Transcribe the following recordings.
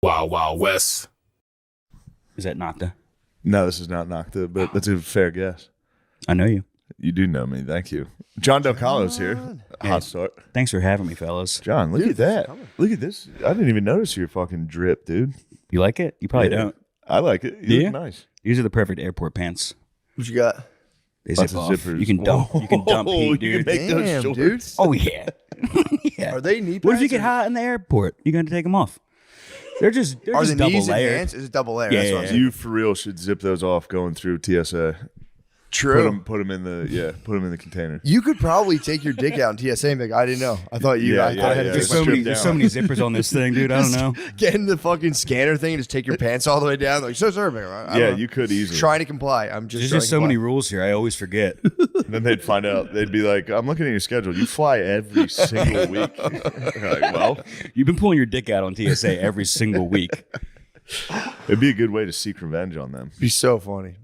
Wild Wild West. Is that Nocta? No, this is not Nocta, but that's a fair guess. I know you. You do know me. Thank you. Jon DelCollo's here. Hot start. Thanks for having me, fellas. John, look at that. Look at this. I didn't even notice your fucking drip, dude. You like it? You probably don't. I like it. You look nice. These are the perfect airport pants. What you got? They zip off. Zippers. You can dump. You can dump heat, dude. You can make those shorts. Dude. Oh yeah. Yeah. Are they knee pads? What if you get hot in the airport? You got to take them off. They're just Are the double knees layered. enhanced? Is it double layer? Yeah, That's what I'm saying. You for real should zip those off going through TSA. True. Put them in the container. You could probably take your dick out in TSA and be like, I didn't know. I thought you. I thought I had to There's take my there's so many zippers on this thing, dude. I don't know. Get in the fucking scanner thing and just take your pants all the way down. Like, so sorry, man. I don't know. You could easily. Trying to comply. I'm just. There's trying just to so comply. many rules here. I always forget. And then they'd find out. They'd be like, I'm looking at your schedule. You fly every single week. You're like, well, You've been pulling your dick out on TSA every single week. it'd be a good way to seek revenge on them. It'd be so funny.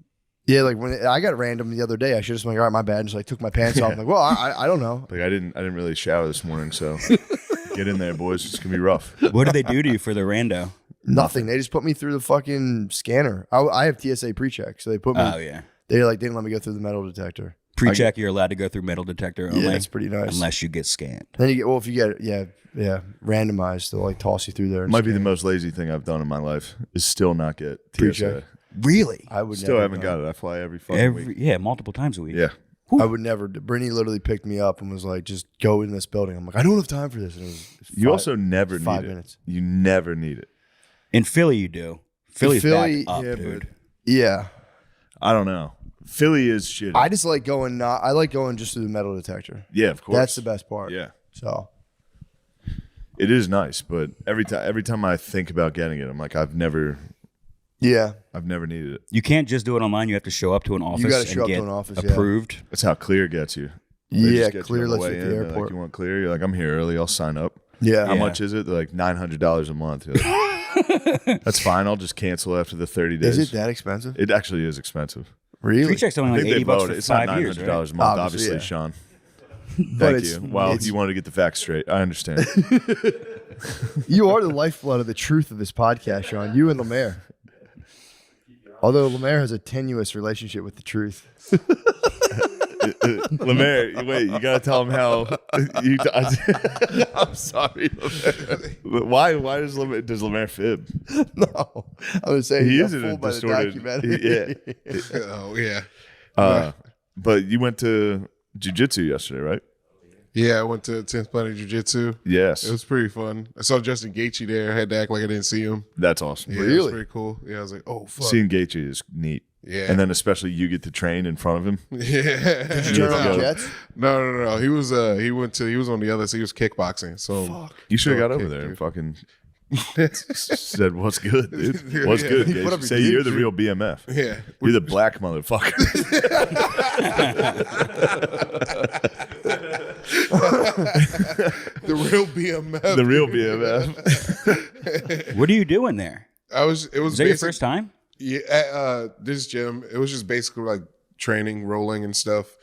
Yeah, like when I got random the other day, I should have just been like, all right, my bad, and just like took my pants off. I'm like, well, I don't know. Like I didn't really shower this morning, so get in there, boys. It's gonna be rough. What did they do to you for the rando? Nothing. They just put me through the fucking scanner. I have TSA pre-check, so they put me. Oh yeah. They like didn't let me go through the metal detector. Pre-check, you're allowed to go through metal detector only. Yeah, that's pretty nice. Unless you get scanned. Then you get if you get randomized, they'll like toss you through there. And Might be the most lazy thing I've done in my life is still not get TSA. Pre-check. Really? I would Still never haven't got it. I fly every fucking week. Yeah, multiple times a week. Yeah. I would never. Brittany literally picked me up and was like, "Just go in this building." I'm like, "I don't have time for this." And it was You also never need 5 it. minutes. You never need it. In Philly, you do. Philly's Philly, back up, yeah, dude. Yeah, I don't know. Philly is shitty. I just like going. I like going just through the metal detector. Yeah, of course. That's the best part. Yeah. So It is nice, but every time I think about getting it, I'm like, I've never needed it. You can't just do it online. You have to show up to an office gotta show and up get to an office, approved. That's how Clear gets you. They Yeah, just get Clear you on the lets you way at the in. They're airport. Like, you want Clear? You're like, I'm here early. I'll sign up. yeah, How much is it? They're like $900 a month. You're like, that's fine. I'll just cancel after the 30 days. Is it that expensive? It actually is expensive. Really? Pre-check's only I like think they $80 vote for it. It's 5 not years, $900 right? a month, Obviously, obviously, yeah. Sean. But Thank you. Well, you want to get the facts straight. I understand. You are the lifeblood of the truth of this podcast, Sean. You and Lemaire. Although Lemaire has a tenuous relationship with the truth. Lemaire, wait, you got to tell him how you. I'm sorry, Lemaire. Why does Lemaire fib? No, I would say He he's is in a fooled by the distorted. documentary. Yeah. Oh yeah. But you went to jiu-jitsu yesterday, right? Yeah, I went to 10th Planet Jiu-Jitsu. Yes. It was pretty fun. I saw Justin Gaethje there. I had to act like I didn't see him. That's awesome. Yeah, it was Really? pretty cool. Yeah, I was like, oh fuck. Seeing Gaethje is neat. Yeah. And then especially you get to train in front of him. Yeah. Did you turn on the Jets? No. He was he was on the other side. He was kickboxing. So You should have got Okay, over there and dude. fucking said, "What's good, dude? What's Yeah. good?" He put up Gaethje? his Say you're dude. the real BMF. yeah. You're the black motherfucker. The real BMF. The real BMF. What are you doing there? It was Is that your first time? Yeah, this gym, it was just basically like training, rolling and stuff.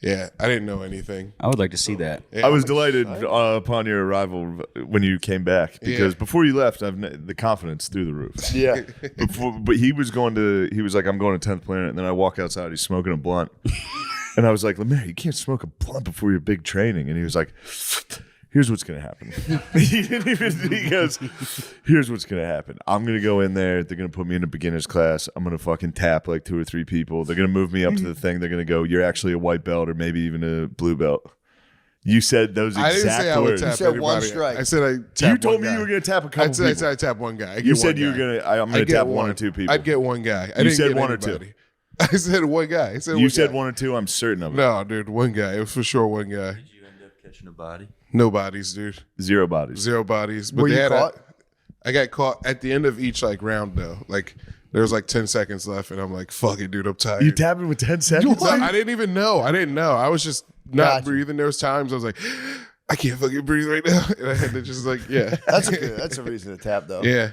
Yeah, I didn't know anything. I would like to see that. Yeah, I was delighted upon your arrival when you came back because before you left, the confidence through the roof. Yeah. But he was like, I'm going to 10th Planet, and then I walk outside, he's smoking a blunt, and I was like, Lemaire, you can't smoke a blunt before your big training, and he was like, here's what's gonna happen. He goes, here's what's gonna happen. I'm gonna go in there. They're gonna put me in a beginner's class. I'm gonna fucking tap like 2 or 3 people. They're gonna move me up to the thing. They're gonna go, you're actually a white belt or maybe even a blue belt. You said those I didn't say exact I would words. tap You said one everybody. strike. I said I tap You told one me guy. you were gonna tap a couple I people. said I tap one guy. I'd You get said one you were guy. gonna. I'm gonna I'd get tap 1 or 2 people. I'd get one guy. I You didn't said get 1 or 2. anybody. I said one guy. I said You one said guy. 1 or 2. I'm certain of it. No, dude, one guy. It was for sure one guy. Did you end up catching a body? No bodies, dude. 0 bodies. 0 bodies. But Were they you had caught? I got caught at the end of each like round though. Like there was like 10 seconds left, and I'm like, "Fuck it, dude, I'm tired." You tapped it with 10 seconds. No, I didn't even know. I didn't know. I was just not Gotcha. breathing. There was times I was like, "I can't fucking breathe right now," and I had to just like, yeah, That's a reason to tap though. yeah.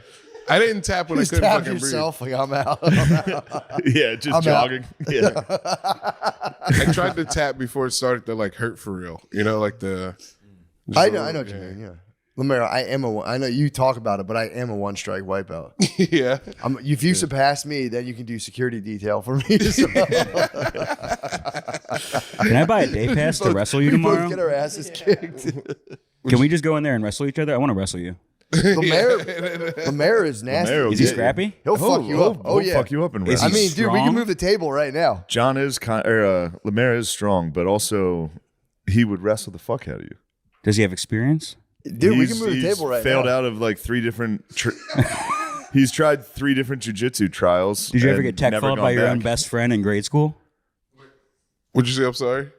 I didn't tap when Just I couldn't tap fucking yourself like I'm out. I'm out. Yeah, just I'm out. jogging. Yeah. breathe. I tried to tap before it started to like hurt for real. You know, like the. I know what you mean. Yeah. Lemaire, I know you talk about it, but I am a one-strike wipeout. Yeah. If you surpass me, then you can do security detail for me. So. Can I buy a day pass to wrestle you We tomorrow? both get our asses kicked. Can we just go in there and wrestle each other? I want to wrestle you. Lemaire is nasty. Lemaire will Is he get you. scrappy? He'll fuck you up. Oh, He'll yeah. fuck you up and Is wrestle. I he mean, dude, we can strong? move the table right now. John is Lemaire is strong, but also he would wrestle the fuck out of you. Does he have experience? Dude, we can move the He's table right failed now. out of like 3 different. He's tried 3 different jiu-jitsu trials. Did you ever and get tech never followed gone by your own back. best friend in grade school? What'd you say? I'm sorry.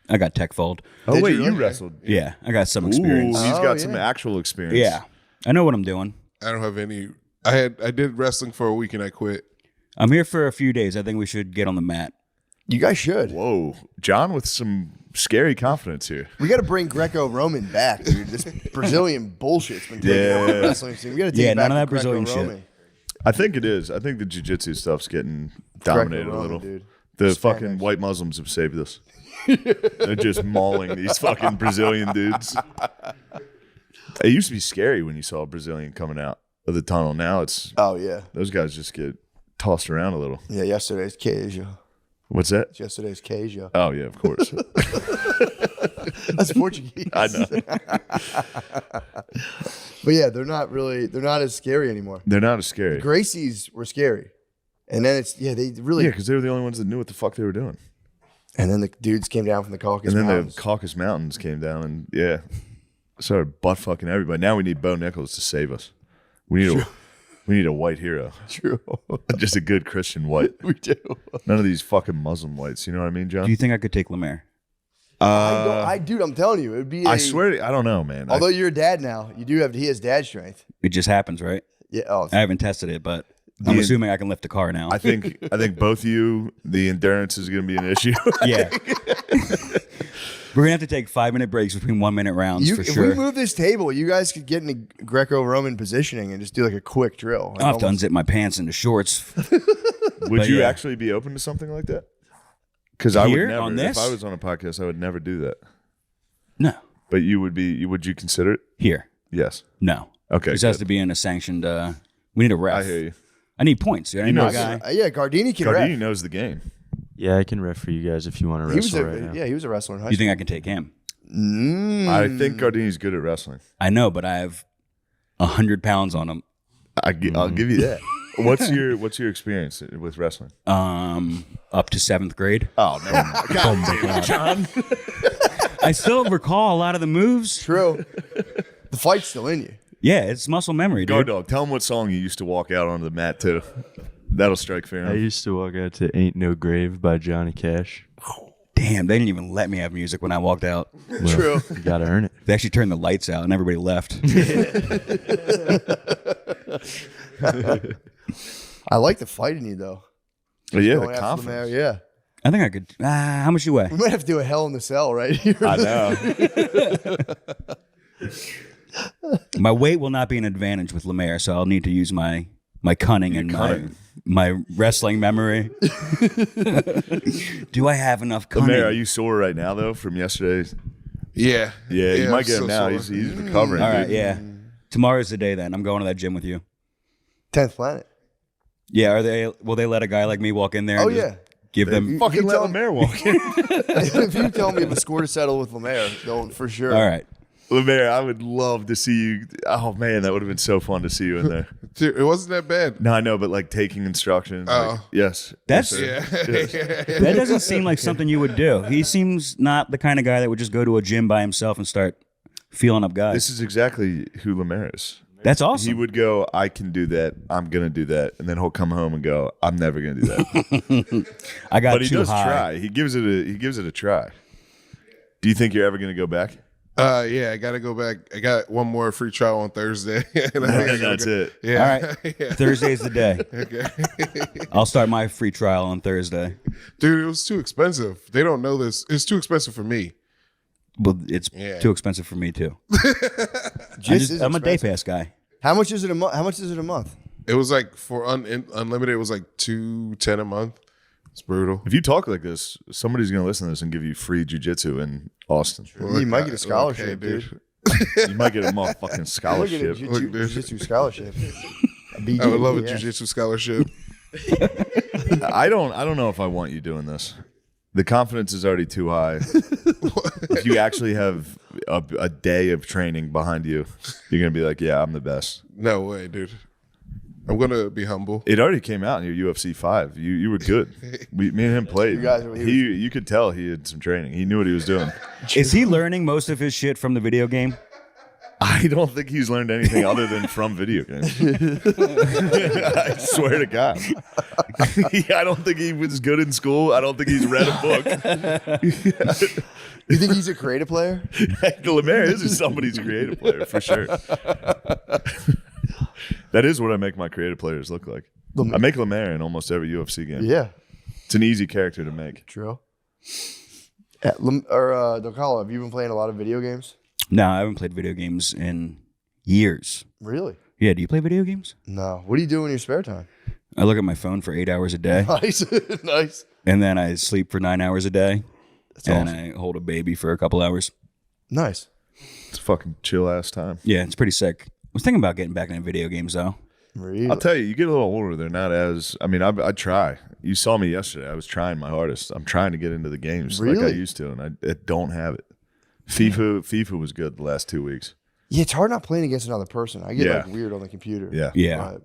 I got tech followed. Oh Did wait, you you really? wrestled. Yeah, I got some Ooh, experience. he's Oh, got some yeah. actual experience. Yeah, I know what I'm doing. I don't have any. I did wrestling for a week and I quit. I'm here for a few days. I think we should get on the mat. You guys should. Whoa, John with some scary confidence here. We got to bring Greco-Roman back, dude. This Brazilian bullshit's been taking over the wrestling scene. We got to take Yeah, back none of the that Brazilian shit. Greco-Roman. I think it is. I think the jiu-jitsu stuff's getting dominated a Greco-Roman, little. dude. The Hispanics. fucking white Muslims have saved us. They're just mauling these fucking Brazilian dudes. It used to be scary when you saw a Brazilian coming out of the tunnel. Now it's Oh, yeah. those guys just get tossed around a little. Yeah, yesterday's Queijo. What's that? Yesterday's Queijo. Oh yeah, of course. That's Portuguese. I know. But yeah, they're not as scary anymore. They're not as scary. Gracies were scary. And then they really, Yeah, because they were the only ones that knew what the fuck they were doing. and then the dudes came down from the Caucasus And then Mountains. the Caucasus Mountains came down and started butt fucking everybody. Now we need Bo Nichols to save us. We need a white hero. True. Just a good Christian white. We do. None of these fucking Muslim whites. You know what I mean, John? Do you think I could take Lemaire? Dude, I'm telling you, it would be. I swear, I don't know, man. Although you're a dad now, he has dad strength. It just happens, right? Yeah. Oh, I haven't tested it, but I'm assuming I can lift a car now. I think both of you, the endurance is going to be an issue. Yeah. We're gonna have to take 5-minute breaks between 1-minute rounds for if sure. we move this table, you guys could get into Greco-Roman positioning and just do like a quick drill. I'll have to unzip my pants into shorts. Would But you yeah. actually be open to something like that? Because I would Here, never. on this? If I was on a podcast, I would never do that. No. But you would be. Would you consider it? Here. Yes. No. Okay. This has good. to be in a sanctioned. We need a ref. I hear you. I need points. Dude. I need know a guy. Yeah, Gardini can Gardini ref. knows the game. Yeah, I can ref for you guys if you want to He was wrestle right now. he was a wrestler in high You school. think I can take him? I think Gardini's good at wrestling. I know, but I have 100 pounds on him. I'll give you that. What's your experience with wrestling? Up to 7th grade. Oh no, John. I still recall a lot of the moves. True. The fight's still in you. Yeah, it's muscle memory, Guard dude. dog. Tell him what song you used to walk out onto the mat to. That'll strike fear. I used to walk out to "Ain't No Grave" by Johnny Cash. Damn, they didn't even let me have music when I walked out. Well, True. You gotta earn it. They actually turned the lights out and everybody left. I like the fight in you though. But yeah, Going the after the mayor, confidence. yeah. I think I could. How much do you weigh? We might have to do a Hell in the Cell right here. I know. My weight will not be an advantage with Lemaire, so I'll need to use my cunning and cunning. my wrestling memory. Do I have enough cunning? Lemaire, are you sore right now though from yesterday? Yeah. Yeah, you I'm might get so him now. sore. He's recovering. All right, dude. yeah. Tomorrow's the day then. I'm going to that gym with you. 10th Planet. Yeah, will they let a guy like me walk in there Oh and just yeah. give them Fucking You let tell- Lemaire walk in. If you tell me of a score to settle with Lemaire, they'll for sure. All right. Lemaire, I would love to see you. Oh man, that would have been so fun to see you in there. Dude, it wasn't that bad. No, I know, but like taking instructions. Like, Oh. yes. That's Yeah. that doesn't seem like something you would do. He seems not the kind of guy that would just go to a gym by himself and start feeling up guys. This is exactly who Lemaire is. That's awesome. He would go, I can do that. I'm gonna do that, and then he'll come home and go, I'm never gonna do that. I got But he too does high. try. He gives it a try. Do you think you're ever gonna go back? Yeah, I got to go back. I got one more free trial on Thursday. And I think I gotta That's go. it. Yeah. All right. Yeah. Thursday's the day. Okay. I'll start my free trial on Thursday. Dude, it was too expensive. They don't know this. It's too expensive for me. Well, it's Yeah. too expensive for me too. Just I'm a day expensive. pass guy. How much is it a month? How much is it a month? It was like for unlimited, it was like $210 a month. It's brutal. If you talk like this, somebody's gonna listen to this and give you free jujitsu in Austin. You might get a scholarship, Okay, dude. You might get a motherfucking Look at a scholarship. jiu-jitsu scholarship. I would love a jiu-jitsu scholarship. I don't know if I want you doing this. The confidence is already too high. If you actually have a day of training behind you, you're gonna be like, yeah, I'm the best. No way, dude. I'm gonna be humble. It already came out in your UFC 5. You were good. Me and him played. You could tell he had some training. He knew what he was doing. Is he learning most of his shit from the video game? I don't think he's learned anything other than from video games. I swear to God. I don't think he was good in school. I don't think he's read a book. You think he's a creative player? Lemaire is somebody's creative player for sure. That is what I make my creative players look like. I make Lemaire in almost every UFC game. Yeah. It's an easy character to make. True. DelCollo, have you been playing a lot of video games? No, I haven't played video games in years. Really? Yeah, do you play video games? No. What do you do in your spare time? I look at my phone for 8 hours a day, Nice. Nice. and then I sleep for 9 hours a day, That's and awesome. I hold a baby for a couple hours. Nice. It's a fucking chill ass time. Yeah, it's pretty sick. I was thinking about getting back into video games, though. Really? I'll tell you, you get a little older, they're not as. I mean, I try. You saw me yesterday. I was trying my hardest. I'm trying to get into the games like I Really? used to, and I don't have it. FIFA was good the last 2 weeks. Yeah, it's hard not playing against another person. I get Yeah. like weird on the computer. Yeah. Yeah. But,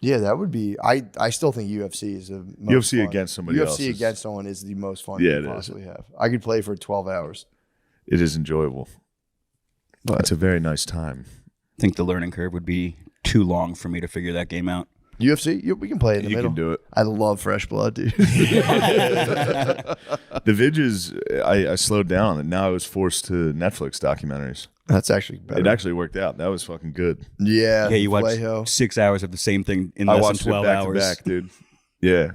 yeah, that would be. I still think UFC is the most UFC fun. against somebody else UFC is- against someone is the most fun Yeah, you it can is. possibly have. I could play for 12 hours. It is enjoyable. But It's a very nice time. I think the learning curve would be too long for me to figure that game out. UFC, we can play in the You middle. can do it. I love fresh blood, dude. The Vidges, I slowed down, and now I was forced to Netflix documentaries. That's actually better. It actually worked out. That was fucking good. Yeah. Yeah, you watch Vallejo. 6 hours of the same thing in I less watched than 12 it back hours. to back, dude. Yeah,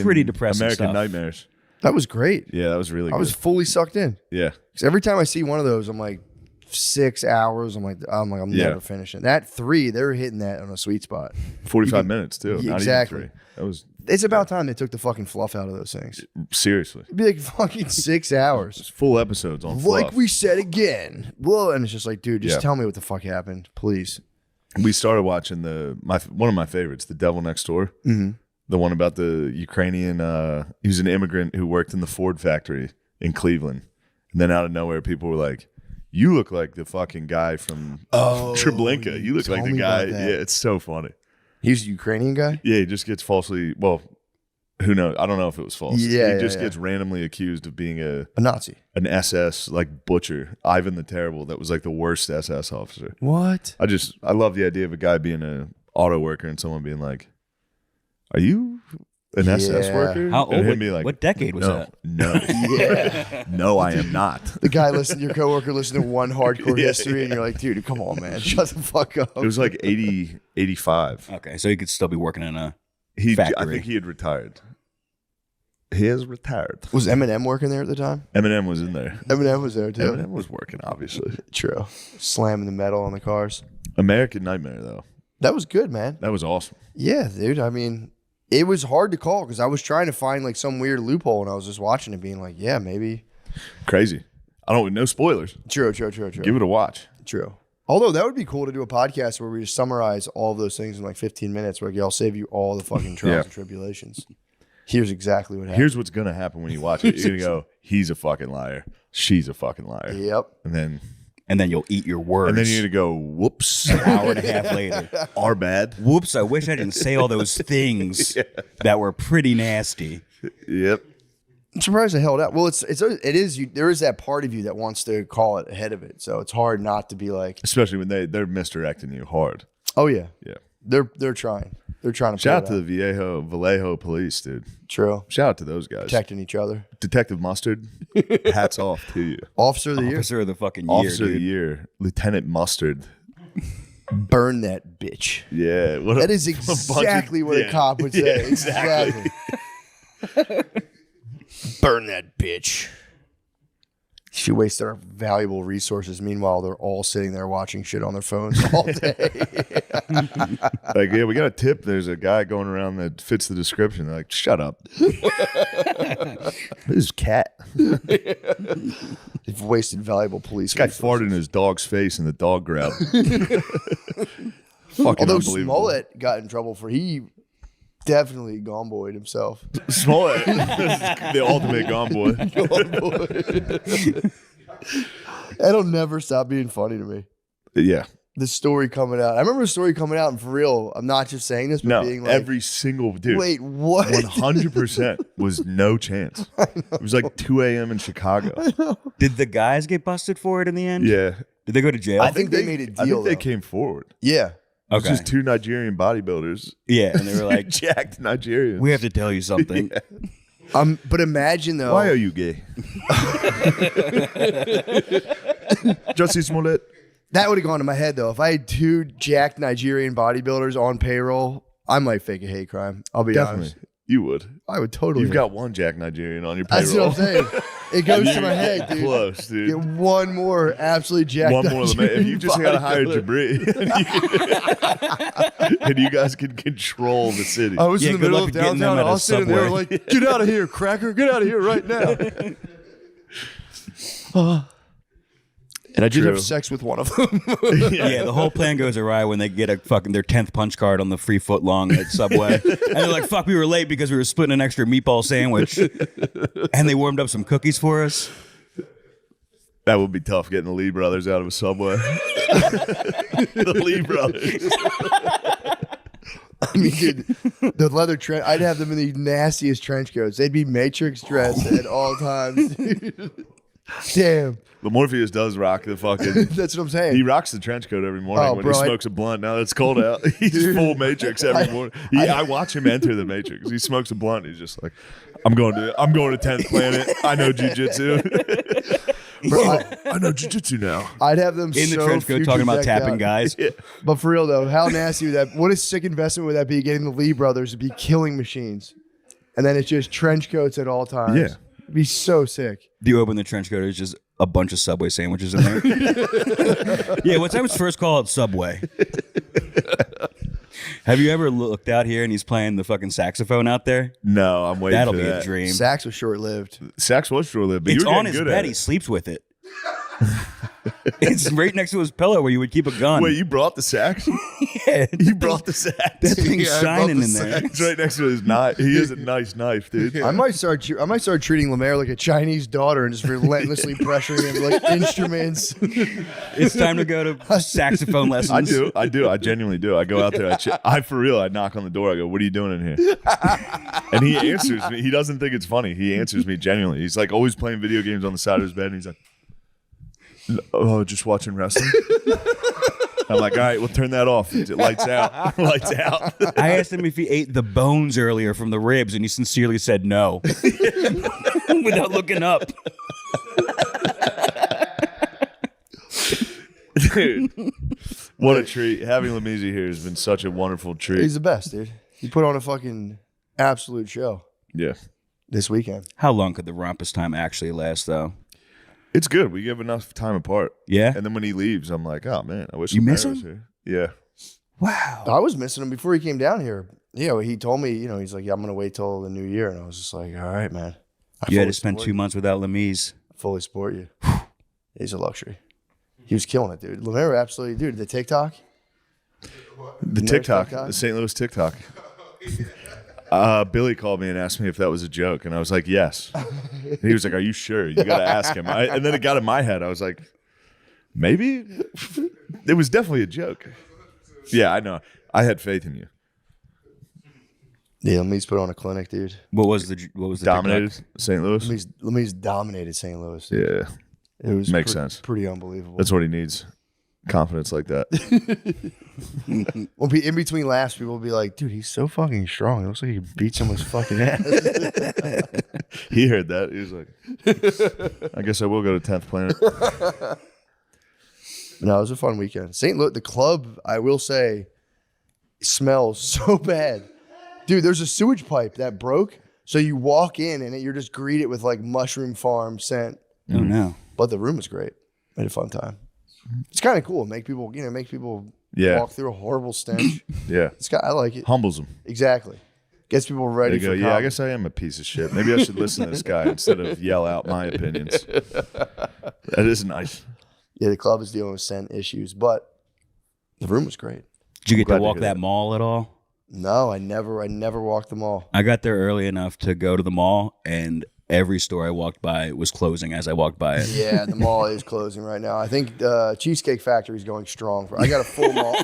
Pretty depressing American stuff. Nightmares. That was great. Yeah, that was really I good. was fully sucked in. Yeah, 'Cause every time I see one of those, I'm like 6 hours. I'm Yeah. never finishing. That 3, they're hitting that on a sweet spot. 45 minutes too. Yeah, Not exactly. even 3. That was It's about time they took the fucking fluff out of those things. seriously. It'd be like fucking 6 hours. It's full episodes on Like fluff. we said again. Well, and it's just like, dude, just Yeah. tell me what the fuck happened, please. We started watching one of my favorites, The Devil Next Door. Mm-hmm. The one about the Ukrainian. He was an immigrant who worked in the Ford factory in Cleveland, and then out of nowhere, people were like, "You look like the fucking guy from Treblinka. You look like told the me guy." about that. Yeah, it's so funny. He's a Ukrainian guy? Yeah, he just gets falsely. Well, who knows? I don't know if it was false. Yeah, he just yeah. gets randomly accused of being A Nazi. an SS like butcher, Ivan the Terrible. That was like the worst SS officer. What? I love the idea of a guy being an auto worker and someone being like, "Are you an SS Yeah. worker?" How And old? him being like, What decade was no, that? no, Yeah. no, I am not. The guy your coworker listened to one hardcore Yeah, history, and you're like, dude, come on, man. Shut the fuck up. It was like 80, 85. Okay, so he could still be working in a. I Factory. think he had retired. He has retired. Was Eminem working there at the time? Eminem was in there. Eminem was there too. Eminem was working, obviously. True. Slamming the metal on the cars. American Nightmare, though. That was good, man. That was awesome. Yeah, dude. I mean, it was hard to call because I was trying to find like some weird loophole, and I was just watching it, being like, yeah, maybe. Crazy. No spoilers. True. Give it a watch. True. Although that would be cool to do a podcast where we just summarize all of those things in like 15 minutes, where like, I'll save you all the fucking trials Yeah. and tribulations. Here's exactly what happened. Here's what's going to happen when you watch it. You're going to go, he's a fucking liar. She's a fucking liar. Yep. And then You'll eat your words. you're going to go, whoops. an hour and a half later. Our bad. Whoops! I wish I didn't say all those things that were pretty nasty. Yep. I'm surprised I held out. Well, it is you. There is that part of you that wants to call it ahead of it, so it's hard not to be like, Especially when they're misdirecting you hard. oh yeah, Yeah. they're trying. They're trying to Shout out pull to it the Vallejo police, dude. True. Shout out to those guys. Protecting each other. Detective Mustard, hats off to you. Officer of the year. Officer of the fucking year, Officer of the dude. year, Lieutenant Mustard. Burn that bitch. Yeah. What That is a bunch of- exactly what a yeah. cop would say. Yeah, exactly. Burn that bitch. She wasted our valuable resources. Meanwhile, they're all sitting there watching shit on their phones all day. Like, yeah, we got a tip. There's a guy going around that fits the description. They're like, shut up. This is Cat. They've wasted valuable police. This guy resources. farted in his dog's face and the dog growled. Fucking Although unbelievable. Smollett got in trouble for he definitely gomboyed himself. Smollett, the ultimate gone boy. That'll never stop being funny to me. Yeah. The story coming out. I remember the story coming out, and for real, I'm not just saying this, but No, being like, every single dude. wait, what? 100% was no chance. It was like 2 a.m. in Chicago. Did the guys get busted for it in the end? Yeah. Did they go to jail? I think they made a deal. I think they though. came forward. Yeah. It's Okay. just 2 Nigerian bodybuilders. Yeah, and they were like, Jacked Nigerians. we have to tell you something. But imagine though. Why are you gay? Jussie Smollett. That would have gone to my head though. If I had 2 jacked Nigerian bodybuilders on payroll, I might fake a hate crime. I'll be Definitely. honest. You would. I would totally. You've got 1 Jack Nigerian on your payroll. That's what I'm saying. It goes to my head, dude. Close, dude. Get one more absolutely jacked. One more of them. Nigerian If you just got to hire bodybuilder. Jabri, and you guys can control the city. I was Yeah, in the good middle luck of getting them downtown at a Austin, and they were Subway. like, "Get out of here, cracker! Get out of here right now!" And I did True. have sex with one of them. Yeah, the whole plan goes awry when they get a fucking their 10th punch card on the free foot long at Subway. And they're like, fuck, we were late because we were splitting an extra meatball sandwich. And they warmed up some cookies for us. That would be tough getting the Lee brothers out of a Subway. The Lee brothers. I mean, dude, the leather trench. I'd have them in the nastiest trench coats. They'd be Matrix dressed at all times. Dude. Damn, But Morpheus does rock the fucking. that's what I'm saying. He rocks the trench coat every morning Oh, when bro, he smokes a blunt. Now that it's cold out, he's full Matrix every morning. I watch him enter the Matrix. He smokes a blunt. He's just like, I'm going to 10th planet. I know jujitsu. Bro, I know jujitsu now. I'd have them In the so trench coat talking about future decked tapping out. guys. But for real though, how nasty would that? What a sick investment would that be? Getting the Lee brothers to be killing machines, and then it's just trench coats at all times. Yeah. It'd be so sick. Do you open the trench coat? It's just a bunch of Subway sandwiches in there. Yeah, what time was first call at Subway? Have you ever looked out here and he's playing the fucking saxophone out there? No, I'm waiting That'll for be that. a dream. Sax was short lived. Sax was short lived, but It's you were on getting his good bed. at He it. sleeps with it. It's right next to his pillow where you would keep a gun. Wait, you brought the sax? Yeah, You brought the sax? that thing's Yeah, I brought shining the in there. sax. It's right next to his knife. He has a nice knife, dude. I might start treating Lemaire like a Chinese daughter and just relentlessly pressuring him like instruments. It's time to go to saxophone lessons. I do. I genuinely do. I go out there. I for real. I knock on the door. I go, "What are you doing in here?" And he answers me. He doesn't think it's funny. He answers me genuinely. He's like always playing video games on the side of his bed. And he's like, "Oh, just watching wrestling." I'm like, "All right, we'll turn that off. Lights out. Lights out." I asked him if he ate the bones earlier from the ribs, and he sincerely said no, without looking up. Dude, what a treat. Having Lamisi here has been such a wonderful treat. He's the best, dude. He put on a fucking absolute show Yeah. this weekend. How long could the rompus time actually last, though? It's good. We give enough time apart. Yeah. And then when he leaves, I'm like, oh, man, I wish You Lemaire miss was him? here. Yeah. Wow. I was missing him before he came down here. Yeah, he told me, he's like, yeah, I'm going to wait till the new year. And I was just like, all right, man. You had to spend 2 months without Lemise. Fully support you. He's a luxury. He was killing it, dude. Lemaire absolutely, dude, the TikTok. The Never TikTok, TikTok? the St. Louis TikTok. Billy called me and asked me if that was a joke, and I was like, yes. And he was like, are you sure? You got to ask him. And then it got in my head. I was like, maybe? It was definitely a joke. Yeah, I know. I had faith in you. Yeah, Lemire's put on a clinic, dude. What was the Dominated TikTok? St. Louis? Lemire's dominated St. Louis. Dude. Yeah, It was Makes sense. Pretty unbelievable. that's what he needs. Confidence like that. Well, in between laughs, people will be like, dude, he's so fucking strong. It looks like he beat someone's fucking ass. He heard that. He was like, I guess I will go to 10th Planet. No, it was a fun weekend. St. Louis, the club, I will say, smells so bad. Dude, there's a sewage pipe that broke. So you walk in and you're just greeted with like mushroom farm scent. Oh, no. But the room was great. Made a fun time. It's kind of cool. Make people, Yeah. walk through a horrible stench. Yeah. I like it. Humbles him. Exactly. Gets people ready There you for go. Yeah, I comedy. guess I am a piece of shit. Maybe I should listen to this guy instead of yell out my opinions. That is nice. Yeah, the club is dealing with scent issues, but the room was great. Did you get Glad to to walk hear that that. mall at all? No, I never walked the mall. I got there early enough to go to the mall, and every store I walked by was closing as I walked by it. Yeah, the mall is closing right now. I think Cheesecake Factory is going strong. I got a full mall.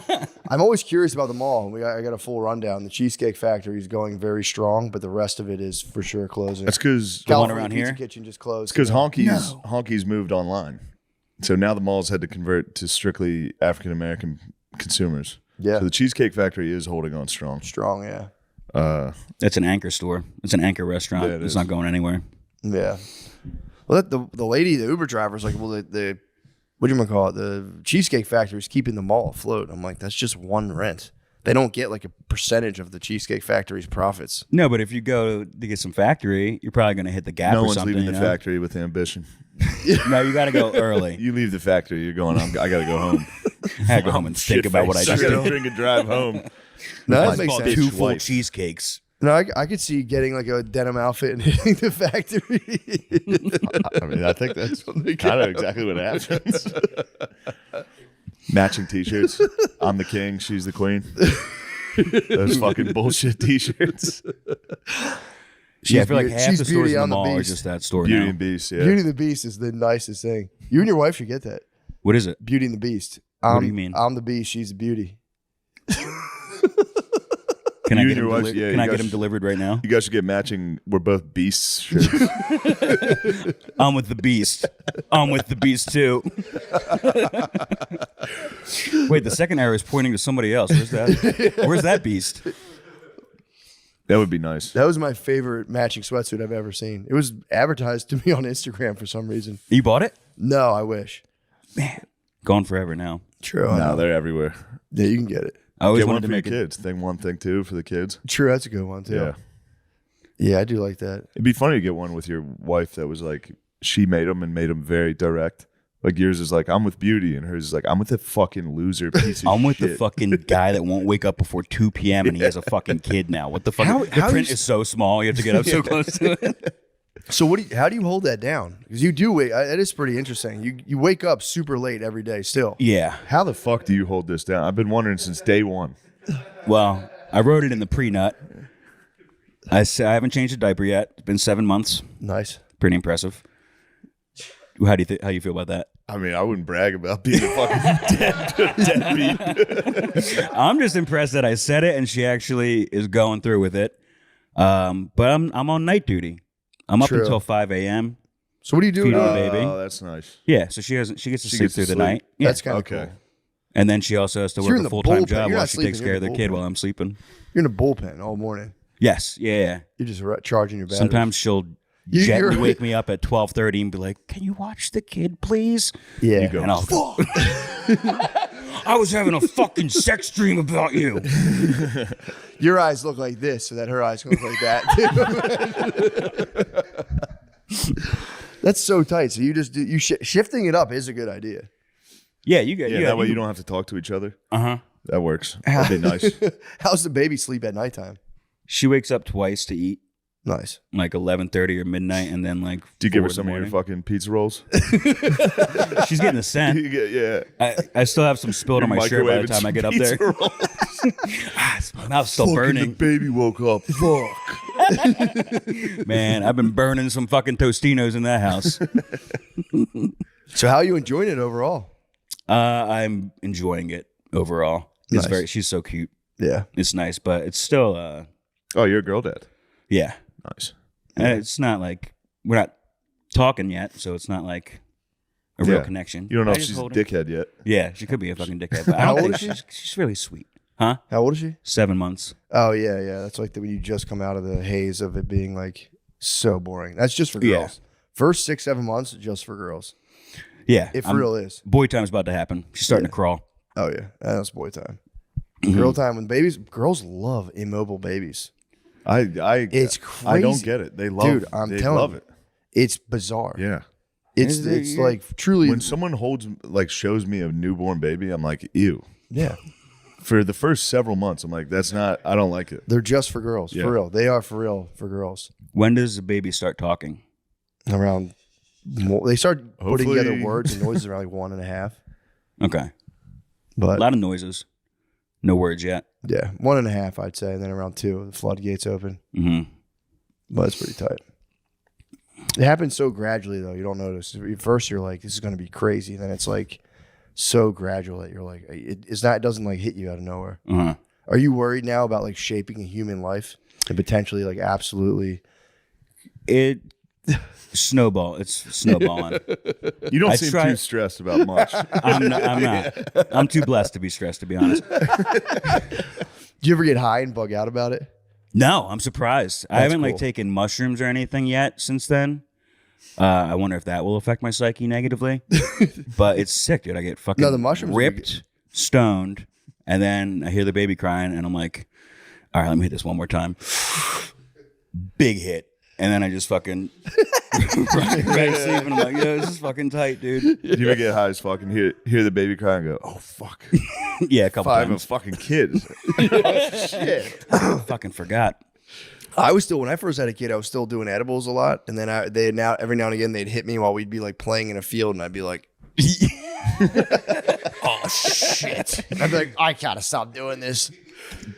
I'm always curious about the mall. I got a full rundown. The Cheesecake Factory is going very strong, but the rest of it is for sure closing. That's because one California around Pizza here? Kitchen just closed. because Honkies moved online, so now the malls had to convert to strictly African American consumers. Yeah. So the Cheesecake Factory is holding on strong. Strong, yeah. It's an anchor store. It's an anchor restaurant. Yeah, it It's is. not going anywhere. Yeah. Well, the lady, the Uber driver's like, well, the what do you call it? The Cheesecake Factory is keeping the mall afloat. I'm like, that's just one rent. They don't get like a percentage of the Cheesecake Factory's profits. No, but if you go to get some factory, you're probably going to hit the gap No or one's something. leaving the you know? factory with ambition. No, you got to go early. You leave the factory, you're going. I got to go home. I had to go home and think about what I just got did. to drink and drive home. No, I that makes bought sense. 2 full Wife. cheesecakes. No, I could see getting like a denim outfit and hitting the factory. I mean, I think that's kind of exactly what happens. Matching T-shirts. I'm the king. She's the queen. Those fucking bullshit T-shirts. Yeah, I feel like Beauty- half she's the stores Beauty in the and the mall are Beast. just that store Beauty now. and Beast. Yeah. Beauty and the Beast is the nicest thing. You and your wife should get that. What is it? Beauty and the Beast. What do you mean? I'm the Beast. She's the Beauty. Can I You get and him your wife, deli- yeah, Can you I get guys him should- delivered right now? You guys should get matching. We're both Beasts shirts. I'm with the Beast. I'm with the Beast too. Wait, the second arrow is pointing to somebody else. Where's that? Where's that Beast? That would be nice. That was my favorite matching sweatsuit I've ever seen. It was advertised to me on Instagram for some reason. You bought it? No, I wish. Gone forever now. True. No, they're everywhere. Yeah, you can get it. I always Get one wanted for to your make it. kids. Thing 1, thing 2 for the kids. True, that's a good one too. Yeah. Yeah, I do like that. It'd be funny to get one with your wife that was like, she made them and made them very direct. Like yours is like, I'm with Beauty, and hers is like, I'm with the fucking loser piece of I'm with shit. the fucking guy that won't wake up before 2 p.m. and he has a fucking kid now. What the fuck? How- the how print you- is so small. You have to get up so close to it. So how do you hold that down? Because you do wait. That is pretty interesting. You wake up super late every day still. Yeah. How the fuck do you hold this down? I've been wondering since day one. Well, I wrote it in the pre-nut. I haven't changed a diaper yet. It's been 7 months. Nice. Pretty impressive. How do you feel about that? I mean, I wouldn't brag about being a fucking deadbeat. I'm just impressed that I said it and she actually is going through with it. But I'm on night duty. I'm up True. until 5 a.m. So what do you do? Feeding the baby. Oh, that's nice. Yeah, so she gets to sleep gets to through the sleep. night. Yeah. That's kind of Okay. cool. And then she also has to So you're work in a the full-time bullpen. job You're while not she takes sleeping, care you're of the in the kid bullpen. while I'm sleeping. You're in a bullpen all morning. Yes, yeah. You're just charging your batteries. Sometimes she'll You- gently you're- wake me up at 12:30 and be like, "Can you watch the kid, please?" Yeah. You go. And I'll go, I was having a fucking sex dream about you. Your eyes look like this, so that her eyes can look like that. That's so tight. So you just do shifting it up is a good idea. Yeah, you get. Yeah, that way you don't have to talk to each other. Uh-huh. That works. That'd be nice. How's the baby sleep at nighttime? She wakes up twice to eat, Nice. like 11:30 or midnight, and then like. Do you give 4 her in the some of your morning. fucking pizza rolls? She's getting the scent. Yeah. I still have some spilled on my shirt by the Microwaving time I get up some there. pizza rolls. My mouth's still Fucking burning. The baby woke up. Fuck. Man, I've been burning some fucking Tostinos in that house. So how are you enjoying it overall? I'm enjoying it overall. It's Nice. she's so cute. Yeah. It's nice, but it's still Oh, you're a girl dad. yeah. Nice. And it's not like we're not talking yet, so it's not like a real Yeah. connection. You don't know I if just she's a hold her. dickhead yet. Yeah, she could be a fucking dickhead, but I How don't old think is she's really sweet. Huh? How old is she? 7 months. Oh yeah, yeah. That's like when you just come out of the haze of it being like so boring. That's just for Yeah. girls. First 6-7 months just for girls. Yeah. It for I'm- real is. Boy time's about to happen. She's starting to crawl. Oh yeah, that's boy time. Mm-hmm. Girl time when babies. Girls love immobile babies. It's crazy. I don't get it. They love Dude, I'm they telling love you. it. It's bizarre. Yeah. It's like truly. When someone shows me a newborn baby, I'm like, ew. Yeah, For the first several months, I'm like, I don't like it. they're just for girls. Yeah. For real, they are for real for girls. When does the baby start talking? Around They start putting Hopefully- together words and noises around like 1.5. Okay. A But lot of noises. No words yet. yeah, 1.5 I'd say, and then around 2, the floodgates open. Mm-hmm. But it's pretty tight. It happens so gradually though, you don't notice. At first you're like, this is gonna be crazy, and then it's like so gradual that you're like, it doesn't like hit you out of nowhere. Uh-huh. Are you worried now about like shaping a human life and potentially like absolutely? It snowball. It's snowballing. You don't I seem try- too stressed about much. I'm not. I'm too blessed to be stressed, to be honest. Do you ever get high and bug out about it? No, I'm surprised. I haven't like cool. taken mushrooms or anything yet since then. I wonder if that will affect my psyche negatively. But it's sick, dude. I get fucking No, the mushrooms are ripped, stoned, and then I hear the baby crying, and I'm like, all right, let me hit this one more time. Big hit. And then I just fucking rock back to sleep, and I'm like, yo, this is fucking tight, dude. You ever get high as fuck and hear the baby cry and go, oh, fuck. Yeah, a couple I'm a times. fucking kid. Fucking forgot. I was still, when I first had a kid, I was still doing edibles a lot, and then every now and again they'd hit me while we'd be like playing in a field, and I'd be like, oh shit! I'd be like, I gotta stop doing this.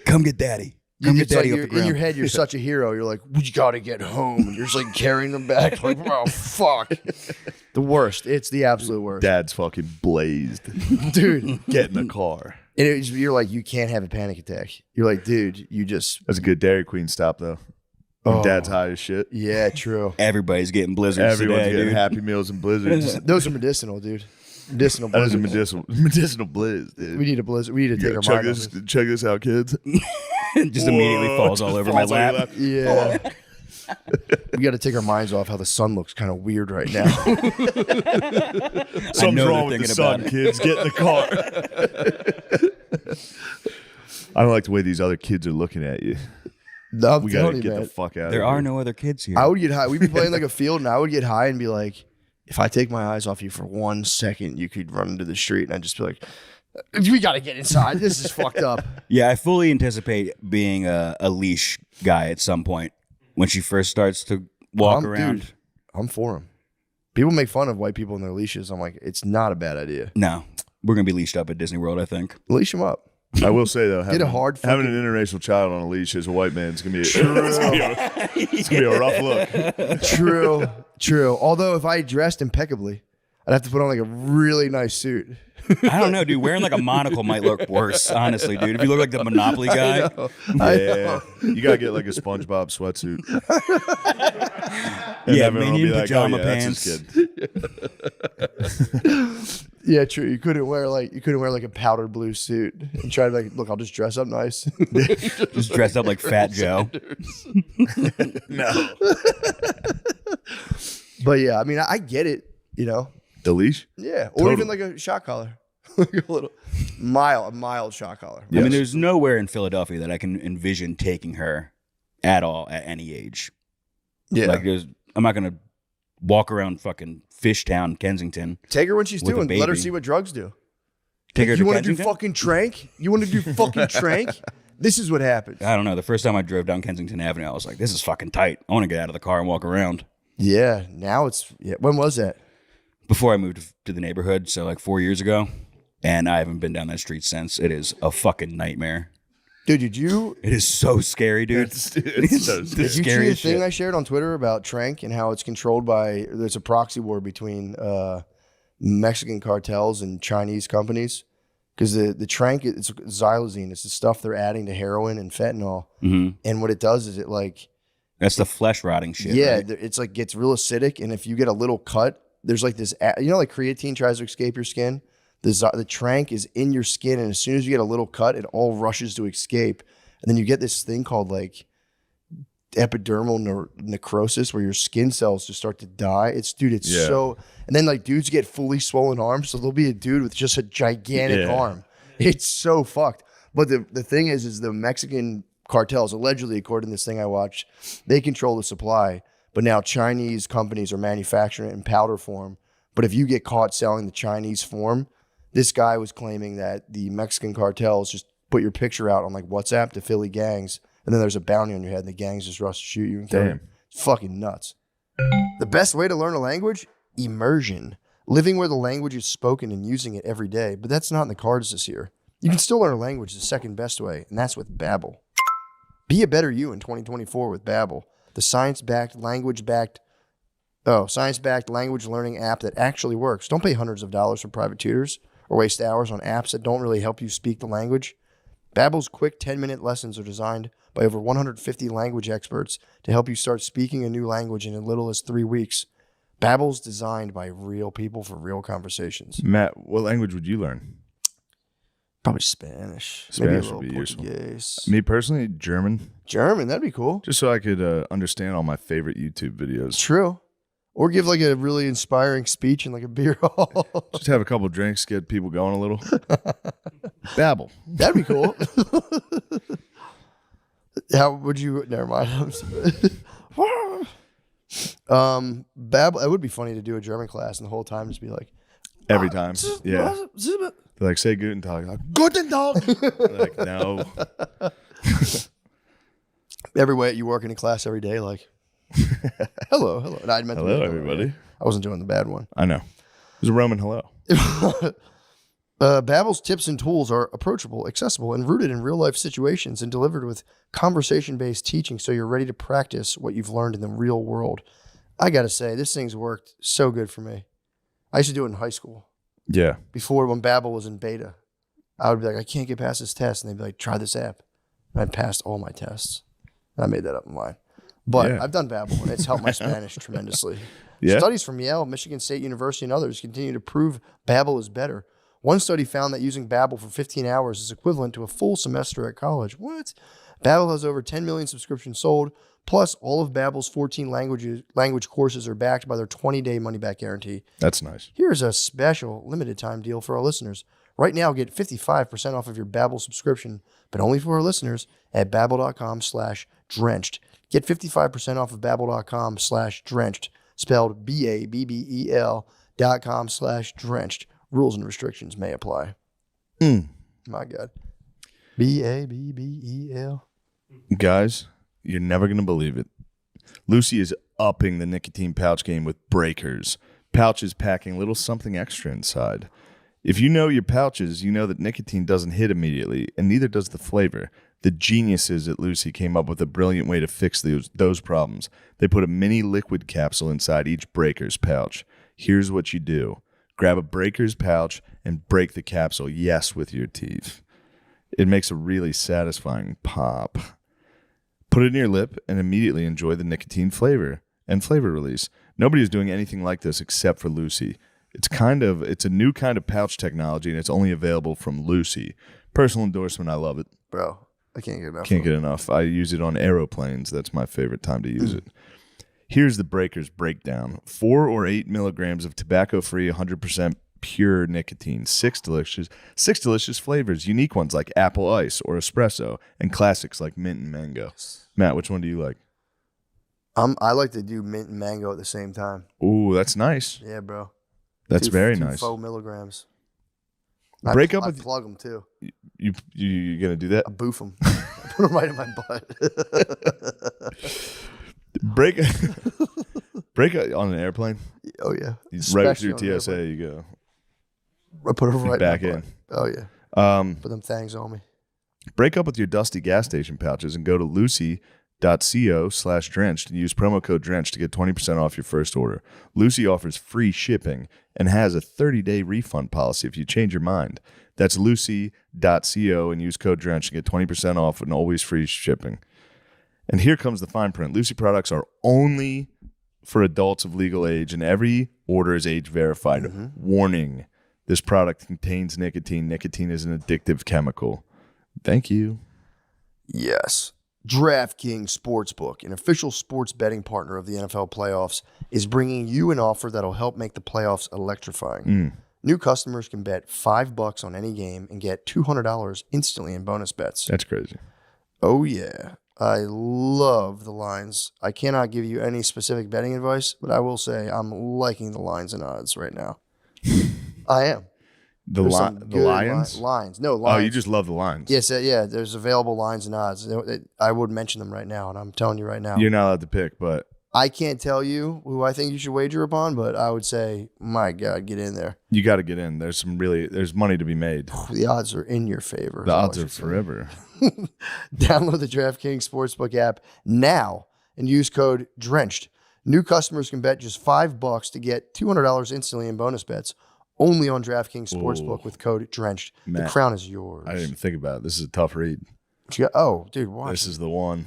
Come get daddy. Come get It's like daddy off you're, the ground. in your head, you're such a hero. You're like, we gotta get home. And you're just like carrying them back, like, oh fuck, the worst. It's the absolute worst, Dad's fucking blazed. dude. Get in the car. And you're like, you can't have a panic attack. You're like, dude, you just, That's a good Dairy Queen stop, though. When Oh. Dad's high as shit. yeah, true. Everybody's getting blizzards Everyone's today, getting dude. Happy Meals and Blizzards. Those are medicinal, dude. Medicinal. That is a blizzards. medicinal blizz, dude. We need a blizzard. We need to take our check mind off this, this. check this out, kids. Just immediately Whoa, falls all just over my falls on your lap. Yeah. We got to take our minds off how the sun looks kind of weird right now. Something's know wrong they're with the thinking sun, about it. kids. Get in the car. I don't like the way these other kids are looking at you. No, I'm We gotta telling you, get man. the fuck out There of are here. no other kids here. I would get high. We'd be playing like a field, and I would get high and be like, if I take my eyes off you for 1 second, you could run into the street, and I'd just be like, we got to get inside. This is fucked up. Yeah, I fully anticipate being a leash guy at some point when she first starts to walk around. Dude, I'm for him. People make fun of white people and their leashes. I'm like, it's not a bad idea. No, we're gonna be leashed up at Disney World, I think. Leash them up. I will say though, Get a hard having fucking- an interracial child on a leash as a white man is gonna be it's gonna be a rough look. True, true. Although if I dressed impeccably, I'd have to put on like a really nice suit. I don't know, dude. Wearing like a monocle might look worse, honestly, dude. If you look like the Monopoly guy, Yeah, you gotta get like a SpongeBob sweatsuit. And Yeah, everyone will minion be like, pajama oh, yeah, that's his pants. kid. Yeah, true. You couldn't wear like a powder blue suit and try to like, look, I'll just dress up nice. just dressed up like Fat Joe. No, But yeah, I mean, I get it. You know, the leash. yeah, or Totally. even like a shot collar, like a little mild shot collar. I mean, there's nowhere in Philadelphia that I can envision taking her at all at any age. Yeah, Like, I'm not gonna walk around fucking Fishtown, Kensington. take her when she's with a doing. Let her baby. see what drugs do. Take her to You want to do Kensington? fucking trank? You want to do fucking trank? This is what happens. I don't know. The first time I drove down Kensington Avenue, I was like, this is fucking tight. I want to get out of the car and walk around. Yeah, now it's. Yeah, when was that? Before I moved to the neighborhood, so like 4 years ago, and I haven't been down that street since. It is a fucking nightmare. Dude, did you It is so scary, dude. It's The so scary. did you see the scariest thing shit. I shared on Twitter about trank and how it's controlled by? There's a proxy war between Mexican cartels and Chinese companies because the trank, it's xylazine. It's the stuff they're adding to heroin and fentanyl, and what it does is it like That's the flesh rotting shit. yeah, right? it's like gets real acidic, and if you get a little cut, there's like this, like creatine tries to escape your skin. The trank is in your skin, and as soon as you get a little cut, it all rushes to escape, and then you get this thing called like epidermal necrosis, where your skin cells just start to die. It's Yeah. so, and then like dudes get fully swollen arms, so there'll be a dude with just a gigantic Yeah. arm. It's so fucked. But the thing is the Mexican cartels, allegedly, according to this thing I watched, they control the supply. But now Chinese companies are manufacturing it in powder form. But if you get caught selling the Chinese form, this guy was claiming that the Mexican cartels just put your picture out on like WhatsApp to Philly gangs, and then there's a bounty on your head, and the gangs just rush to shoot you and kill you. Damn. It's fucking nuts. The best way to learn a language, immersion, living where the language is spoken and using it every day. But that's not in the cards this year. You can still learn a language the second best way, and that's with Babbel. Be a better you in 2024 with Babbel, the science-backed language learning app that actually works. Don't pay hundreds of dollars for private tutors or waste hours on apps that don't really help you speak the language. Babbel's quick 10-minute lessons are designed by over 150 language experts to help you start speaking a new language in as little as 3 weeks. Babbel's designed by real people for real conversations. Matt, what language would you learn? Probably Spanish. Spanish Maybe a would be little useful. Portuguese. Me personally, German, German, that'd be cool. just so I could understand all my favorite YouTube videos. True. Or give like a really inspiring speech in like a beer hall. Just have a couple drinks, get people going a little. Babbel. That'd be cool. How would you? Never mind. Babbel. It would be funny to do a German class and the whole time just be like, Every time. Yeah. They're like, say Guten Tag. Like, Guten Tag. Like, no. every way you work in a class every day, like, hello. And I meant to Hello, be everybody. I wasn't doing the bad one. I know. It was a Roman hello. Babbel's tips and tools are approachable, accessible, and rooted in real-life situations and delivered with conversation-based teaching so you're ready to practice what you've learned in the real world. I got to say, this thing's worked so good for me. I used to do it in high school. Yeah. Before, when Babbel was in beta, I would be like, I can't get past this test. And they'd be like, try this app. And I passed all my tests. And I made that up in line. But Yeah. I've done Babbel, and it's helped my Spanish tremendously. Yeah. Studies from Yale, Michigan State University, and others continue to prove Babbel is better. One study found that using Babbel for 15 hours is equivalent to a full semester at college. What? Babbel has over 10 million subscriptions sold, plus all of Babbel's 14 language courses are backed by their 20-day money-back guarantee. That's nice. Here's a special limited-time deal for our listeners. Right now, get 55% off of your Babbel subscription, but only for our listeners at babbel.com/drenched. Get 55% off of babbel.com/drenched, spelled BABBEL.com/drenched. Rules and restrictions may apply. My God. BABBEL. Guys, you're never going to believe it. Lucy is upping the nicotine pouch game with breakers. Pouches packing a little something extra inside. If you know your pouches, you know that nicotine doesn't hit immediately, and neither does the flavor. The geniuses at Lucy came up with a brilliant way to fix those problems. They put a mini liquid capsule inside each breaker's pouch. Here's what you do. Grab a breaker's pouch and break the capsule, yes, with your teeth. It makes a really satisfying pop. Put it in your lip and immediately enjoy the nicotine flavor and flavor release. Nobody is doing anything like this except for Lucy. It's a new kind of pouch technology, and it's only available from Lucy. Personal endorsement, I love it. Bro, I can't get enough. Can't get enough. I use it on aeroplanes. That's my favorite time to use it. Here's the breakers breakdown. 4 or 8 milligrams of tobacco-free, 100% pure nicotine. 6 delicious flavors, unique ones like apple ice or espresso, and classics like mint and mango. Matt, which one do you like? I like to do mint and mango at the same time. Ooh, that's nice. Yeah, bro. That's very two nice. 4 milligrams. Break up I with plug them too. you gonna do that? I boof them. I put them right in my butt. Break on an airplane. Oh yeah. Right Especially through on the TSA, airplane. you go I put them right back in. My in. butt. Oh yeah. Put them things on me. Break up with your dusty gas station pouches and go to lucy.co/drenched and use promo code drenched to get 20% off your first order. Lucy offers free shipping and has a 30-day refund policy if you change your mind. That's lucy.co and use code drenched and get 20% off and always free shipping. And here comes the fine print. Lucy products are only for adults of legal age, and every order is age verified. Warning, this product contains nicotine. Nicotine is an addictive chemical. Thank you. Yes. DraftKings Sportsbook, an official sports betting partner of the NFL playoffs, is bringing you an offer that'll help make the playoffs electrifying. New customers can bet $5 on any game and get $200 instantly in bonus bets. That's crazy. Oh, yeah. I love the lines. I cannot give you any specific betting advice, but I will say I'm liking the lines and odds right now. I am. There's some good Lions? lines. No, lines. Oh, you just love the lines. Yes, yeah, there's available lines and odds. I would mention them right now, and I'm telling you right now. You're not allowed to pick, but I can't tell you who I think you should wager upon, but I would say, my God, get in there. You got to get in. There's money to be made. The odds are in your favor. The odds are forever. Download the DraftKings Sportsbook app now and use code DRENCHED. New customers can bet just $5 to get $200 instantly in bonus bets. Only on DraftKings Sportsbook with code DRENCHED. Matt, the crown is yours. I didn't even think about it. This is a tough read. Oh, dude, watch. This is the one.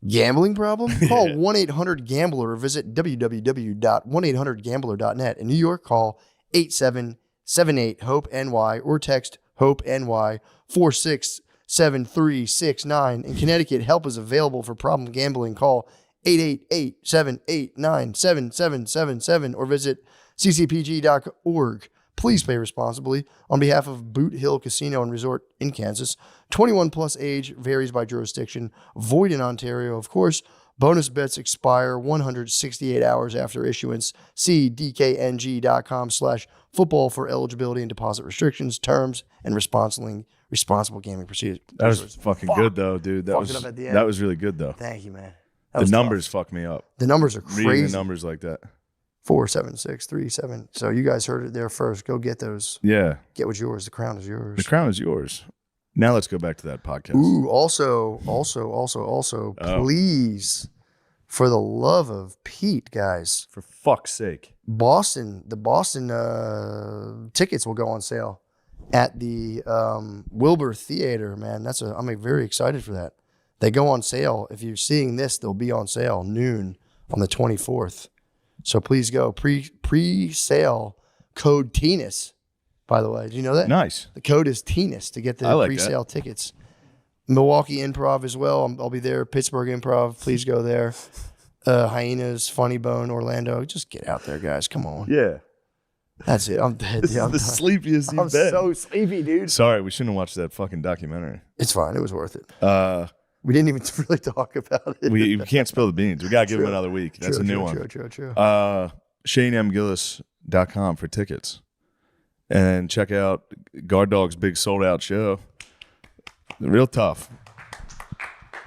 Gambling problem? Call 1-800-GAMBLER or visit www.1800gambler.net. In New York, call 8778-HOPE-NY or text HOPE-NY 467369. In Connecticut, help is available for problem gambling. Call 888-789-7777 or visit ccpg.org. Please play responsibly. On behalf of Boot Hill Casino and Resort in Kansas, 21 plus age varies by jurisdiction. Void in Ontario, of course. Bonus bets expire 168 hours after issuance. See dkng.com/football for eligibility and deposit restrictions, terms, and responsible gaming procedures. That was fucking good though, dude. That Fucked it up at the end. was really good though. Thank you, man. The numbers fuck me up. The numbers are Reading crazy. the numbers like that. 47637. So you guys heard it there first. Go get those. Yeah. Get what's yours. The crown is yours. The crown is yours. Now let's go back to that podcast. Ooh, also, please, for the love of Pete, guys, For fuck's sake. the Boston tickets will go on sale at the Wilbur Theater, man. I'm very excited for that. They go on sale. If you're seeing this, they'll be on sale noon on the 24th. So please go. Pre-sale code TENIS, by the way. Do you know that? Nice. The code is TENIS to get the I like pre-sale tickets. Milwaukee Improv as well. I'll be there. Pittsburgh Improv. Please go there. Hyenas, Funny Bone, Orlando. Just get out there, guys. Come on. Yeah. That's it. I'm dead. This Yeah, I'm is the done. sleepiest you've I'm been. so sleepy, dude. Sorry, we shouldn't have watched that fucking documentary. It's fine. It was worth it. Uh, We didn't even really talk about it. we can't spill the beans. We got to give him another week. That's a new one. True. ShaneMGillis.com for tickets. And check out Guard Dog's big sold out show. Real tough.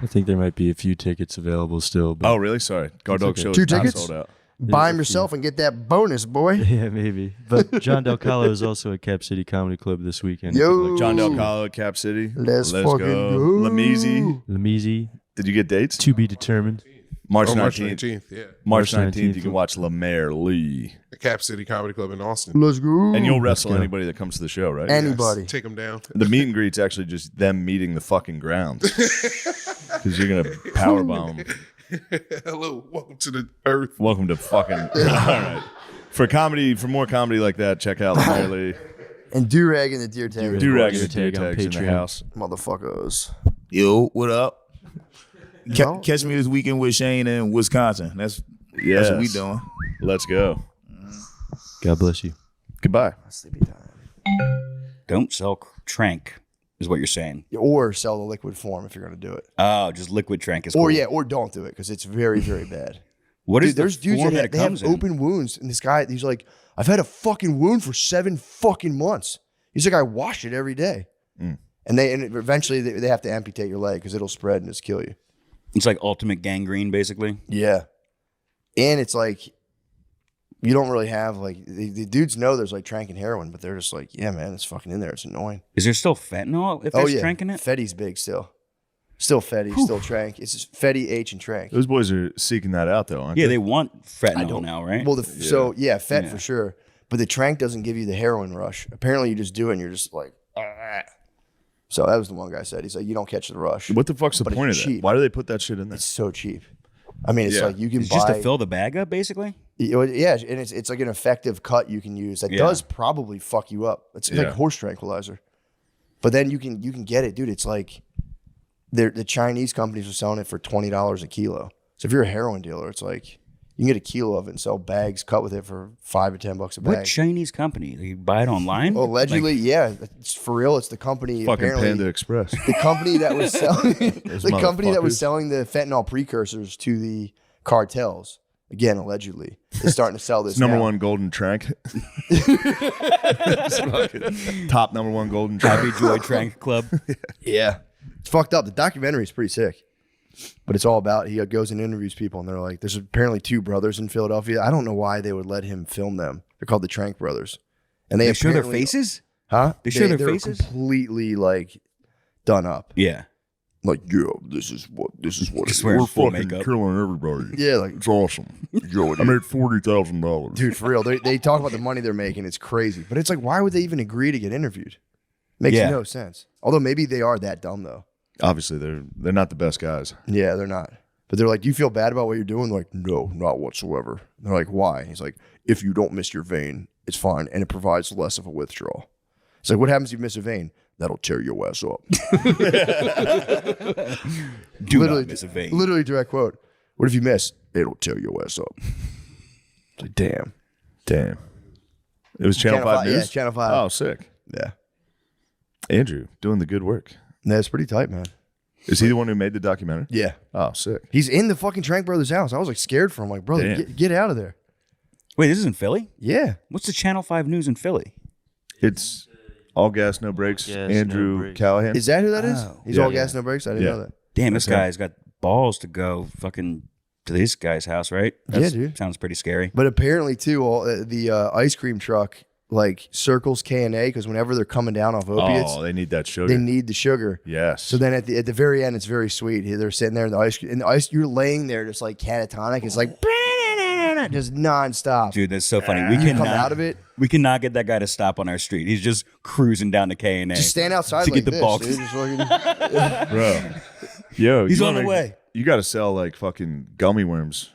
I think there might be a few tickets available still. But Oh, really? Sorry. Guard Dog okay. show is 2 not tickets? sold out. Buy them yourself and get that bonus, boy. yeah, maybe. But Jon DelCollo is also at Cap City Comedy Club this weekend. Yo. Jon DelCollo, Cap City. Let's fucking go. Lameezy. Lamizi, Did you get dates? to be determined. March March 19th. 19th, yeah. March March 19th, 19th. you can watch Lemaire Lee. The Cap City Comedy Club in Austin. Let's go. And you'll wrestle go. anybody that comes to the show, right? Anybody. Take them down. The meet and greet's actually just them meeting the fucking ground. Because you're going to powerbomb them. Hello, welcome to the earth. Welcome to fucking. All right. For more comedy like that, check out Lemaire Lee. And Durag and the Deer Tag. Do-rag Deer and Deer Tag on Tags in the Patreon. house. Motherfuckers. Yo, what up? No. Catch me this weekend with Shane in Wisconsin. That's Yes. what we doing. Let's go. God bless you. Goodbye. Sleepy time. Don't sell trank, is what you're saying. Or sell the liquid form if you're going to do it. Oh, just liquid trank is Or cool. or don't do it because it's very, very bad. What is Dude, there's the dudes form that it they have comes in? open wounds, and this guy, he's like, I've had a fucking wound for 7 fucking months. He's like, I wash it every day. And eventually they have to amputate your leg because it'll spread and just kill you. It's like ultimate gangrene, basically. Yeah. And it's like, you don't really have, like, the dudes know there's like trank and heroin, but they're just like, yeah, man, it's fucking in there. It's annoying. Is there still fentanyl if there's trank in it? Fetty's big still. Still Fetty, still trank. It's just Fetty, H, and trank. Those boys are seeking that out, though, aren't Yeah, they? they want fentanyl now, right? Well, Fet for sure. But the trank doesn't give you the heroin rush. Apparently, you just do it and you're just like, ah. So that was the one guy said. He's like, you don't catch the rush. What the fuck's the But it's point of that? cheap. Why do they put that shit in there? It's so cheap. I mean, it's Yeah. like you can it's buy. just to fill the bag up, basically? Yeah, and it's like an effective cut you can use that Yeah. does probably fuck you up. It's like Yeah. horse tranquilizer. But then you can get it, dude. It's like the Chinese companies are selling it for $20 a kilo. So if you're a heroin dealer, it's like you can get a kilo of it and sell bags cut with it for $5 or $10 a bag. What Chinese company? You buy it online? Well, allegedly, yeah, it's for real. It's the company. Fucking apparently, Panda Express. the company that was selling the company that was motherfuckers. selling the fentanyl precursors to the cartels. Again, allegedly, is starting to sell this. It's number now. one golden trank. It's fucking top number one golden trank. Happy Joy Trank Club. Yeah, it's fucked up. The documentary is pretty sick. But it's all about, he goes and interviews people, and they're like, there's apparently 2 brothers in Philadelphia. I don't know why they would let him film them. They're called the Trank brothers. And They show their apparently- faces? Huh? They show their they're faces? completely like done up. Yeah. Like, yeah, this is what Just it wearing is. full makeup. killing everybody. Yeah, like, It's awesome. I made $40,000. dude, for real. They talk about the money they're making. It's crazy. But it's like, why would they even agree to get interviewed? Makes Yeah. no sense. Although maybe they are that dumb though. Obviously, they're not the best guys. Yeah, they're not. But they're like, do you feel bad about what you're doing? They're like, no, not whatsoever. And they're like, why? He's like, if you don't miss your vein, it's fine, and it provides less of a withdrawal. It's like, what happens if you miss a vein? That'll tear your ass up. Do not miss a vein. Literally direct quote. What if you miss? It'll tear your ass up. It's like, damn. Damn. It was Channel 5 News? Yeah, Channel 5. Oh, sick. Yeah. Andrew, doing the good work. That's pretty tight, man. Is he the one who made the documentary? Yeah. Oh, sick. He's in the fucking Trank Brothers house. I was like scared for him. Like, brother, Damn. get out of there. Wait, this is in Philly? Yeah. What's the Channel 5 News in Philly? It's All Gas, No Brakes. Gas, No Andrew Brakes. Callahan. Is that who that is? Oh. He's Yeah. all gas, no brakes? I didn't Yeah. know that. Damn, this That's him. guy's got balls to go fucking to this guy's house, right? Yeah, dude. Sounds pretty scary. But apparently, too, the ice cream truck like circles K&A because whenever they're coming down off opiates, Oh, they need that sugar. they need the sugar. Yes. So then at the very end, it's very sweet. They're sitting there in the ice cream, and the ice, you're laying there just like catatonic. It's like just nonstop. Dude, that's so funny. We You come cannot out of it, We cannot get that guy to stop on our street. He's just cruising down to K&A. just stand outside to like get the this, bulk. dude. Just fucking- Bro. Yo, He's you on the wanna- way. You got to sell like fucking gummy worms.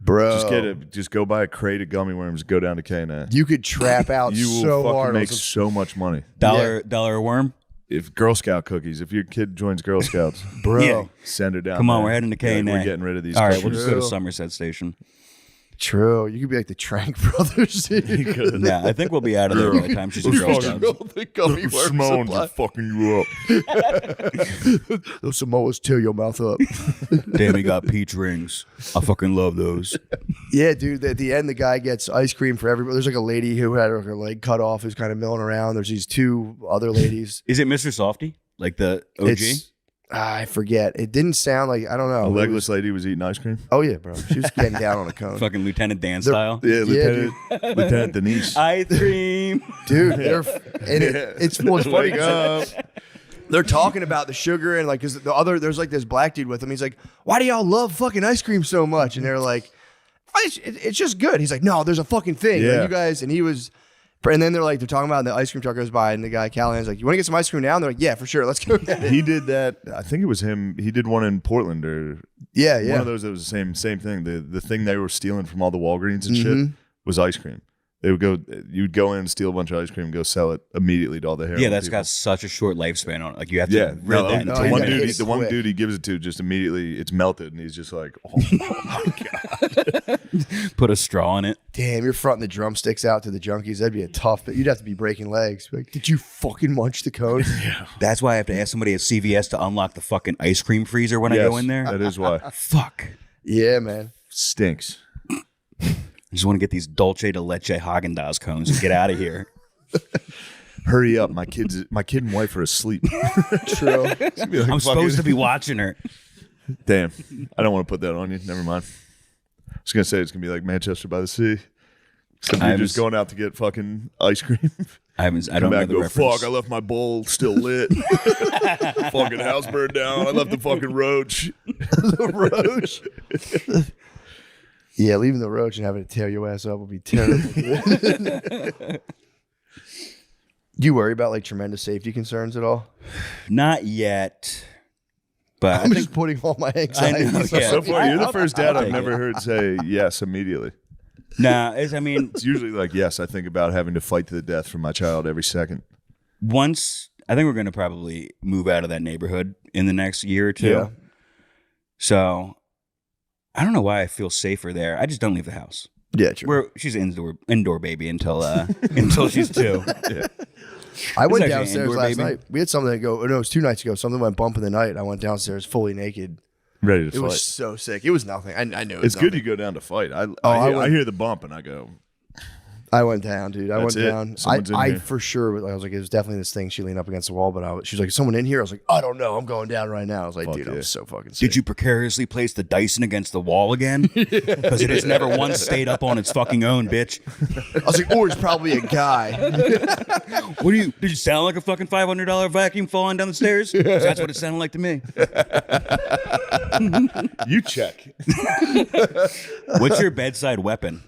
bro. Just go buy a crate of gummy worms, go down to K&A. You could trap out You will so fucking hard. on make some- so much money. Dollar a worm? If Girl Scout cookies, if your kid joins Girl Scouts, bro. Yeah. send her down. Come on, there. we're heading to Yeah, K&A. We're getting rid of these. All right, we'll cookies. just go to True. Somerset Station. True. You could be like the Trank Brothers. dude. Yeah, I think we'll be out of there by the time she's in Girl Scouts. the gummy worm Simone's supply. are fucking you up. Those Samoas tear your mouth up. Damn, he got peach rings. I fucking love those. Yeah, dude. At the end, the guy gets ice cream for everybody. There's like a lady who had her leg cut off who's kind of milling around. There's these 2 other ladies. Is it Mr. Softy? Like the OG? It's, I forget. It didn't sound like, I don't know. A It was- legless lady was eating ice cream. oh, yeah, bro. She was getting down on a cone. Fucking Lieutenant Dan style. Yeah, Yeah, Lieutenant Denise. Ice cream. Dude, it's what's funny. Wake up. They're talking about the sugar and like, cause there's like this black dude with him. He's like, why do y'all love fucking ice cream so much? And they're like, it's just good. He's like, no, there's a fucking thing. Like, Yeah. you guys, and he was, and then they're talking about, and the ice cream truck goes by, and the guy Callahan's like, you want to get some ice cream now? And they're like, yeah, for sure. Let's go. He did that. I think it was him. He did one in Portland or yeah, one yeah. of those that was the same thing. The thing they were stealing from all the Walgreens and Mm-hmm. shit was ice cream. They would go. You'd go in and steal a bunch of ice cream, and go sell it immediately to all the heroin. Yeah, that's people. got such a short lifespan on it. Like you have to Yeah, rid no, that. no, the you one gotta hit dude, it the one quick. dude he gives it to, just immediately it's melted, and he's just like, oh my god. Put a straw in it. Damn, you're fronting the drumsticks out to the junkies. That'd be a tough, but you'd have to be breaking legs. Be like, did you fucking munch the cone? That's why I have to ask somebody at CVS to unlock the fucking ice cream freezer when I Yes, go in there. That is why. Fuck. Yeah, man. Stinks. I just want to get these Dulce de Leche Haagen-Dazs cones and get out of here. Hurry up, my kid and wife are asleep. True. I'm supposed to be watching her. Damn, I don't want to put that on you. Never mind. I was gonna say it's gonna be like Manchester by the Sea. Except you're just going out to get fucking ice cream. I Come don't know back the and go, reference. fuck, I left my bowl still lit. Fucking house burned down. I left the fucking roach. The roach. Yeah, leaving the roach and having it tear your ass up would be terrible. Do you worry about like tremendous safety concerns at all? Not yet. But I'm I just think putting all my anxiety. know, yeah. So far, you're the I'll- first I'll dad I've take never it. heard say yes immediately. It's It's usually like, yes, I think about having to fight to the death for my child every second. once I think we're going to probably move out of that neighborhood in the next year or two. Yeah. So I don't know why I feel safer there. I just don't leave the house. Yeah, true. She's an indoor baby until until she's 2. I went actually an downstairs indoor last baby. night. We had something go. No, it was 2 nights ago. Something went bump in the night. I went downstairs fully naked. Ready to It fight. was so sick. It was nothing. I knew it was It's good nothing. you go down to fight. I I hear the bump and I go, I went down, dude. I That's went it. down. Someone's in I here. for sure. I was like, it was definitely this thing. She leaned up against the wall, but she was like, "Is someone in here?" I was like, "I don't know. I'm going down right now." I was like, Fuck "Dude, yeah. I'm so fucking sick." Did you precariously place the Dyson against the wall again? Because it has never once stayed up on its fucking own, bitch. I was like, "Or it's probably a guy." What do you? Did you sound like a fucking $500 vacuum falling down the stairs? 'Cause that's what it sounded like to me. You check. What's your bedside weapon?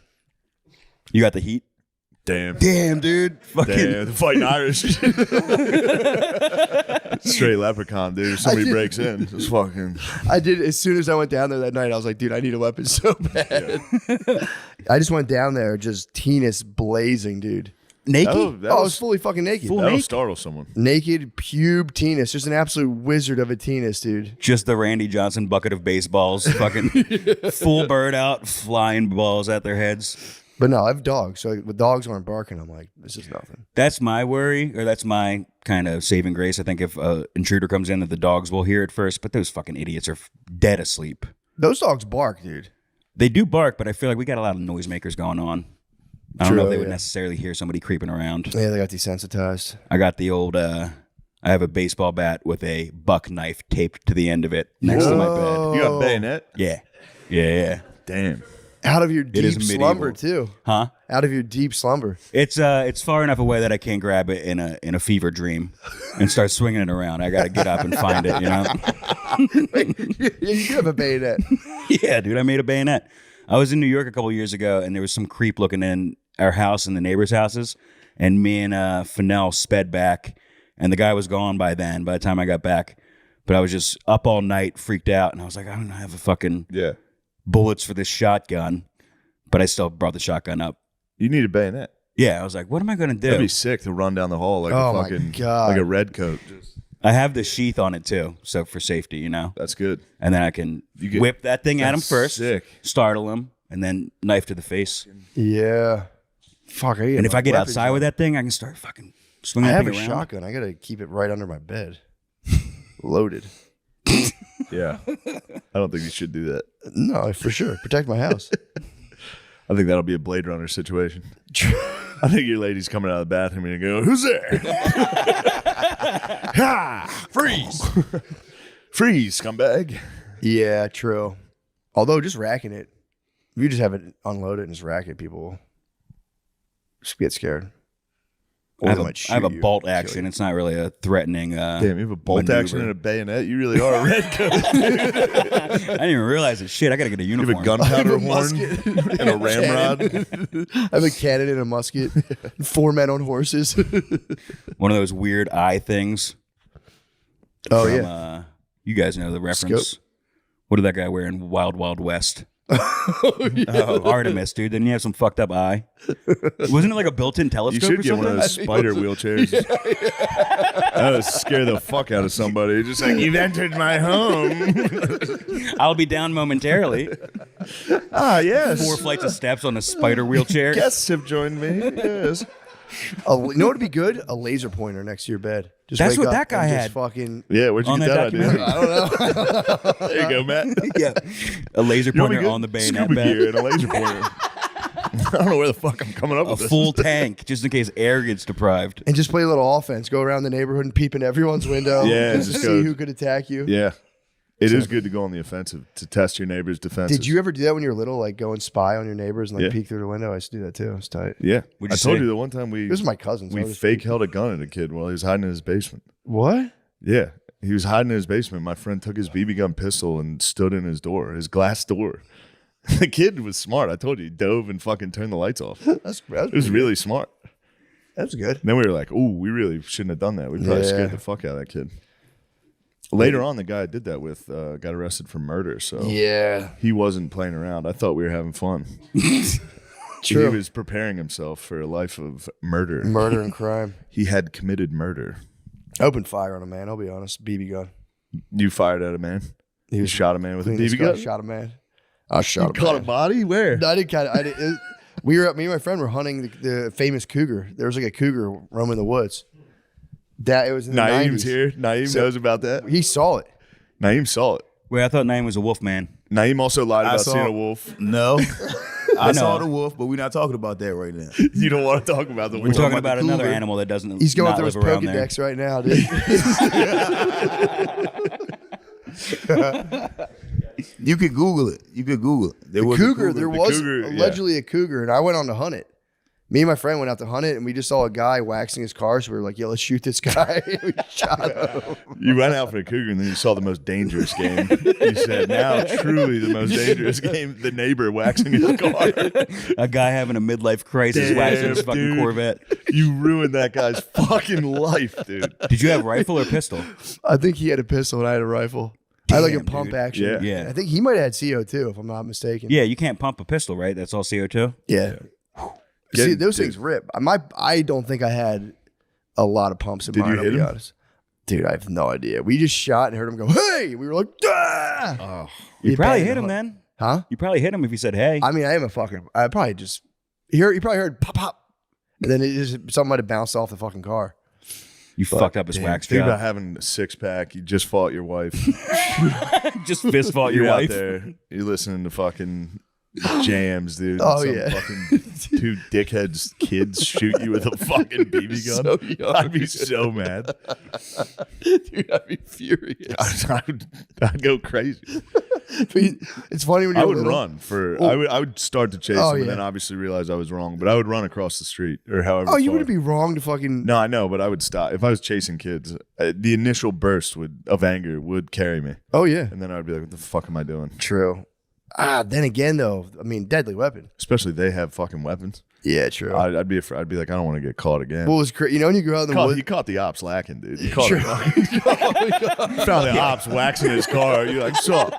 You got the heat? Damn. Damn, dude. Fucking. Damn, fighting Irish. Straight leprechaun, dude. If somebody breaks in, just fucking. I did as soon as I went down there that night. I was like, "Dude, I need a weapon so bad." I just went down there, just Teenus blazing, dude. Naked? That I was fully fucking naked. that'll startle someone. Naked pube Teenus, just an absolute wizard of a Teenus, dude. Just the Randy Johnson bucket of baseballs. Fucking full bird out, flying balls at their heads. But no, I have dogs, so the dogs aren't barking. I'm like, this is nothing. That's my worry, or that's my kind of saving grace. I think if an intruder comes in, that the dogs will hear it first, but those fucking idiots are dead asleep. Those dogs bark, dude. They do bark, but I feel like we got a lot of noisemakers going on. I don't know if they would yeah. necessarily hear somebody creeping around. Yeah, they got desensitized. I got the old, I have a baseball bat with a buck knife taped to the end of it next to my bed. You got bayonet? Yeah. Yeah. Damn. Out of your is deep medieval. slumber, too. Huh? Out of your deep slumber. It's far enough away that I can't grab it in a fever dream and start swinging it around. I got to get up and find it, you know? Yeah, you do have a bayonet. Yeah, dude, I made a bayonet. I was in New York a couple years ago, and there was some creep looking in our house and the neighbors' houses, and me and Fennell sped back, and the guy was gone by then, by the time I got back. But I was just up all night, freaked out, and I was like, I don't have a fucking Yeah. bullets for this shotgun, but I still brought the shotgun up. You need a bayonet. Yeah, I was like, what am I going to do? That'd be sick to run down the hall like Oh a my fucking God. like a red coat. I have the sheath on it too, so for safety, you know? That's good. And then I can You get- whip that thing at him That's first, sick. startle him, and then knife to the face. Yeah. Fuck. And if I get outside with that thing, I can start fucking swinging I that have a thing around. shotgun. I got to keep it right under my bed. Loaded. Yeah. I don't think you should do that. No, for sure. Protect my house. I think that'll be a Blade Runner situation. I think your lady's coming out of the bathroom and you go, "Who's there?" Ha! Freeze! Freeze, scumbag. Yeah, true. Although just racking it, if you just have it unloaded and just rack it, people will just get scared. Or I they have, might I have a shoot you, bolt kill action. you. It's not really a threatening. Damn, you have a bolt maneuver. action and a bayonet. You really are a red coat. I didn't even realize it. Shit, I gotta get a You have uniform. a gunpowder a horn musket. and a ramrod. I have a cannon and a musket. 4 men on horses. One of those weird eye things. Oh, from, yeah. You guys know the reference. Scope. What did that guy wear in Wild Wild West? Artemis, dude. Didn't you have some fucked up eye? Wasn't it like a built-in You telescope should or get something? one of those spider wheelchairs. That would scare the fuck out of somebody. Just like, "You've entered my home." I'll be down momentarily. Ah, yes. 4 flights of steps on a spider wheelchair. Guests have joined me. Yes. You know what would be good? A laser pointer next to your bed. Just That's wake what up that guy and had. Just fucking. Yeah, where'd you On get that that idea? documentary. There you go, Matt. Yeah, a laser You know what pointer we on the get? bayonet Scuba bed. gear and a laser pointer. I don't know where the fuck I'm coming up A with this. full tank, just in case air gets deprived. And just play a little offense. Go around the neighborhood and peep in everyone's window. Yeah, just to just see go- who could attack you. Yeah. It is good to go on the offensive to test your neighbor's defenses. Did you ever do that when you were little? Like go and spy on your neighbors and like Yeah. peek through the window? I used to do that too. It was tight. Yeah. What'd I you told say? you the one time we This was my cousin. so I we was fake held a gun at a kid while he was hiding in his basement. What? Yeah. He was hiding in his basement. My friend took his BB gun pistol and stood in his door, his glass door. The kid was smart. I told you, he dove and fucking turned the lights off. It That's was really smart. That's good. And then we were like, "Ooh, we really shouldn't have done that. We probably Yeah. scared the fuck out of that kid." Later on, the guy I did that with got arrested for murder, so Yeah. he wasn't playing around. I thought we were having fun. True. He was preparing himself for a life of murder. Murder and crime. He had committed murder. I opened fire on a man. I'll be honest. BB gun. You fired at a man. He You was shot a man with a clean as BB guy. gun. Shot a man. I shot You a caught man. a body? Where? I did kind of. Me and my friend were hunting the famous cougar. There was like a cougar roaming the woods. That it was in the Naeem's 90s. here. Naeem knows about that. He saw it. Naeem saw it. Wait, I thought Naeem was a wolf man. Naeem also lied about saw- seeing a wolf. No. I saw the wolf, but we're not talking about that right now. You don't want to talk about the We're wolf. talking about the another cougar. animal that doesn't. He's going not through his live around there. Pokedex right now, dude. You could Google it. There was a Cougar. There was cougar, yeah. allegedly a cougar, and I went on to hunt it. Me and my friend went out to hunt it, and we just saw a guy waxing his car. So we were like, "Yo, let's shoot this guy." We shot him. You went out for a cougar and then you saw the most dangerous game. You said, now truly the most dangerous game, the neighbor waxing his car. A guy having a midlife crisis, Damn, waxing his fucking dude. Corvette. You ruined that guy's fucking life, dude. Did you have rifle or pistol? I think he had a pistol and I had a rifle. I had like a Damn, pump dude. action. Yeah. Yeah. I think he might have had CO2 if I'm not mistaken. Yeah, you can't pump a pistol, right? That's all CO2. Yeah. See, Get- those dude. things rip. I don't think I had a lot of pumps in Did mine, you I'll hit be him? honest. Dude, I have no idea. We just shot and heard him go, "Hey!" We were like, "Ah!" Oh, He you probably banged hit the him hook. then. Huh? You probably hit him if you said, "Hey." I mean, I am a fucking. I probably just. He probably heard pop, pop. And then it just, something might have bounced off the fucking car. You fucked up his wax Think about job. having a six pack. You just fought your wife. Just fist fought your You're out wife. there. You're listening to fucking jams, dude. Oh, Some yeah. fucking two dickheads kids shoot you with a fucking BB gun. So young. I'd be so mad. Dude, I'd be furious. I'd go crazy. It's funny when you're I would little. run for. Oh. I would start to chase Oh, him, and yeah. then obviously realize I was wrong. But I would run across the street or however. Oh, you far. wouldn't be wrong to fucking. No, I know, but I would stop if I was chasing kids. The initial burst of anger would carry me, Oh, yeah. and then I would be like, "What the fuck am I doing?" True. Then again, though, I mean, deadly weapon. Especially they have fucking weapons. Yeah, true. I'd be afraid. I'd be like, I don't want to get caught again. What was you know when you go out in the He woods? caught the ops lacking, dude. You caught True. You found the ops waxing his car. You're like, sup,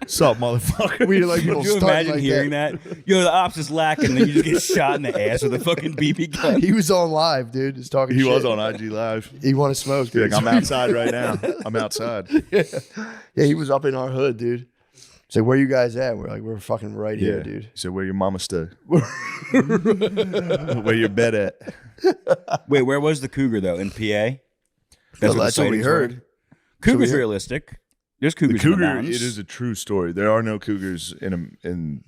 motherfucker. We like people Could you starting imagine like hearing that. Yo, the ops is lacking, and then you just get shot in the ass with a fucking BB gun. He was on live, dude. Just talking. He shit. was on IG Live. He wanted to smoke, Be dude. like, I'm outside right now. I'm outside. Yeah, he was up in our hood, dude. It's like, where you guys at? We're like, we're fucking right here, dude. He said, where your mama stay? Where your bed at? Wait, where was the cougar though? In PA? Well, where the that's what we sightings heard. were? Cougar's heard. realistic. There's The cougars in the cougar, mountains. it is a true story. There are no cougars in in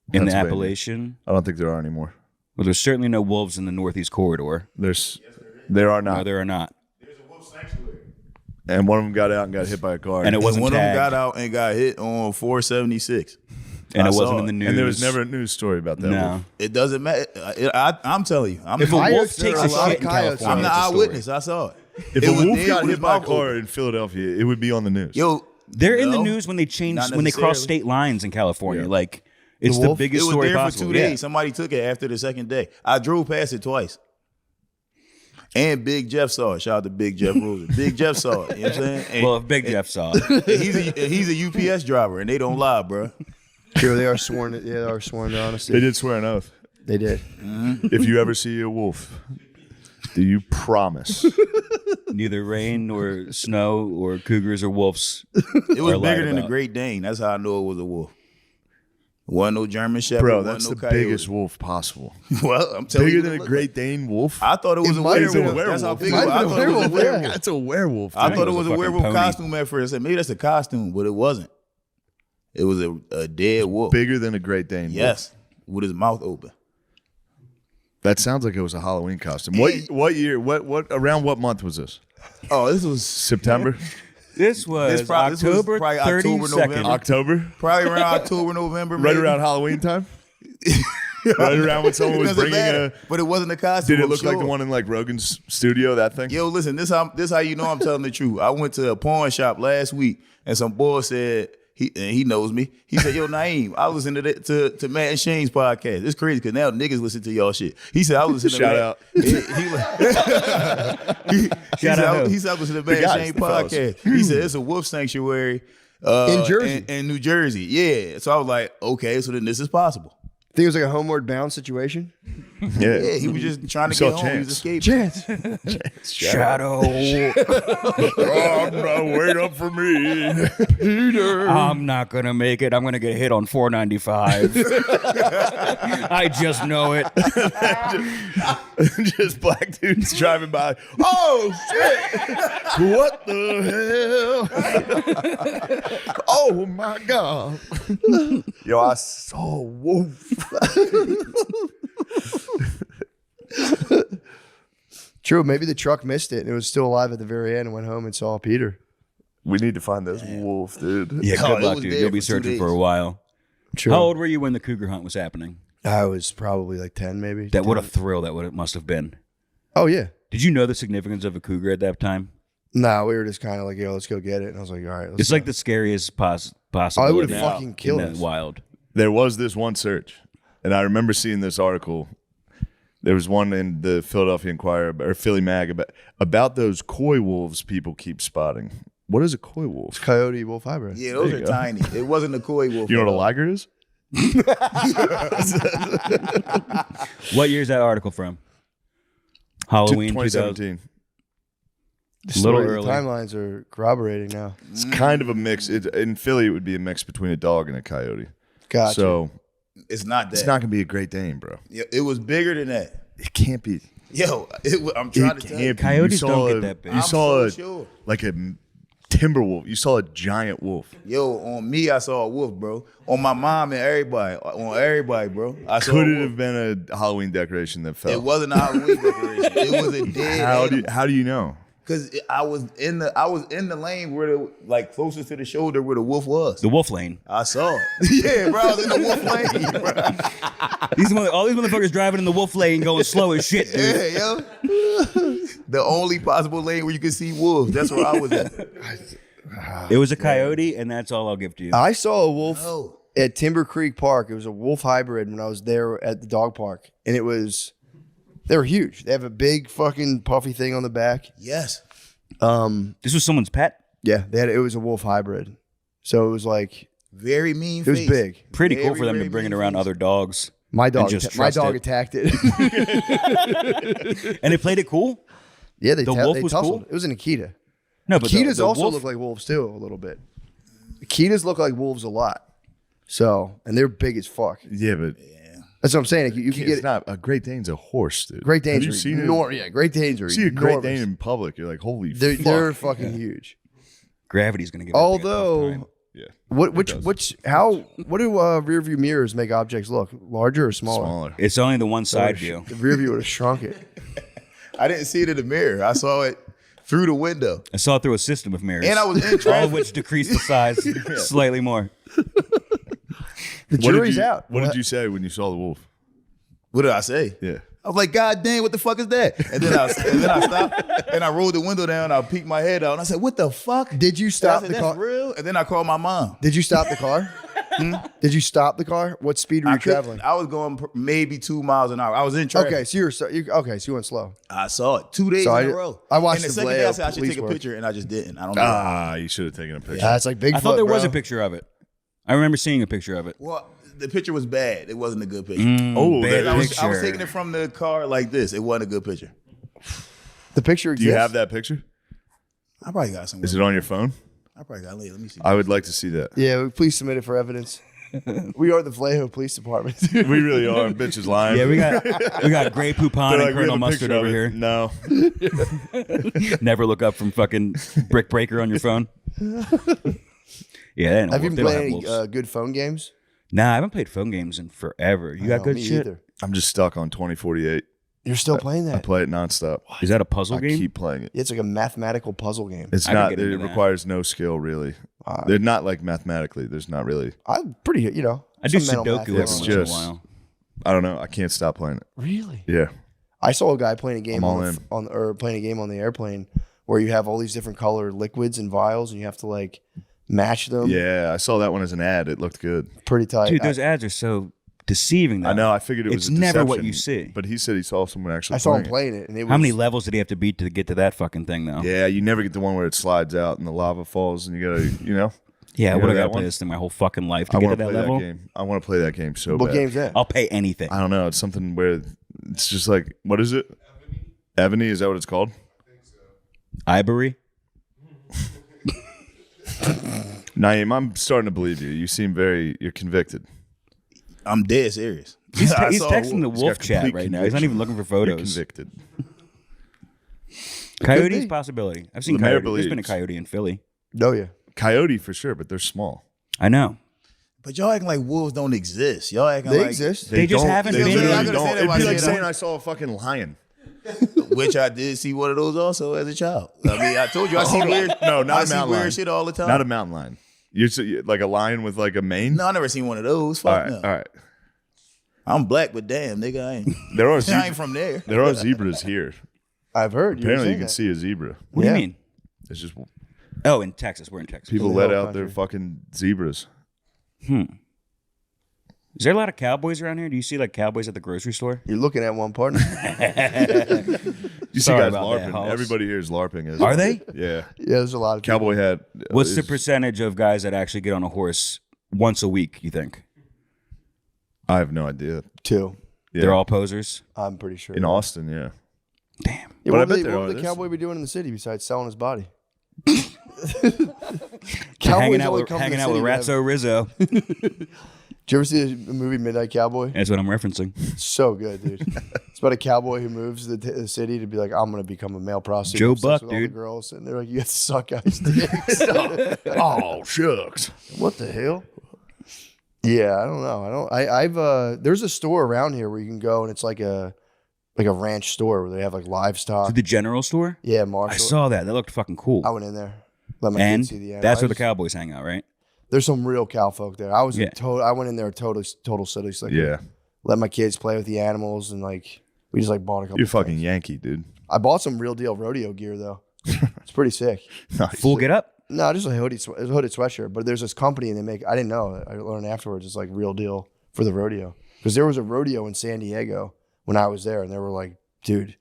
the Pennsylvania. Appalachian. I don't think there are anymore. Well, there's certainly no wolves in the Northeast corridor. There are No, not. there are not. And one of them got out and got hit by a car. And it And wasn't one of them tagged. got out and got hit on 476. And I it saw wasn't in it. the news. And there was never a news story about that. No. wolf. It doesn't matter. I'm telling you. I'm If a wolf Coyotes, takes there a are a lot shit of in coyotes. California, I'm the it's a story. eyewitness. I saw it. If It a was wolf dead got with hit his by a mouth car open. in Philadelphia, it would be on the news. Yo, They're in the no, news when they change not when they cross necessarily. state lines in California. Yeah. Like it's The the wolf? It biggest was story there possible. for 2 days. Yeah. Somebody took it after the second day. I drove past it twice. And Big Jeff saw it. Shout out to Big Jeff Rosen. Big Jeff saw it. You know what I'm saying? And, Well, if Big Jeff saw it, and he's a UPS driver, and they don't lie, bro. True, they are sworn. Yeah, they are sworn to honesty. They did swear an oath. They did. If you ever see a wolf, do you promise? neither rain nor snow or cougars or wolves. It was Or lied bigger than a about. Great Dane. That's how I know it was a wolf. Wasn't no German Shepherd. Bro, wasn't that's no the coyote. biggest wolf possible. Well, I'm telling Bigger you, than a Great Dane wolf? I thought it was It a might have werewolf. been a That's how werewolf. big It might it was. I have been thought a it was a werewolf, yeah. werewolf. That's a werewolf. I dude. thought it was was a a fucking werewolf pony. costume at first. I said, maybe that's a costume, but it wasn't. It was a dead wolf. Bigger than a Great Dane. wolf. Yes, with his mouth open. That sounds like it was a Halloween costume. What year? What around what month was this? Oh, this was September? This was This was October probably October, 32nd. November. October? probably around October, November. Right maybe. around Halloween time? Right around when someone was Doesn't bringing matter. But it wasn't a costume. Did it I'm look like sure. the one in like Rogan's studio, that thing? Yo, listen, this how you know I'm telling the truth. I went to a pawn shop last week, and some boy said he knows me. He said, "Yo, Naeem, I was listening to Matt and Shane's podcast. It's crazy because now niggas listen to y'all shit." He said, "I was listening Shout to out. Shout out who? He said I was listening to Matt and guys, Shane the fellas. podcast. He said it's a wolf sanctuary In Jersey. in New Jersey. Yeah, so I was like, okay, so then this is possible. Think it was like a homeward bound situation? Yeah, Yeah, he was just trying to You get saw home. He was Chance. escaping. Chance. Shadow. Oh, no, wait up for me. Peter. I'm not gonna make it. I'm gonna get hit on 495. I just know it. Just black dudes driving by. Oh, shit. What the hell? Oh, my God. Yo, I saw a wolf. True. Maybe the truck missed it and it was still alive at the very end and went home and saw Peter. We need to find this wolf, dude. Yeah, Oh, good it luck, was dude. there You'll be for 2 searching for a days. while. True. How old were you when the cougar hunt was happening? I was probably like 10, maybe. That what a 10. thrill that must have been. Oh, yeah. Did you know the significance of a cougar at that time? No, we were just kind of like, yo, let's go get it. And I was like, all right. Let's It's go. like the scariest possible. I would've fucking killed in the us. wild. There was this one search, and I remember seeing this article. There was one in the Philadelphia Inquirer or Philly Mag about those coy wolves people keep spotting. What is a coy wolf? Coyote wolf hybrid. Yeah, those are tiny. It wasn't a koi wolf. You know what a at all. liger is? What year is that article from? Halloween 2017. A little The early. timelines are corroborating now. It's kind of a mix. In Philly, it would be a mix between a dog and a coyote. Gotcha. So It's not that. it's not going to be a Great Dane, bro. Yeah, it was bigger than that. It can't be. Yo, I'm It trying to tell you. can't be. Coyotes You saw don't get a- that big. You I'm saw so sure. like a timber wolf. You saw a giant wolf. Yo, on me, I saw a wolf, bro. On my mom and everybody. On everybody, bro. I saw Could a it wolf. have been a Halloween decoration that fell? It wasn't a Halloween decoration. It was a dead How do you know? Because I was in the lane where the like closest to the shoulder where the wolf was. The wolf lane. I saw it. Yeah, bro. I was in the wolf lane, bro. All these motherfuckers driving in the wolf lane going slow as shit, dude. Yeah, yo. The only possible lane where you can see wolves. That's where I was at. It was a coyote, and that's all I'll give to you. I saw a wolf No. at Timber Creek Park. It was a wolf hybrid when I was there at the dog park. And they were huge. They have a big fucking puffy thing on the back. Yes. This was someone's pet. Yeah, it was a wolf hybrid. So it was like, Very mean it was face. big. Pretty cool Very, for them to very bring it mean around face. other dogs. My dog, just my trust dog it. attacked it. And it played it cool? Yeah, they wolf they was tussled. cool? It was an Akita. No, but Akitas the also wolf, look like wolves too, a little bit. Akitas look like wolves a lot. So, and they're big as fuck. Yeah, but That's what I'm saying. You can it's get not a Great Dane's a horse, dude. Great Danes. Have you seen Yeah, Great Danes are it? See a Great enormous. Dane in public, you're like, holy They're, fuck. they're fucking huge. gravity's going to give it a big tough Although, time. Yeah, what do rear view mirrors make objects look larger or smaller? smaller. It's only the one side view. The rear view would have shrunk it. I didn't see it in the mirror. I saw it through the window. I saw it through a system of mirrors. And I was in all of traffic. which decreased the size slightly more. The jury's out. What did you say when you saw the wolf? What did I say? Yeah. I was like, God dang, what the fuck is that? And then I stopped and I rolled the window down. I peeked my head out and I said, what the fuck? Did you And I stop said, the that's car? real? And then I called my mom. Did you stop the car? Did you stop the car? What speed were you traveling? I was going maybe 2 miles an hour. I was in traffic. Okay, so you went slow. I saw it 2 days So in a row. I watched and the the second day I Vallejo said I should police take a work. picture and I just didn't. I don't know. Ah, you should have taken a picture. That's like Bigfoot. I thought there was bro. a picture of it. I remember seeing a picture of it. Well, the picture was bad. It wasn't a good picture. Oh, bad that I was picture. taking it from the car like this. It wasn't a good picture. The picture Do exists. you have that picture? I probably got somewhere. Is it on your phone? I probably got it. Let me see. I would like to see that. Yeah, please submit it for evidence. We are the Vallejo Police Department. We really are. Bitch is lying. Yeah, we got Gray Poupon They're and like, we have Colonel a Mustard picture of over it. here. No. Never look up from fucking Brick Breaker on your phone. Yeah, that ain't a have you wolf. been They don't playing have any wolves. good phone games? Nah, I haven't played phone games in forever. You got No, good me shit? either. I'm just stuck on 2048. You're still playing I that? play it nonstop. Is that a puzzle I game? keep playing it. It's like a mathematical puzzle game. It's I could not. get It into that. requires no skill, really. They're not like mathematically. There's not really. I'm pretty, I do some mental Sudoku math every It's once going on. in a just- while. I don't know. I can't stop playing it. Really? Yeah. I saw a guy playing a game I'm all playing a game on the airplane where you have all these different colored liquids and vials and you have to like match them. Yeah. I saw that one as an ad. It looked good. Pretty tight. Dude, those ads are so deceiving. Though. I know. I figured it It's was. never what deception, you see. But he said he saw someone actually. I saw him playing playing it and it was How many levels did he have to beat to get to that fucking thing, though? it. Yeah. You never get the one where it slides out and the lava falls and you gotta. Yeah, You what know I got that to play one? this thing my whole fucking life to I get want to to that play level. that game. I want to play that game so What bad. game's that? I'll pay anything. I don't know. It's something where It's just like, what is it? Ebony, is that what it's called? Ivory. Naeem, I'm starting to believe you. You seem you're convicted. I'm dead serious. He's I saw texting the He's wolf got chat complete right now. He's not even looking for You're photos. convicted. Coyote's possibility. I've seen Lemaire coyote. There's been a believes. coyote in Philly. Oh yeah. Coyote for sure, but they're small. I know. But y'all acting like wolves don't exist. Y'all acting They like exist. They just don't- haven't they been- literally I'm gonna say don't. that It'd when be I like say that. saying I saw a fucking lion. which I did see one of those also as a child. I mean, I told you I see weird. No, not I a see mountain weird lion. shit all the time. Not a mountain lion. You're like a lion with like a mane? No, I never seen one of those. All Fuck right, no. all right. I'm black, but damn, nigga, I ain't. There are I zebras. ain't from there. There are zebras here. I've heard. Apparently, you were can saying see a zebra. What do Yeah. you mean? It's just Oh, in Texas. We're in Texas. people In the let hill out their country. fucking zebras. Is there a lot of cowboys around here? Do you see like cowboys at the grocery store? that. You're looking at one partner. You see Sorry guys about that, LARPing. Hoss. Everybody here is LARPing. Isn't Are it? they? Yeah. Yeah, there's a lot of people. Cowboy hat. What's the is- percentage of guys that actually get on a horse once a week, you think? I have no idea. Too. Yeah. They're all posers? I'm pretty sure. in Austin, yeah. Damn. Yeah, But I what bet would there what are. would the There's cowboy be doing in the city besides selling his body? Hanging out only with, come to hanging the out with city to have- Ratso Rizzo. Did you ever see the movie Midnight Cowboy? That's what I'm referencing. It's so good, dude. It's about a cowboy who moves to the city to be like, I'm going to become a male prostitute. Joe obsessed Buck, with all dude. the girls. And they're like, you have to suck guys' dicks. Oh, shucks. What the hell? Yeah, I don't know. I've there's a store around here where you can go and it's like a ranch store where they have like livestock. To the general store? Yeah, Marshall. I saw that. That looked fucking cool. I went in there. Let my And kids see the animal. that's where the I just- cowboys hang out, right? There's some real cow folk there. I was Yeah. I went in there total city slicker. Yeah. Let my kids play with the animals and like we just like bought a couple. You're fucking things. Yankee, dude. I bought some real deal rodeo gear though. It's pretty sick. Nice. Full get up? No, just a hooded sweatshirt. But there's this company and they make. I didn't know. I learned afterwards. It's like real deal for the rodeo because there was a rodeo in San Diego when I was there, and they were like, dude,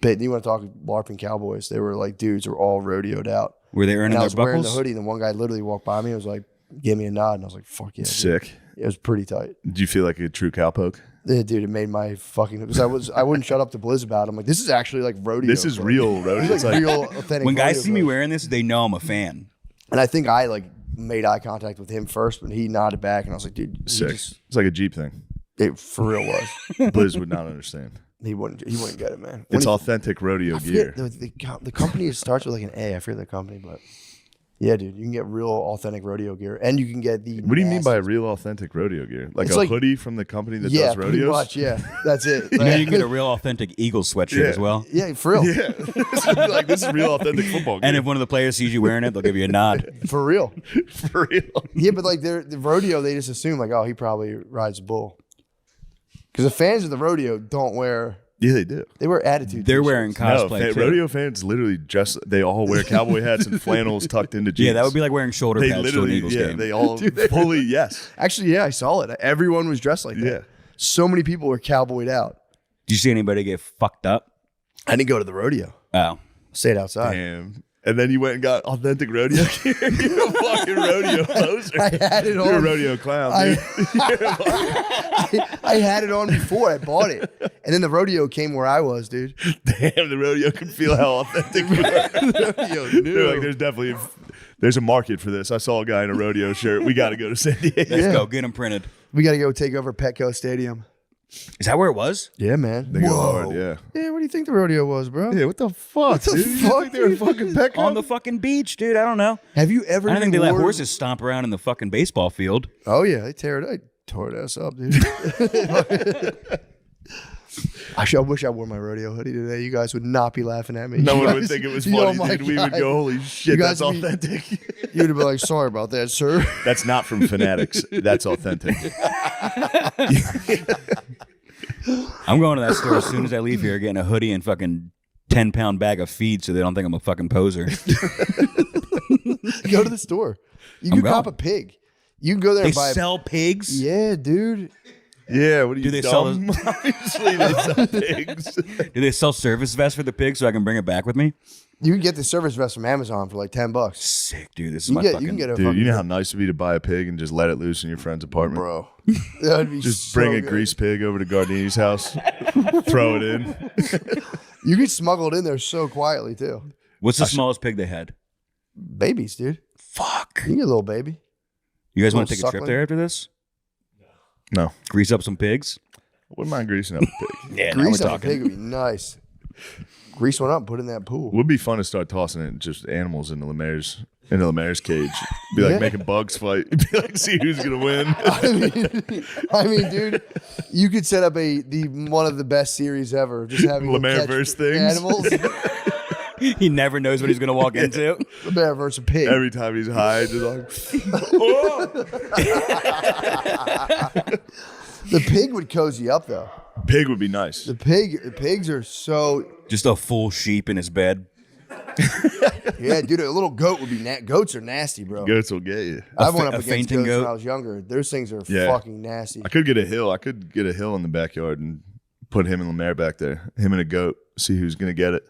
but you want to talk LARPing cowboys? They were like, dudes were all rodeoed out. Were they And earning I their was wearing the buckles? hoodie, and then one guy literally walked by me and was like, gave me a nod, and I was like, fuck yeah, dude. Sick. It was pretty tight. Do you feel like a true cowpoke? Yeah, dude, it made my fucking because I wouldn't shut up to Blizz about it. I'm like, this is actually like rodeo. This is clothes. real, bro. This It's is like like real authentic. When guys rodeo see me clothes. wearing this, they know I'm a fan. And I think I like made eye contact with him first, but he nodded back, and I was like, dude, sick. It's like a Jeep thing. it for real was. Blizz would not understand. He wouldn't get it, man. It's When authentic rodeo I gear. forget the company starts with like an A. I forget the company, but yeah, dude, you can get real authentic rodeo gear, and you can get the. What do you mean by nastiest- real authentic rodeo gear? Like It's a like- hoodie from the company that Yeah, does pretty rodeos? much. Yeah, that's it. You know, you can get a real authentic Eagles sweatshirt as well. Yeah, for real. Yeah. Like, this is real authentic football gear. And if one of the players sees you wearing it, they'll give you a nod. For real. For real. Yeah, but like the rodeo, they just assume like, oh, he probably rides a bull. Because the fans of the rodeo don't wear. Yeah, they do. They wear attitude. They're t-shirts. wearing cosplay too. rodeo fans literally they all wear cowboy hats and flannels tucked into jeans. Yeah, that would be like wearing shoulder they pads to an literally, Eagles yeah, game. they all fully, yes. Actually, yeah, I saw it. Everyone was dressed like that. Yeah. So many people were cowboyed out. Did you see anybody get fucked up? I didn't go to the rodeo. Oh. Stayed outside. Damn. And then you went and got authentic rodeo gear. You're a fucking rodeo poser. I had it on. You're a rodeo clown, I, dude. I had it on before I bought it. And then the rodeo came where I was, dude. Damn, the rodeo can feel how authentic you are. Rodeo They're like, there's a market for this. I saw a guy in a rodeo shirt. We got to go to San Diego. Let's Yeah. go. Get them printed. We got to go take over Petco Stadium. Is that where it was? Yeah, man. They go hard, yeah. Yeah, what do you think the rodeo was, bro? Yeah, what the fuck, the dude? You fuck, think they were dude? fucking Petco? On the fucking beach, dude. I don't know. Have you ever I don't think they even let wore- horses stomp around in the fucking baseball field. Oh, yeah. They tore it ass up, dude. Actually, I wish I wore my rodeo hoodie today. You guys would not be laughing at me. No You one would guys- think it was Oh funny, my dude. We would God. go, holy shit, You guys that's would be- authentic. You would have been like, sorry about that, sir. That's not from Fanatics. That's authentic. I'm going to that store as soon as I leave here, getting a hoodie and fucking 10-pound bag of feed so they don't think I'm a fucking poser. Go to the store. You I'm can cop a going. pig. You can go there They and buy sell pigs? Yeah, dude. Yeah, what are you Do they sell dumb? Obviously, they sell pigs. Do they sell service vests for the pig so I can bring it back with me? You can get the service vest from Amazon for like $10. Sick, dude. This is You my can fucking. get a Dude, fucking you know how nice it'd be to buy a pig and just let it loose in your friend's apartment? bro. That'd be Just so bring a good. grease pig over to Gardini's house, throw it in. You could smuggle it in there so quietly too. What's the smallest pig they had? Babies, dude. Fuck. You get a little baby. You guys want Little to take a trip suckling? there after this? No, Grease up some pigs? wouldn't mind greasing up a pig. Yeah, now we're Grease on a talking. pig would be nice. Grease one up, put it in that pool. Would be fun to start tossing it just animals into Lemaire's cage. Be like Yeah. making bugs fight. Be like, see who's gonna win. I mean, dude, you could set up one of the best series ever. Just having them Lemaire catch versus things. animals. He never knows what he's going to walk into. Lemaire versus a pig. Every time he's high, just like, The pig would cozy up though. pig would be nice. The pigs are so Just a full sheep in his bed. yeah, dude. A little goat would be goats are nasty, bro. Goats will get you. I went a up against fainting goats goat? when I was younger. Those things are Yeah. fucking nasty. I could get a hill. I could get a hill in the backyard and put him and Lemaire back there. Him and a goat. See who's gonna get it.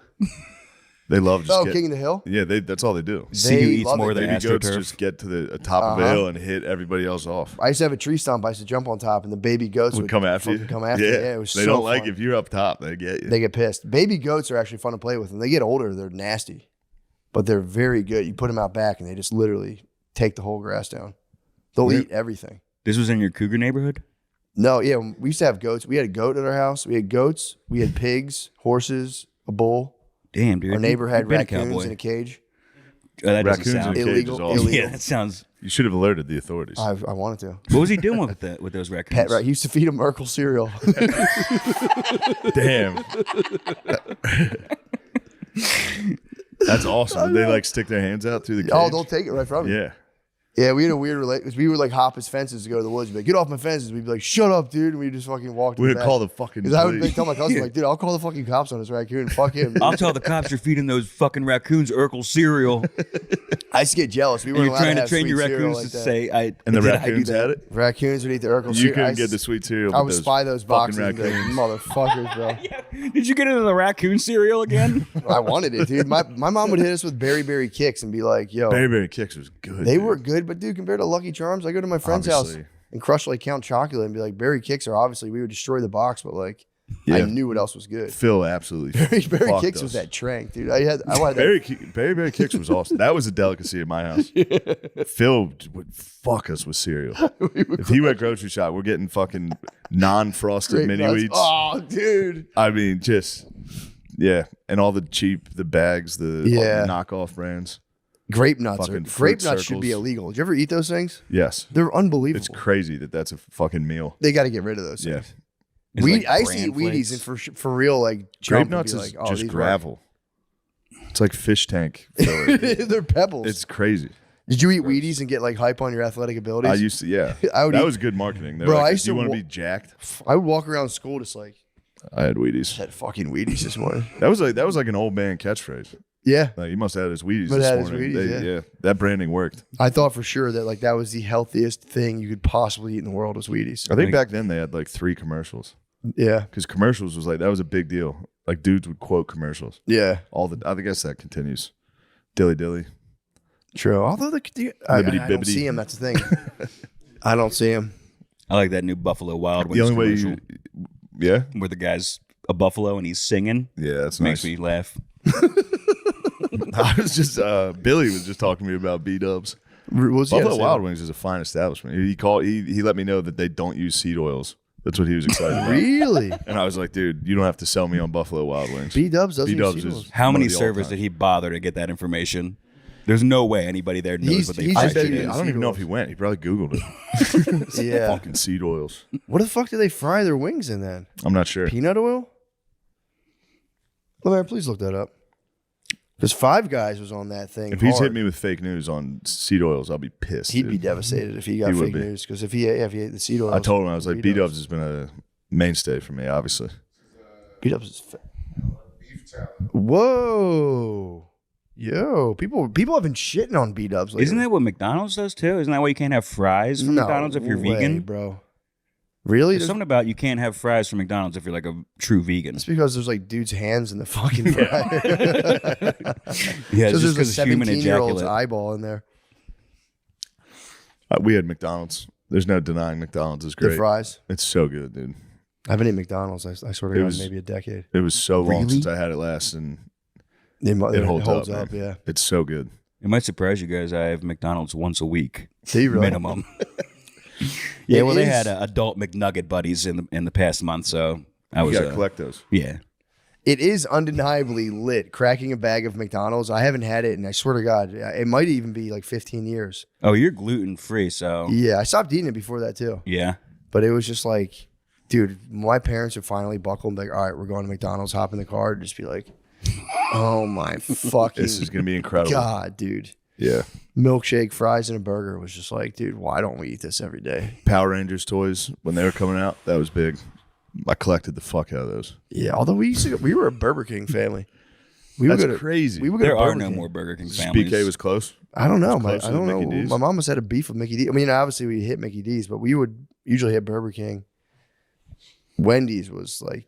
They love just Oh, get, King of the Hill. Yeah, that's all they do. See who They eats love more it. than Baby goats AstroTurf. just get to the top of a hill and hit everybody else off. I used to have a tree stump. I used to jump on top, and the baby goats Would come after you. fucking come after you. Yeah, it was they so don't like fun. if you're up top. They get you. They get pissed. Baby goats are actually fun to play with. When they get older, they're nasty, but they're very good. You put them out back, and they just literally take the whole grass down. They'll eat everything. This was in your cougar neighborhood? No, yeah, we used to have goats. We had a goat at our house. We had goats. We had pigs, horses, a bull. Damn, dude. Our neighbor had You've been a raccoons cowboy. in a cage. That doesn't Raccoons in a sound cage illegal- is awesome. illegal. Yeah, that sounds. You should have alerted the authorities. I wanted to. What was he doing with those raccoons? Pet rat. He used to feed them Urkel cereal. Damn. That's awesome. Did they like stick their hands out through the cage? Oh, they'll take it right from you. Yeah. Yeah, we had a weird relationship. We would like hop his fences to go to the woods. We'd be like, get off my fences. We'd be like, shut up, dude. And we just fucking walked. We would call the fucking Because I would police. tell my cousin, like, dude, I'll call the fucking cops on this raccoon. Fuck him. I'll tell the cops you're feeding those fucking raccoons Urkel cereal. I used to get jealous. We And weren't you're allowed trying to to have train your sweet cereal raccoons like to that. say, And the did I do raccoons that? had it. Raccoons would eat the Urkel You cereal. couldn't get the sweet cereal. I with would those spy those fucking boxes and be like, raccoons. motherfuckers, bro. Did you get into the raccoon cereal again? I wanted it, dude. My mom would hit us with berry kicks and be like, yo, Berry Berry Kicks was good. they dude. were good, but dude, compared to Lucky Charms, I go to my friend's house Obviously. and crush like Count Chocula and be like, berry kicks are obviously, we would destroy the box, but like, I Yeah. knew what else was good. Phil absolutely Berry fucked kicks us. was that trank, dude. I wanted that. Berry Kicks was awesome. That was a delicacy at my house. Phil would fuck us with cereal. If he went grocery shop, we're getting fucking non-frosted Grape mini nuts. wheats. Oh, dude. I mean, just yeah, and all the bags, the Yeah. knockoff brands. Grape nuts. Fucking Grape fruit nuts should be circles. illegal. Did you ever eat those things? Yes, They're unbelievable. it's crazy that's a fucking meal. They got to get rid of those Yeah, things. It's Weed, like I used to eat bran Wheaties flakes. and for real, like grape jump and nuts be is like, oh, just these gravel. It's like fish tank filler. work. They're pebbles. It's crazy. Did you eat Wheaties and get like hype on your athletic abilities? I used to, yeah. I would that eat- was good marketing. They Bro, were I like, used "Do you to want to wa- be jacked?" I would walk around school just like I had Wheaties. had fucking Wheaties this morning. That was like an old man catchforce. Yeah, Like he must have had his Wheaties But this had his morning. Wheaties, yeah, that branding worked. I thought for sure that like that was the healthiest thing you could possibly eat in the world was Wheaties. I think back then they had like 3 commercials Yeah, because commercials was like that was a big deal. Like dudes would quote commercials. yeah, I guess that continues. Dilly dilly. true. Although I Bibbidi don't bibbidi. see him. That's the thing. I don't see him. I like that new Buffalo Wild Wings The only way commercial yeah, where the guy's a buffalo and he's singing. yeah, that's Makes nice. me laugh. I was just Billy was just talking to me about B-dubs. Buffalo Wild Wings is a fine establishment. He let me know that they don't use seed oils. That's what he was excited about. Really? And I was like, dude, you don't have to sell me on Buffalo Wild Wings. B-Dubs doesn't B-Dubs use seed is oils. How one many of the servers all-time. did he bother to get that information? There's no way anybody there knows He's- what they he's I, just fried bet it he- is. I don't even know if he went. He probably Googled it. Yeah. Fucking seed oils. What the fuck do they fry their wings in then? I'm not sure. Peanut oil? Lemaire, please look that up. Because Five Guys was on that thing. If he's hard. hit me with fake news on seed oils, I'll be pissed. He'd be dude. devastated if he got He would fake be. news. Because if he ate the seed oil, I told him, I was like, B-Dubs has been a mainstay for me, obviously. B-Dubs is. Whoa. Yo, people have been shitting on B-Dubs lately. Isn't that what McDonald's does too? Isn't that why you can't have fries from No McDonald's if you're way, vegan? bro? Really? There's something about you can't have fries from McDonald's if you're like a true vegan. It's because there's like dudes' hands in the fucking fryer. Yeah, it's So just there's a because human 17-year-old's ejaculate. eyeball in there. We had McDonald's. There's no denying McDonald's is The great. fries. It's so good, dude. I haven't eaten McDonald's. I sort of It got was- maybe a decade. It was so long Really? since I had it last, and It it holds, holds up. up, Man. yeah. It's so good. It might surprise you guys. I have McDonald's once a week, Do you really? minimum. Yeah, It well, they is- had adult McNugget buddies in the past month, so I You was gotta collect those. yeah. It is undeniably lit. Cracking a bag of McDonald's. I haven't had it, and I swear to God, it might even be like 15 years. Oh, you're gluten free, so Yeah, I stopped eating it before that too. yeah. But it was just like, dude, my parents would finally buckle and be like, all right, we're going to McDonald's, hop in the car, and just be like, oh my fucking This is gonna be incredible. God, dude. Yeah. Milkshake, fries, and a burger was just like, dude, why don't we eat this every day? Power Rangers toys when they were coming out, that was big. I collected the fuck out of those. Yeah, although we were a Burger King family. We would That's go to- crazy. We would go to There are Burger no King. more Burger King families. BK was close. I don't know. closer I to don't know. Mickey D's. My mom must have had a beef with Mickey D. I mean, obviously we hit Mickey D's, but we would usually hit Burger King. Wendy's was like,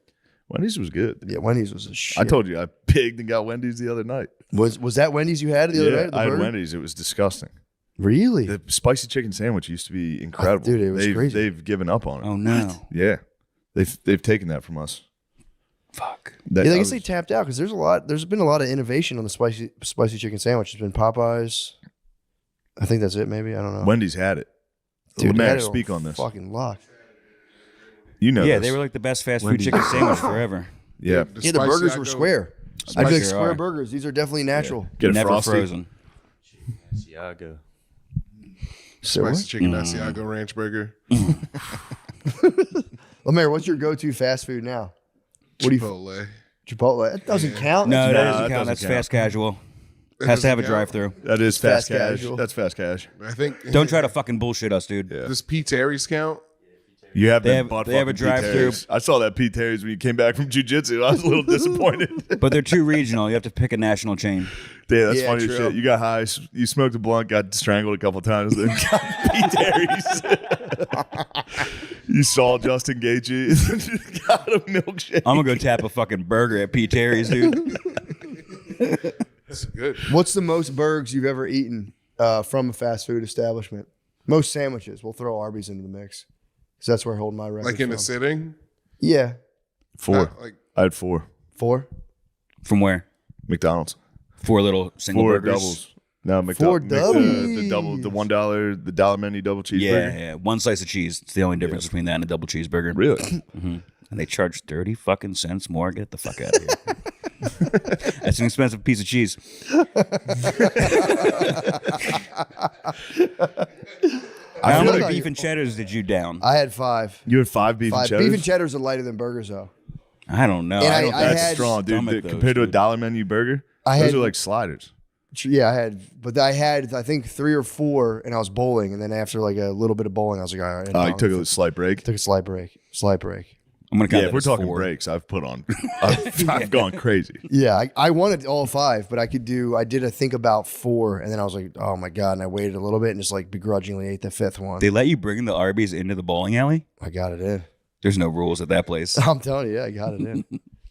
Wendy's was good. yeah, Wendy's was a shit. I told you I pigged and got Wendy's the other night. Was that Wendy's you had the other night? The I had burger? Wendy's. It was disgusting. Really? The spicy chicken sandwich used to be incredible. dude, it was crazy. They've given up on it. Oh no! Yeah, they've taken that from us. Fuck. That, Yeah, I I guess they was- tapped out because there's been a lot of innovation on the spicy chicken sandwich. There's been Popeyes. I think that's it. Maybe I don't know. Wendy's had it. Dude, they Lemaire, had it speak on this. Fucking lock. You know, Yeah, this. they were like the best fast food Wendy's. chicken sandwich forever. Yeah, Yeah, the burgers were square. I'd be like Spicy square are. burgers. These are definitely natural. get a Never frosty. frozen. Asiago. So what? Spicy chicken Asiago ranch burger. Lemaire, what's your go-to fast food now? What do you Chipotle. Chipotle? That doesn't count. No, That's that No, doesn't that count. doesn't That's count. fast casual. That Has to have a doesn't count. drive-through. That is Fast fast cash. casual. That's fast cash. I think. Don't try to fucking bullshit us, dude. Does P. Terry's count? You have They been have- butt they have a fucking Pete drive-thru. Terry's. I saw that Pete Terry's when you came back from jiu-jitsu. I was a little disappointed. But they're too regional. You have to pick a national chain. Yeah, that's Yeah, funny as true. shit. You got high, you smoked a blunt, got strangled a couple times, then got Pete Terry's. You saw Justin Gaethje, got a milkshake. I'm gonna go tap a fucking burger at P. Terry's, dude. That's good. What's the most burgers you've ever eaten from a fast food establishment? Most sandwiches. We'll throw Arby's into the mix because that's where I hold my record. Like in from. a sitting? Yeah, 4. Not like I had 4. 4. From where? McDonald's. 4 little single 4 burgers. doubles. No, Four the doubles. double, the $1, the dollar menu double cheeseburger. Yeah, yeah. One slice of cheese. It's the only difference between that and a double cheeseburger. Really? And they charge 30 fucking cents more. Get the fuck out of here. That's an expensive piece of cheese. How feel many like- beef and cheddars did you down? I had 5. You had 5 beef and 5 cheddars? beef and cheddars are lighter than burgers though. I don't know. And I don't I That's had- strong, dude. stomach those, Compared to a dude. dollar menu burger, I those had- are like sliders. Yeah, I had I think 3 or 4, and I was bowling, and then after like a little bit of bowling, I was like, all right. Oh, you took a slight break? took a slight break. Slight break. I'm gonna count Yeah, that if we're as talking 4. breaks, I've put on. I've gone crazy. Yeah, I wanted all 5, but I did I think about 4, and then I was like, oh my God, and I waited a little bit and just like begrudgingly ate the 5th one. They let you bring the Arby's into the bowling alley? I got it in. There's no rules at that place. I'm telling you, yeah, I got it in.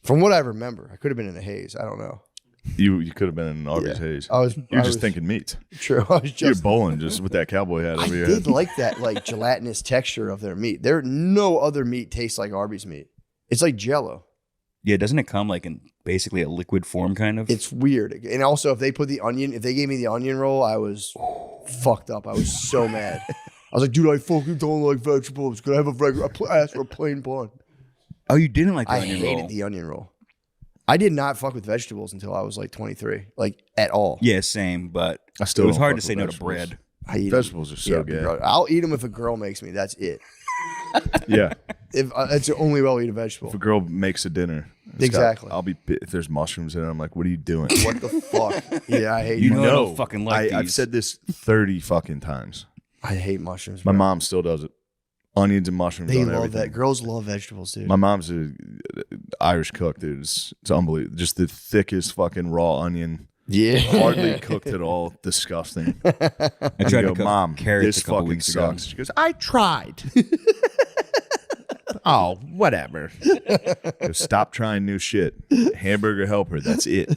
From what I remember, I could have been in a haze. I don't know. You could have been in an Arby's Yeah. haze. I was. You're I just was- thinking meat. True. I was You're just. bowling just with that cowboy hat I over your did head. like that like gelatinous texture of their meat. There no other meat tastes like Arby's meat. It's like Jello. Yeah, doesn't it come like in basically a liquid form kind of? It's weird. And also, if they gave me the onion roll, I was fucked up. I was so mad. I was like, dude, I fucking don't like vegetables. Could I have a regular? I asked for a plain bun. Oh, you didn't like the I onion hated roll? the onion roll. I did not fuck with vegetables until I was like 23, like at all. Yeah, same, but I still it was don't hard fuck to say with no to vegetables. bread. I eat 'em. Vegetables are so gay. bro. I'll eat them if a girl makes me. That's it. Yeah. If that's the only way I'll eat a vegetable. If a girl makes a dinner, Exactly. I'll be if there's mushrooms in it. I'm like, what are you doing? What the fuck? Yeah, I hate You mu- know I don't fucking like I've these. said this 30 fucking times. I hate mushrooms. My bro. mom still does it. Onions and mushrooms They on love everything. that. Girls love vegetables, dude. My mom's a Irish cook, dude. It's unbelievable. Just the thickest fucking raw onion, yeah. hardly cooked at all. Disgusting. I tried I to go, cook Mom, carrots this a couple fucking weeks ago. sucks. She goes, I tried. Oh, whatever. Go stop trying new shit. Hamburger helper. That's it.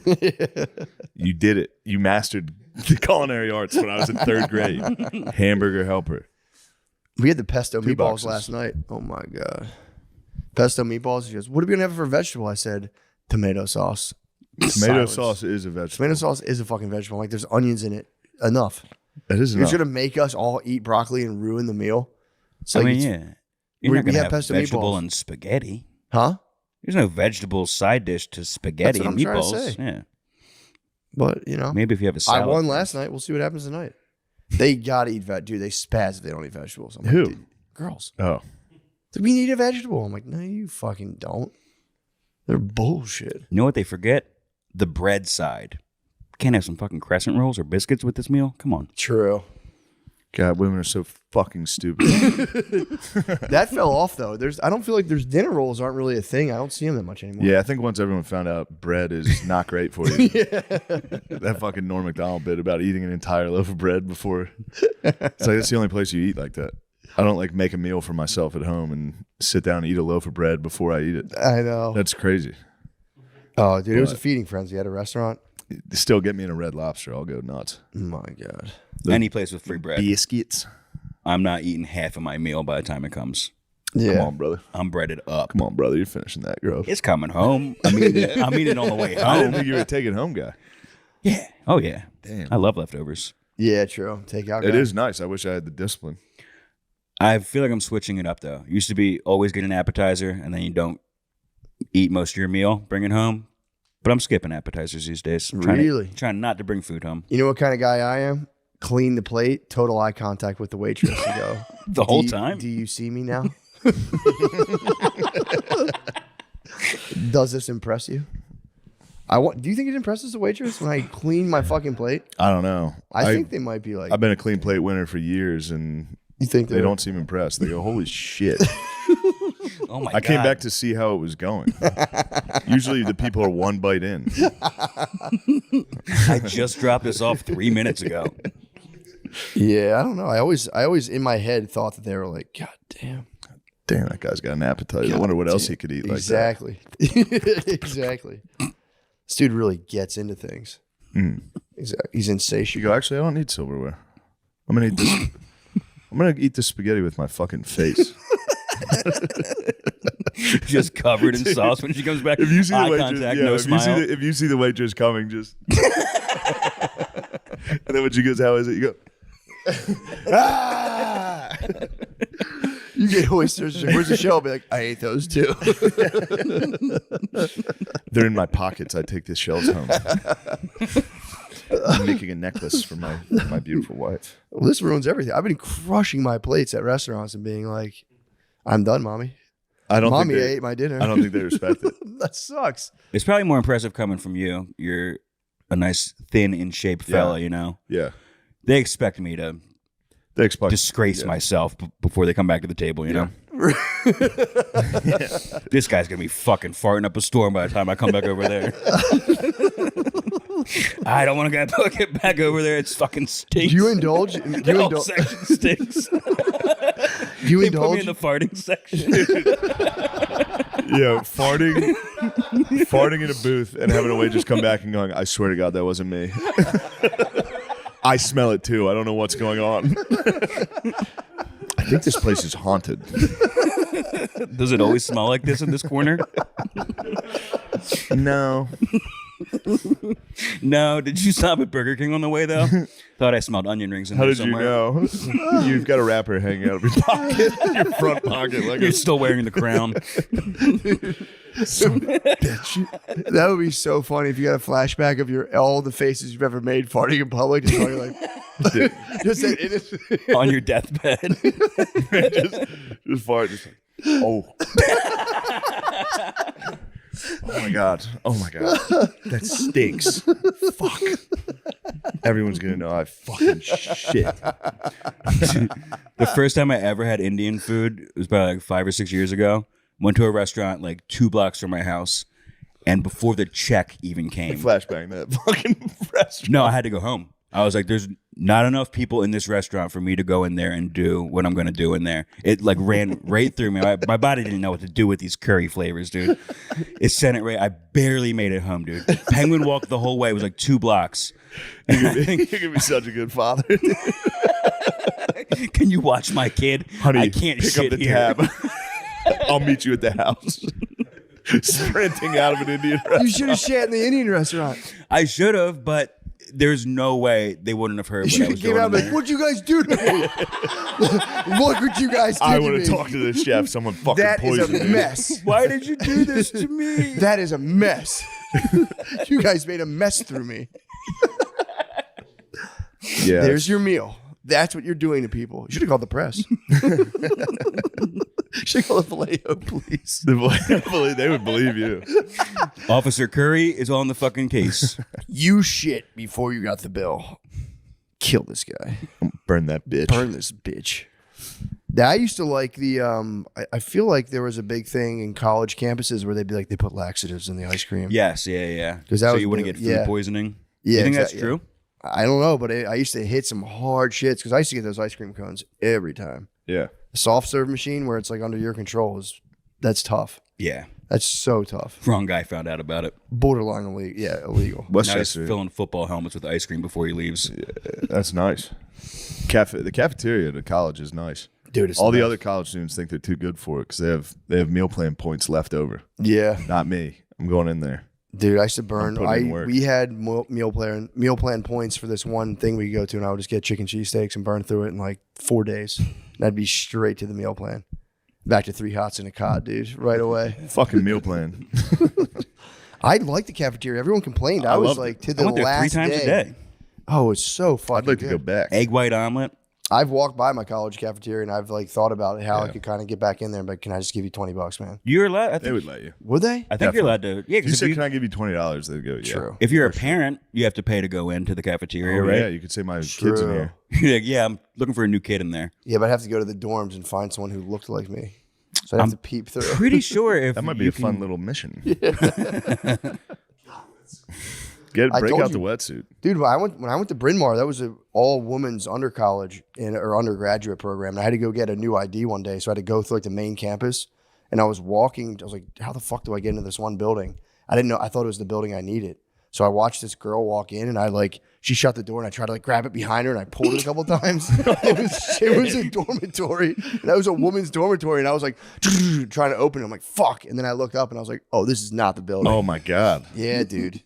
You did it. You mastered the culinary arts when I was in 3rd grade. Hamburger helper. We had the pesto 2 meatballs boxes. last night. Oh my God. Pesto meatballs. He goes, what are we going to have for vegetable? I said, tomato sauce. Tomato Silence. sauce is a vegetable. Tomato sauce is a fucking vegetable. Like there's onions in it. Enough. That is You're enough. just going to make us all eat broccoli and ruin the meal? It's I like, mean, it's- yeah. You're we not going to have have pesto vegetable meatballs. and spaghetti. Huh? There's no vegetable side dish to spaghetti That's what and I'm trying to meatballs. say. Yeah. But, you know. Maybe if you have a I salad. won last night. We'll see what happens tonight. They gotta eat dude. They spaz if they don't eat vegetables. I'm like, Who? dude, girls. Oh. We need a vegetable. I'm like, no, you fucking don't. They're bullshit. You know what they forget? The bread side. Can't have some fucking crescent rolls or biscuits with this meal? Come on. True. God, women are so fucking stupid. That fell off though. I don't feel like there's dinner rolls aren't really a thing. I don't see them that much anymore. Yeah, I think once everyone found out bread is not great for you. That fucking Norm Macdonald bit about eating an entire loaf of bread before. It's like that's the only place you eat like that. I don't like make a meal for myself at home and sit down and eat a loaf of bread before I eat it. I know. That's crazy. Oh, dude, it was a feeding frenzy at a restaurant. Still get me in a Red Lobster. I'll go nuts. My God. Any place with free bread. Biscuits. I'm not eating half of my meal by the time it comes. Yeah. Come on, brother. I'm breaded up. Come on, brother. You're finishing that, Grove. It's coming home. I'm eating it on the way I didn't home. think you were a take it home guy. Yeah. Oh, yeah. Damn. I love leftovers. Yeah, true. Takeout. It guy. is nice. I wish I had the discipline. I feel like I'm switching it up, though. Used to be always get an appetizer, and then you don't eat most of your meal, bring it home. But I'm skipping appetizers these days. Really? Trying not to bring food home. You know what kind of guy I am? Clean the plate, total eye contact with the waitress and go, The whole "Do you- time? Do you see me now? Does this impress you? Do you think it impresses the waitress when I clean my fucking plate? I don't know. I think they might be like, I've been a clean plate winner for years, and you think they don't seem impressed. They go, "Holy shit!" Oh, my God. I came back to see how it was going. Usually, the people are one bite in. I just dropped this off 3 minutes ago. Yeah, I don't know. I always in my head thought that they were like, God damn. Damn, that guy's got an appetite. I wonder what else he could eat like Exactly. Exactly. This dude really gets into things. Exactly. He's that. You insatiable. go, actually, I don't need silverware. I'm gonna eat this. I'm gonna eat this spaghetti with my fucking face. Just covered in sauce when she comes back. If you see the Eye waitress, contact, yeah, no if smile. if you see the waitress coming, just and then when she goes, "How is it?" You go, "Ah!" You get oysters. Where's the shell? Be like, I ate those too. They're in my pockets. I take the shells home. I'm making a necklace for my beautiful wife. Well, this ruins everything. I've been crushing my plates at restaurants and being like, I'm done, mommy. I don't Mommy think they, ate my dinner. I don't think they respect it. That sucks. It's probably more impressive coming from you. You're a nice, thin, in shape fella, you know? Yeah, They expect me to they expect disgrace myself before they come back to the table, you know? This guy's going to be fucking farting up a storm by the time I come back over there. I don't want to get back over there. It's fucking stinks. Do you indulge? Do you, The whole section stinks. do you They put me indulge? in the farting section. Yeah, farting in a booth and having a waitress come back and going, "I swear to God, that wasn't me." I smell it too. I don't know what's going on. I think this place is haunted. Does it always smell like this in this corner? No. No. Did you stop at Burger King on the way, though? Thought I smelled onion rings in How there did you somewhere. know? You've got a wrapper hanging out of your pocket, your front pocket, like You're a still wearing the crown. That would be so funny if you got a flashback of all the faces you've ever made farting in public. Just talking like, just that innocent. On your deathbed. just fart. Just like, oh. Oh my God. Oh my God. That stinks. Fuck. Everyone's going to know I fucking shit. The first time I ever had Indian food was about like 5 or 6 years ago. Went to a restaurant like 2 blocks from my house, and before the check even came, Flashbang that fucking restaurant. no, I had to go home. I was like, there's not enough people in this restaurant for me to go in there and do what I'm going to do in there. It like ran right through me. My body didn't know what to do with these curry flavors, dude. It sent it right. I barely made it home, dude. Penguin walk the whole way. It was like 2 blocks. And You're going to be such a good father. can you watch my kid? Honey, I can't pick shit up the here. tab. I'll meet you at the house. Sprinting out of an Indian restaurant. You should have shat in the Indian restaurant. I should have, but there's no way they wouldn't have heard You what I should was have came doing. out in like, there. what'd you guys do to me? Look what you guys did I to would me. have talked to the chef. Someone fucking That is poisoned a me. mess. Why did you do this to me? That is a mess. You guys made a mess through me. Yeah. There's your meal. That's what you're doing to people. You should have called the press. Should have called the Vallejo police. They would believe you. Officer Curry is on the fucking case. You shit before you got the bill. Kill this guy. Burn that bitch. Burn this bitch. I used to like the I feel like there was a big thing in college campuses where they'd be like they put laxatives in the ice cream. Yes, yeah. 'Cause that so was you wouldn't big- get food yeah. poisoning? Yeah, You think exactly, that's true? I don't know, but I used to hit some hard shits because I used to get those ice cream cones every time. Yeah. The soft serve machine where it's like under your control that's tough. Yeah. That's so tough. Wrong guy found out about it. Borderline illegal. Yeah, illegal. Now he's Westchester. filling football helmets with ice cream before he leaves. That's nice. The cafeteria at the college is nice. Dude, it's All the nice. other college students think they're too good for it because they have meal plan points left over. Yeah. Not me. I'm going in there. Dude, I used to burn. putting in work. We had meal plan points for this one thing we could go to, and I would just get chicken cheesesteaks and burn through it in like 4 days. And I'd be straight to the meal plan. Back to 3 hots and a cod, dude, right away. Fucking meal plan. I liked the cafeteria. Everyone complained. I I was loved like it. to I the went there 3 last times day. a day. Oh, it's so fucking I'd like to good. go back. Egg white omelet. I've walked by my college cafeteria and I've like thought about how I Yeah. could kind of get back in there, but can I just give you $20, man? You're allowed. I They think, would let you. Would they? I think you're allowed to. Yeah, If you because say, if, "Can I give you $20?" They'd go, "Yeah." True. if you're a parent, you have to pay to go into the cafeteria, Oh, right? yeah, you could say my kids in True. here. You're like, yeah, I'm looking for a new kid in there. Yeah, but I'd have to go to the dorms and find someone who looked like me. So I'd have to peep through. Pretty sure if That might be you a fun can- little mission. I Break told out the you. wetsuit. Dude, when I went to Bryn Mawr, that was an all women's undercollege or undergraduate program. And I had to go get a new ID one day, so I had to go through like the main campus. And I was walking. I was like, "How the fuck do I get into this one building?" I didn't know. I thought it was the building I needed. So I watched this girl walk in, and she shut the door, and I tried to like grab it behind her, and I pulled it a couple times. It was a dormitory. That was a woman's dormitory, and I was like trying to open it. I'm like, "Fuck!" And then I looked up, and I was like, "Oh, this is not the building." Oh my god, Yeah, dude.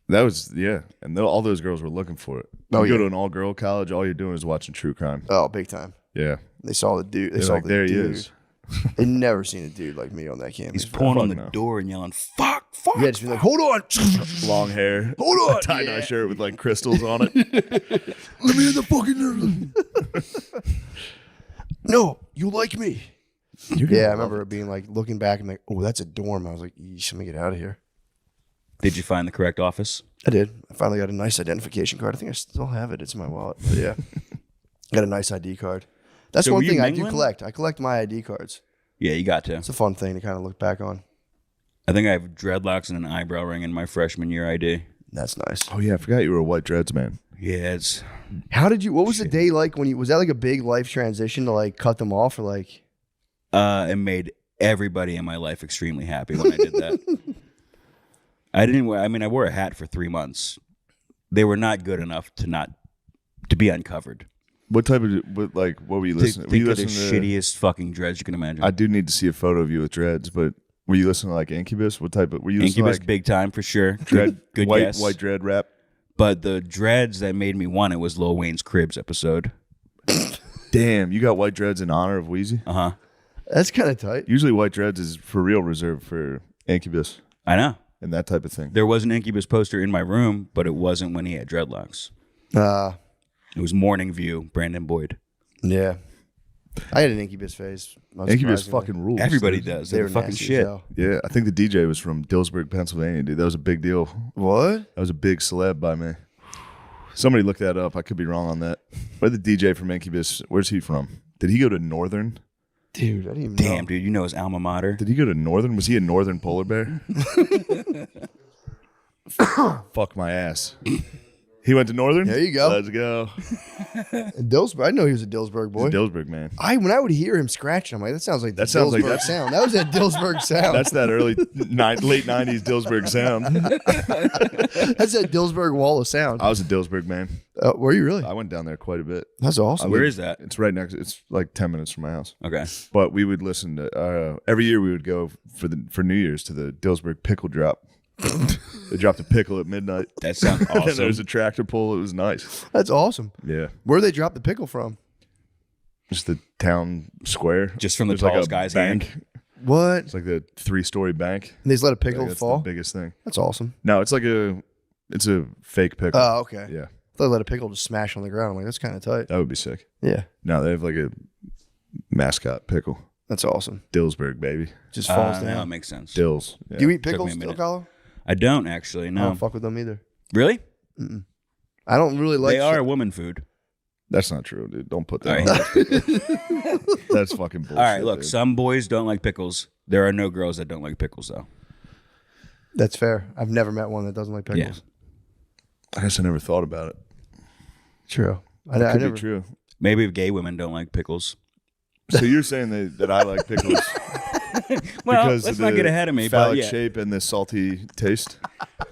that was and all those girls were looking for it. Oh, You go yeah. to an all-girl college, all you're doing is watching true crime. Oh, big time. Yeah, They saw the dude. They they're saw like, the there dude. he is. They never seen a dude like me on that campus. he's pulling on the no. door and yelling, "Fuck, fuck!" Yeah, just be like, "Hold on, Long hair, hold on." a tie-dye shirt with like crystals on it. Let me in the fucking. No, you like me. Yeah, I remember it being like looking back and like, "Oh, that's a dorm." I was like, "Yeesh, let me get out of here." Did you find the correct office? I did. I finally got a nice identification card. I think I still have it. It's in my wallet. But yeah, got a nice ID card. That's So one were you thing I do mingling? collect. I collect my ID cards. Yeah, you got to. It's a fun thing to kind of look back on. I think I have dreadlocks and an eyebrow ring in my freshman year ID. That's nice. Oh yeah, I forgot you were a white dreads man. Yeah, it's How did you? What was the day like when you? Was that like a big life transition to like cut them off or like? it made everybody in my life extremely happy when I did that. I didn't wear. I mean, I wore a hat for 3 months. They were not good enough to be uncovered. What type of what were you listening? Were you Think of the listening to? shittiest fucking dreads you can imagine. I do need to see a photo of you with dreads, but were you listening to like Incubus? What type of? Were you listening Incubus, to like big time for sure. dread, good white guess. white dread rap? But the dreads that made me want it was Lil Wayne's Cribs episode. Damn, you got white dreads in honor of Wheezy. Uh huh. That's kind of tight. Usually, white dreads is for real reserved for Incubus I know. and that type of thing. There was an Incubus poster in my room, but it wasn't when he had dreadlocks. It was Morning View, Brandon Boyd. Yeah. I had an Incubus phase. Incubus unsurprisingly. fucking rules. Everybody dude. does. They They're were fucking nasty as shit. hell. Yeah, I think the DJ was from Dillsburg, Pennsylvania, dude. That was a big deal. What? That was a big celeb by me. Somebody look that up. I could be wrong on that. Where the DJ from Incubus? Where's he from? Did he go to Northern? Dude, I didn't even know. Damn, dude, you know his alma mater. Did he go to Northern? Was he a Northern polar bear? Fuck my ass. He went to Northern? There you go. Let's go. And Dillsburg. I know he was a Dillsburg boy. He's a Dillsburg man. When I would hear him scratching, I'm like, that sounds like the That sounds like Dillsburg that- sound. That was that Dillsburg sound. That's that late 90s Dillsburg sound. That's that Dillsburg wall of sound. I was a Dillsburg man. Were you really? I went down there quite a bit. That's awesome. Where is that? It's right next. It's like 10 minutes from my house. Okay. But we would listen to every year. We would go for New Year's to the Dillsburg pickle drop. They dropped a pickle at midnight. That sounds And awesome. there was a tractor pull. It was nice. That's awesome. Yeah, Where they drop the pickle from? just the town square. Just from the There's like tallest a guy's bank. hand. What? It's like the 3-story bank. And they just let a Like, pickle that's fall? the biggest thing. That's awesome. No, it's a fake pickle. Oh, okay. Yeah, They let a pickle just smash on the ground. I'm like, that's kind of tight. that would be sick. Yeah. No, they have like a mascot pickle. That's awesome. Dillsburg, baby. Just falls Now it down. makes sense. Dills. Yeah. Do you eat Took me pickles a still, minute. Collo? I don't actually. I No. don't fuck with them either. Really? I don't really like They are shit. a woman food. That's not true, dude. Don't put All that right. on. That's fucking bullshit. All right. Look, dude. some boys don't like pickles. There are no girls that don't like pickles, though. That's fair. I've never met one that doesn't like Yeah. pickles. I guess I never thought about it. True. I Could never. be true. Maybe gay women don't like pickles. So you're saying that I like pickles Well, because let's of not the get ahead of me, but phallic yeah, shape and the salty taste?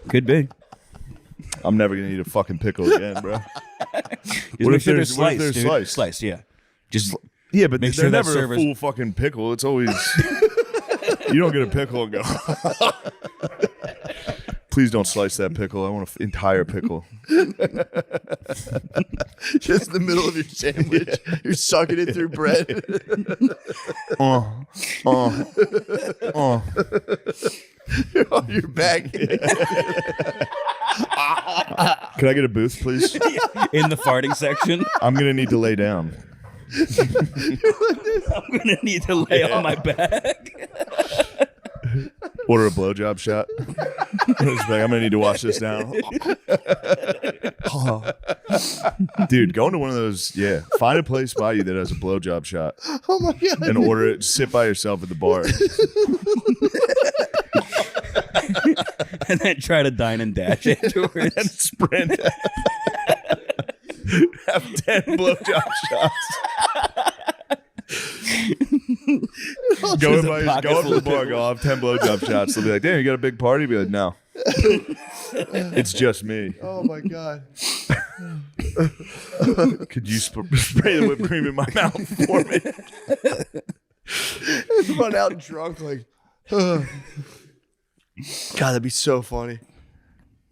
could be. I'm never gonna eat a fucking pickle again, bro. Just What make if sure they're there's- what if sliced, they're dude. sliced? Sliced, yeah. Just Yeah, but Make they're sure that never servers- a full fucking pickle. It's always you don't get a pickle and go. Please don't slice that pickle. I want an entire pickle. Just in the middle of your sandwich. You're sucking it through bread. On your back. Can I get a booth, please? in the farting section. I'm gonna need to lay down. I'm gonna need to lay on my back. Order a blowjob shot. Just like, I'm gonna need to wash this down. Dude, go into one of those. Yeah, find a place by you that has a blowjob shot Oh my God. and order it. Sit by yourself at the bar. And then try to dine and dash afterwards. And sprint. Have 10 blowjob shots. Go in by, pocket go up full to the of bar. Go, I'll have 10 blowjob shots. They'll be like, "Damn, you got a big party?" Be like, "No, it's just me." Oh my God. Could you spray the whipped cream in my mouth for me? Run out drunk like. God, that'd be so funny.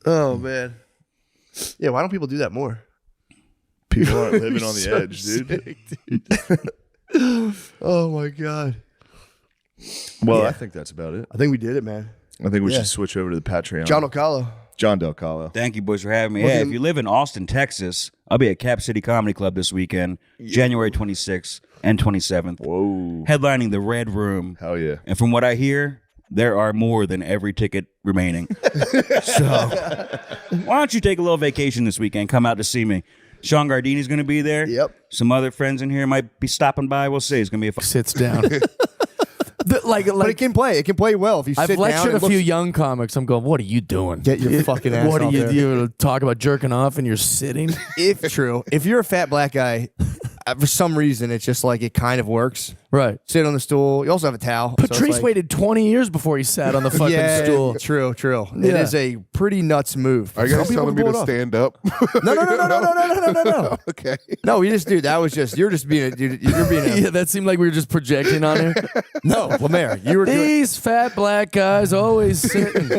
Oh man. Yeah, why don't people do that more? People aren't living on the So edge, dude. sick, Oh my God. Well, Yeah. I think that's about it. I think we did it, man. I think we Yeah. should switch over to the Patreon. Jon DelCollo. Jon DelCollo. Thank you, boys, for having me. Well, Hey, then- if you live in Austin, Texas, I'll be at Cap City Comedy Club this weekend, January 26th and 27th, Whoa. headlining the Red Room. Hell yeah. And from what I hear, there are more than every ticket remaining. So why don't you take a little vacation this weekend? Come out to see me. Sean Gardini's going to be there. Yep. Some other friends in here might be stopping by. We'll see. It's going to be a fun. Sits down. Like But it can play. It can play well if you I've sit down. lectured and a few look- young comics. I'm going, what are you doing? Get your fucking ass What are out you there. doing? Talk about jerking off and you're sitting? If true, if you're a fat black guy, for some reason it's just like it kind of works. Right. Sit on the stool. You also have a towel. so it's Patrice like- waited 20 years before he sat on the fucking yeah, stool. True. It Yeah. is a pretty nuts move. Are you Some guys people telling me pull to it off. stand up? No. Okay. No, we just, dude. That was just you're just being a dude. You're being a Yeah, that seemed like we were just projecting on him. no, Lemaire. You were doing, These fat black guys always sitting.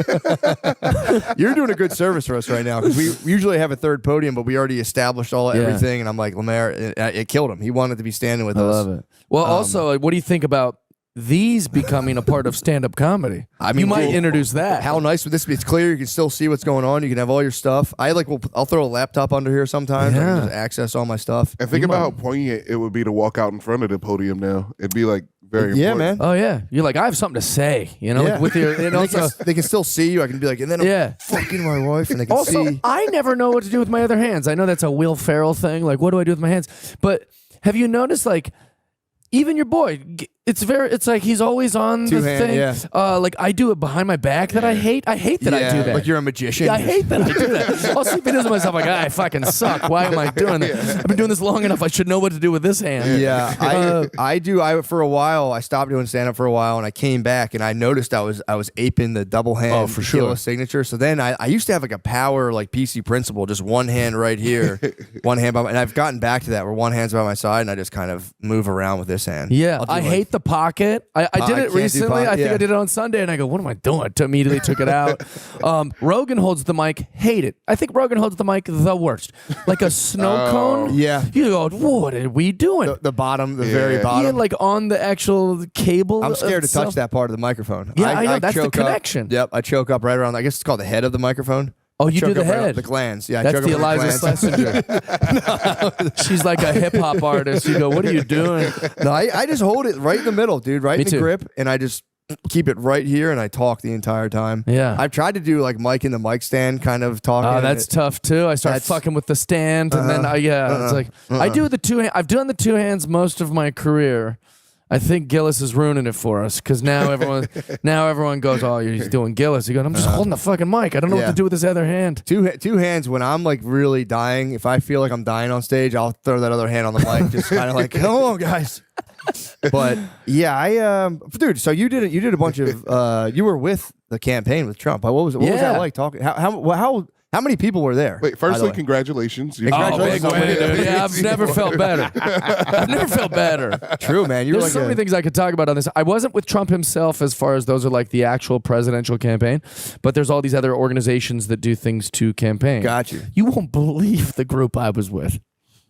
you're doing a good service for us right now because we usually have a third podium, but we already established all Yeah. everything. And I'm like Lemaire, it killed him. He wanted to be standing with I us. love it. Well, also, what do you think about these becoming a part of stand-up comedy? I mean, you might well, introduce that. How nice would this be? It's clear. You can still see what's going on. You can have all your stuff. I'll throw a laptop under here sometimes. I Yeah. can just access all my stuff. And think about how poignant it would be to walk out in front of the podium now. It'd be like very Yeah, important. man. Oh yeah, you're like I have something to say, you know, Yeah. with your and They also they can still see you. I can be like, and then I'm yeah. fucking my wife, and they can Also, see. I never know what to do with my other hands. I know that's a Will Ferrell thing. Like, what do I do with my hands? But have you noticed, like, even your boy, It's like he's always on the Two-hand, thing. yeah. Like I do it behind my back that I hate. I hate that I do that. Like you're a magician. Yeah, I hate that I do that. I'll see videos of myself like, I fucking suck. Why am I doing this? I've been doing this long enough. I should know what to do with this hand. Yeah, I do. For a while, I stopped doing stand up for a while, and I came back, and I noticed I was aping the double hand for sure. tequila signature. So then I used to have like a power like PC principle, just one hand right here, one hand by my, and I've gotten back to that where one hand's by my side, and I just kind of move around with this hand. Yeah, I'll do, I hate the pocket. I did I it can't do recently. pocket, I think yeah. I did it on Sunday, and I go, "What am I doing?" I immediately took it out. Rogan holds the mic. Hate it. I think Rogan holds the mic the worst. Like a snow cone. Yeah. You go, "What are we doing?" the bottom, the very Yeah, bottom. like on the actual cable. I'm scared to itself. touch that part of the microphone. Yeah, I know. That's the choke up. connection. Yep, I choke up right around. I guess it's called the head of the microphone. Oh, I you do choke the up right head. up the glands. Yeah, I That's choke the up right Eliza glands. Schlesinger. She's like a hip hop artist. You go, "What are you doing?" No, I just hold it right in the middle, dude, right Me in the too. grip, and I just keep it right here, and I talk the entire time. Yeah. I've tried to do like mic in the mic stand kind of talking. Oh, and that's it- tough too. I start That's- fucking with the stand, and then it's like I do the two. I've done the two hands most of my career. I think Gillis is ruining it for us because now everyone goes, "Oh, he's doing Gillis." You go, "I'm just holding the fucking mic. I don't know what Yeah. to do with this other hand." two hands when I'm like really dying. If I feel like I'm dying on stage, I'll throw that other hand on the mic, just kind of like, "Come on, guys." But yeah, dude. So you did a bunch of you were with the campaign with Trump. What was Yeah. that like talking? How many people were there? Wait, by the firstly, way? congratulations. You- Oh, big Congratulations on win, winning. dude. Yeah, I've never felt better. I've never felt better. True, man. You were There's like so many things I could talk about on this. I wasn't with Trump himself as far as those are like the actual presidential campaign, but there's all these other organizations that do things to campaign. Got you. You won't believe the group I was with.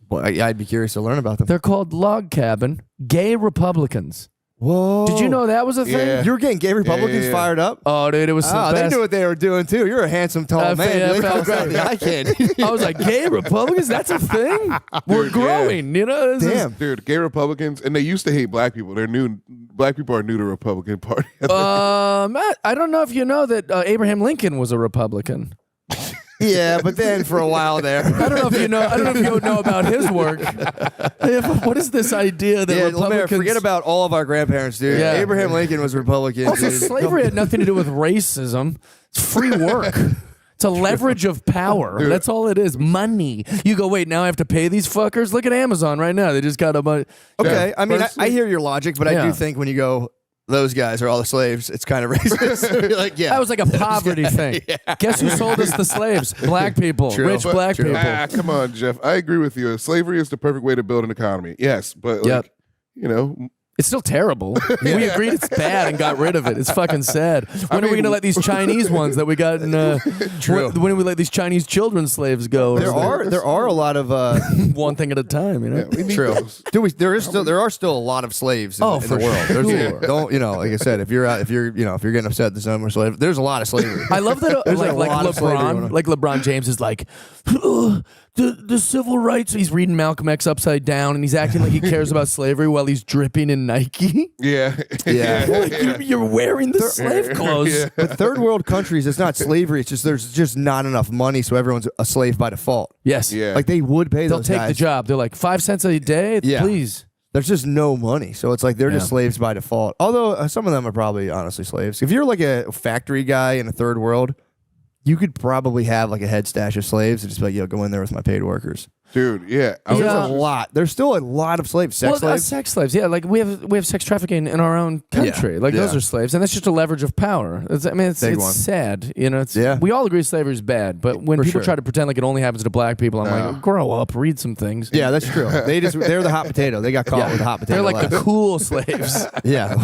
Well, I'd be curious to learn about them. They're called Log Cabin Gay Republicans. Whoa! Did you know that was a thing? Yeah. You were getting gay Republicans Yeah. fired up? Oh, dude, it was the Oh, they best. knew what they were doing too. You're a handsome, tall I man. feel- They I felt felt great. something I can't. I was like, gay Republicans? That's a thing? We're growing, you know? This is- Damn. Dude, gay Republicans, and they used to hate black people. They're new. Black people are new to Republican Party. Matt, I don't know if you know that Abraham Lincoln was a Republican. Yeah, but then for a while there. I don't know if you know. I don't know if you know about his work. What is this idea that Yeah, Republicans? Lemaire, forget about all of our grandparents, dude. Yeah. Abraham Lincoln was Republican. Also, dude. slavery had nothing to do with racism. It's free work. It's a leverage of power. That's all it is. Money. You go, wait, now I have to pay these fuckers? Look at Amazon right now. They just got a bunch. Okay, Yeah. I mean, I Personally- hear your logic, but I Yeah. do think when you go, those guys are all the slaves, it's kind of racist. You're like, yeah. That was like a poverty thing. Guess who sold us the slaves? Black people. True. Rich black True. people. Come on, Jeff. I agree with you. Slavery is the perfect way to build an economy. Yes, but like, Yep. you know, It's still terrible. We agreed it's bad and got rid of it. It's fucking sad. When are we going to let these Chinese ones that we got in True. When do we let these Chinese children slaves go? there are a lot of one thing at a time, you know? we need True. those. There are still a lot of slaves in, Oh, in for the world. sure. There's, Don't like I said, if you're getting upset that some are slaves, there's a lot of slavery. I love that There's like a lot of slavery going LeBron, on. like LeBron James is like the civil rights. He's reading Malcolm X upside down, and he's acting like he cares about slavery while he's dripping in Nike. Yeah. Yeah. Like you're wearing the slave clothes. Yeah. But third world countries, it's not slavery. It's just there's just not enough money, so everyone's a slave by default. Yes. Yeah. Like they would pay They'll those take guys. the job. They're like 5 cents a day. Yeah. Please. There's just no money, so it's like they're Yeah. just slaves by default. Although some of them are probably honestly slaves. If you're like a factory guy in a third world, you could probably have like a head stash of slaves and just be like, yo, go in there with my paid workers. Dude, yeah. I was Yeah. There's a lot. There's still a lot of slaves. Sex slaves. Sex slaves. Yeah, like we have sex trafficking in our own country. Yeah. Like those Yeah. are slaves, and that's just a leverage of power. It's Big one. sad. You know, it's Yeah. we all agree slavery is bad, but when For people sure. try to pretend like it only happens to black people, I'm like, grow up, read some things. Yeah, that's true. They're the hot potato. They got caught with the hot potato. They're like the last. cool slaves. Yeah.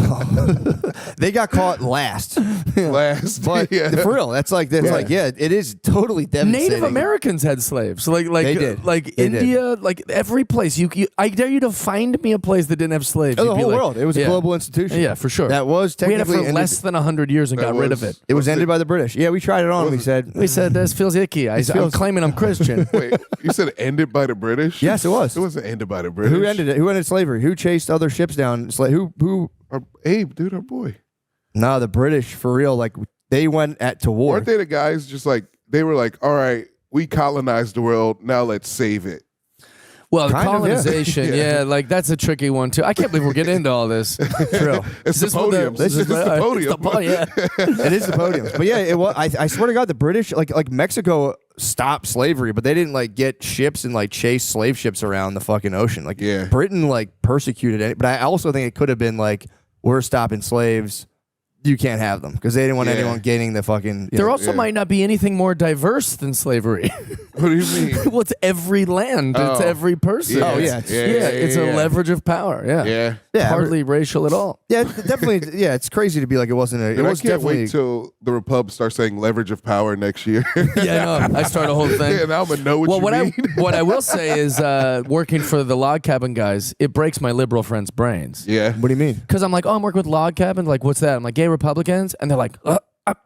They got caught last. last. But yeah. for real, that's like it is totally devastating. Native Americans had slaves. So like They did. like They India, like every place. You I dare you to find me a place that didn't have slaves. Oh, You'd the be whole like, world. It was a yeah. global institution. Yeah, for sure. That was we had it technically for ended- less than 100 years and That got rid was- of it. It was ended by the British. Yeah, we tried it on. We said We said this feels icky. I'm feels- claiming I'm Christian. Wait, you said ended by the British? Yes, it was. It wasn't ended by the British. who ended it? Who ended slavery? Who chased other ships down? Who? Abe, dude, our boy. No, the British for real. Like they went to war. Weren't they the guys just like, they were like, all right, we colonized the world, now let's save it. Well, the Kind of, yeah. colonization, yeah, like that's a tricky one too. I can't believe we're getting into all this. True. It's the podium. This is the podium. Yeah. It is the podiums. But yeah, I swear to God, the British, like Mexico stopped slavery, but they didn't like get ships and like chase slave ships around the fucking ocean. Like Yeah. Britain like persecuted it. But I also think it could have been like, we're stopping slaves. You can't have them because they didn't want Yeah. anyone getting the fucking. There also might not be anything more diverse than slavery. What do you mean? Well, it's every land. It's Oh. every person. Oh, It's- yeah. It's a leverage of power. Yeah. Yeah. Yeah, Hardly racial at all. Yeah, definitely. Yeah, it's crazy to be like it wasn't. It And I was can't definitely. wait till the Repub starts saying leverage of power next year. Yeah, no, I start a whole thing. and I'm gonna know what Well, you what mean. what I will say is, working for the log cabin guys, it breaks my liberal friends' brains. Yeah. What do you mean? Because I'm like, oh, I'm working with log cabin. Like, what's that? I'm like, gay Republicans, and they're like,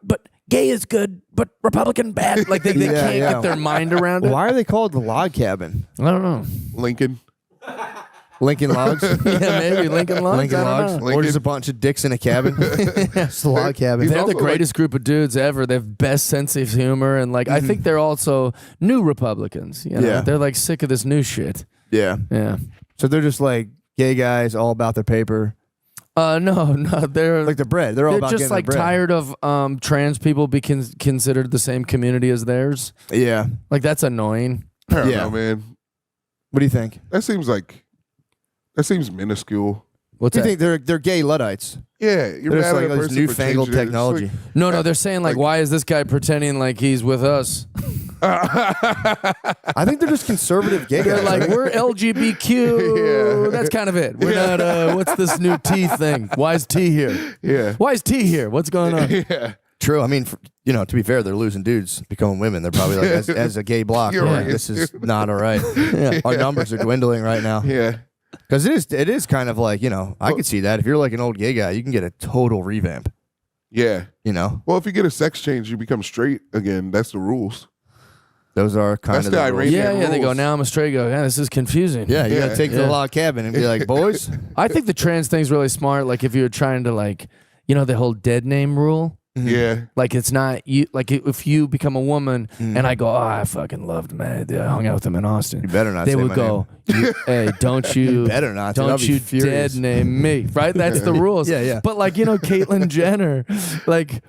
but gay is good, but Republican bad. Like they Yeah, can't yeah. get their mind around it. Why are they called the log cabin? I don't know. Lincoln. Lincoln Logs. Yeah, maybe Lincoln Logs. Lincoln I don't Logs. know. Or just a bunch of dicks in a cabin. It's the log cabin. They're the also, like- greatest group of dudes ever. They have best sense of humor, and like I think they're also new Republicans. You know? Yeah. They're like sick of this new shit. Yeah. Yeah. So they're just like gay guys, all about their paper. No, they're Like the bread. They're all they're about just getting like the bread. tired of trans people be considered the same community as theirs. Yeah. Like that's annoying. I don't Yeah. know, man. What do you think? That seems minuscule. What's Do you that? think they're gay Luddites? Yeah, you're They're mad just at like a this person for newfangled changing it. It's technology. No, they're saying like, why is this guy pretending like he's with us? I think they're just conservative gay They're guys. like, we're LGBTQ. Yeah. That's kind of it. We're not. What's this new T thing? Why is T here? Yeah. Why is T here? What's going on? Yeah. True. I mean, to be fair, they're losing dudes becoming women. They're probably like, as a gay block, You're like, right. this is not all right. Our numbers are dwindling right now. Yeah. Because it is kind of like, I could see that. If you're like an old gay guy, you can get a total revamp, Yeah. Well, if you get a sex change, you become straight again. That's the rules. those are kind That's of the the rules. Iranian Yeah. They go, rules. now I'm a straight guy. Yeah, this is confusing. Yeah, you got to Yeah. take to the log cabin and be like, boys. I think the trans thing's really smart. Like if you're trying to like, the whole dead name rule. Yeah. Like it's not you. Like if you become a woman and I go, oh, I fucking loved him. I hung out with him in Austin. You better not They say would my go, hey, don't you? better not. Dude. I'll Don't be you furious. dead name me? Right? That's the rules. Yeah, yeah. But like Caitlyn Jenner, like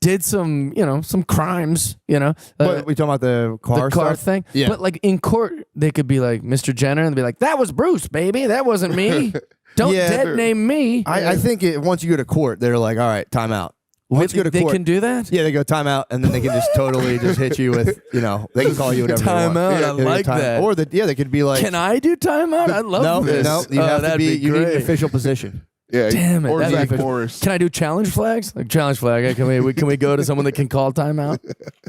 did some some crimes. But we talking about the car the car stuff? thing. Yeah. But like in court, they could be like Mr. Jenner and be like, that was Bruce, baby. That wasn't me. Don't Yeah. dead name me. I think once you go to court, they're like, all right, time out. Once you go to they court, can do that. yeah, they go time out, and then they can just totally just hit you with, they can call you whatever Time they want. out, I they like can that. Or they could be like, Can I do timeout? I love no, this. no, you Oh, have to that'd be, you need an great. official position. Yeah. Damn it, Or that'd be Zach good. Morris. Can I do challenge flags? Like challenge flag. Can we go to someone that can call timeout?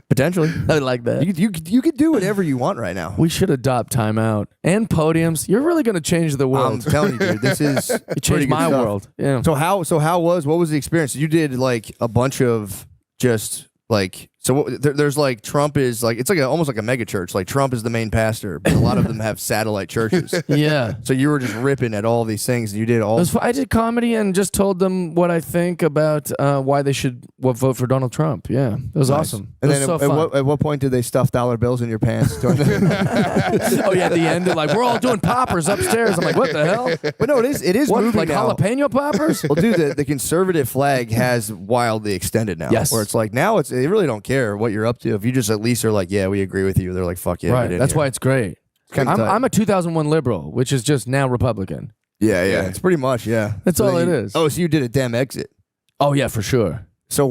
Potentially. I like that. You could do whatever you want right now. We should adopt timeout and podiums. You're really going to change the I'm world. telling you, dude, this is You pretty changed good my stuff. world. Yeah. What was the experience? You did like a bunch of just like there's like Trump is like it's like almost like a mega church. Like Trump is the main pastor, but a lot of them have satellite churches. Yeah. So you were just ripping at all these things, and you did all. I did comedy and just told them what I think about why they should vote for Donald Trump. Yeah. It was awesome. It And was then so fun. at what point did they stuff dollar bills in your pants? Oh yeah, at the end, they're like, we're all doing poppers upstairs. I'm like, what the hell? But no, it is What, moving like now. jalapeno poppers? Well, dude, the conservative flag has wildly extended now. Yes. Where it's like now they really don't care what you're up to. If you just at least are like, yeah, we agree with you. They're like, fuck yeah. Right. get in That's here. why it's great. kinda tight. I'm a 2001 liberal, which is just now Republican. Yeah. It's pretty much, yeah. That's So all then it you- is. Oh, so you did a damn exit. Oh yeah, for sure. So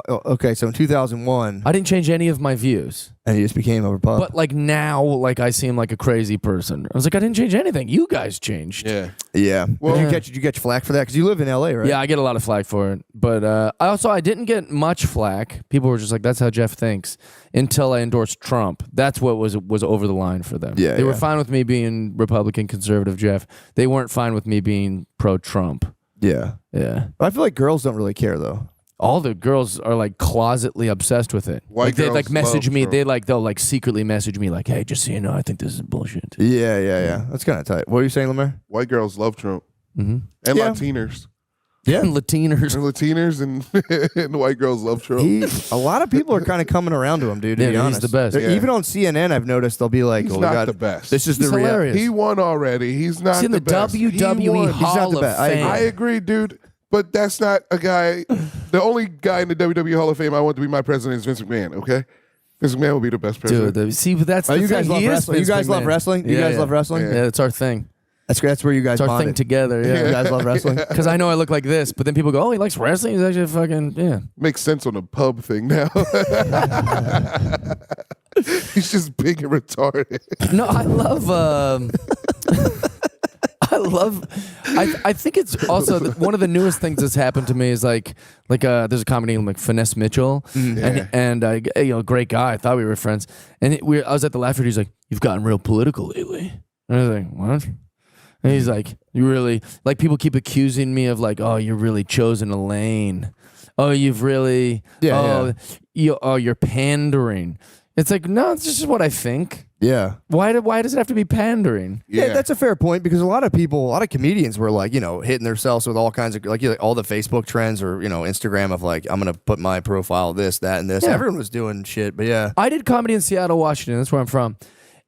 okay, so in 2001, I didn't change any of my views. and you just became a Republican. But like now, like I seem like a crazy person. I was like, I didn't change anything. You guys changed. Yeah. yeah. Well- Did you catch flack for that? Because you live in LA, right? Yeah, I get a lot of flack for it. But I didn't get much flack. People were just like, that's how Jeff thinks, until I endorsed Trump. That's what was over the line for them. Yeah, They were yeah. fine with me being Republican conservative Jeff. They weren't fine with me being pro-Trump. Yeah. Yeah. I feel like girls don't really care though. All the girls are like closetly obsessed with it. White Like they like girls message love me. Trump. They'll like secretly message me like, hey, just so you know, I think this is bullshit. Yeah. That's kind of tight. What were you saying, Lemire? White girls love Trump. Mm-hmm. And Yeah. Latinos. Yeah. And Latiners. And Latiners and white girls love Trump. A lot of people are kind of coming around to him, dude. To Yeah, be he's honest, the best. They're- Yeah. Even on CNN, I've noticed they'll be like, He's "Oh, we not got the best. This is He's the reality." hilarious. He won already. He's not He's in the the best. He WWE won. He's not Hall the of best. I Fame. I agree, dude. But that's not a guy. The only guy in the WWE Hall of Fame I want to be my president is Vince McMahon. Okay, Vince McMahon will be the best president. Dude, see, but that's Oh, the you guys thing. love He is wrestling. You Vince guys love McMahon. wrestling. You guys love wrestling. Yeah, it's our thing. That's where you guys It's our bonded. thing together. You Yeah. guys love wrestling. Because I know I look like this, but then people go, "Oh, he likes wrestling." He's actually fucking Makes sense on the pub thing now. He's just big and retarded. No, I love. I think it's also one of the newest things that's happened to me is like there's a comedy like Finesse Mitchell and great guy. I thought we were friends, and I was at the Laugh Factory. He's like, "You've gotten real political lately," and I was like, "What?" And he's like, "You really like people keep accusing me of like, oh, you're really chosen a lane. Oh, you've really you're pandering." It's like, no, it's just what I think. Yeah. Why does it have to be pandering? Yeah, that's a fair point because a lot of comedians were like, hitting themselves with all kinds of like all the Facebook trends or Instagram of like, I'm gonna put my profile this, that, and this. Yeah. Everyone was doing shit, but yeah. I did comedy in Seattle, Washington. That's where I'm from.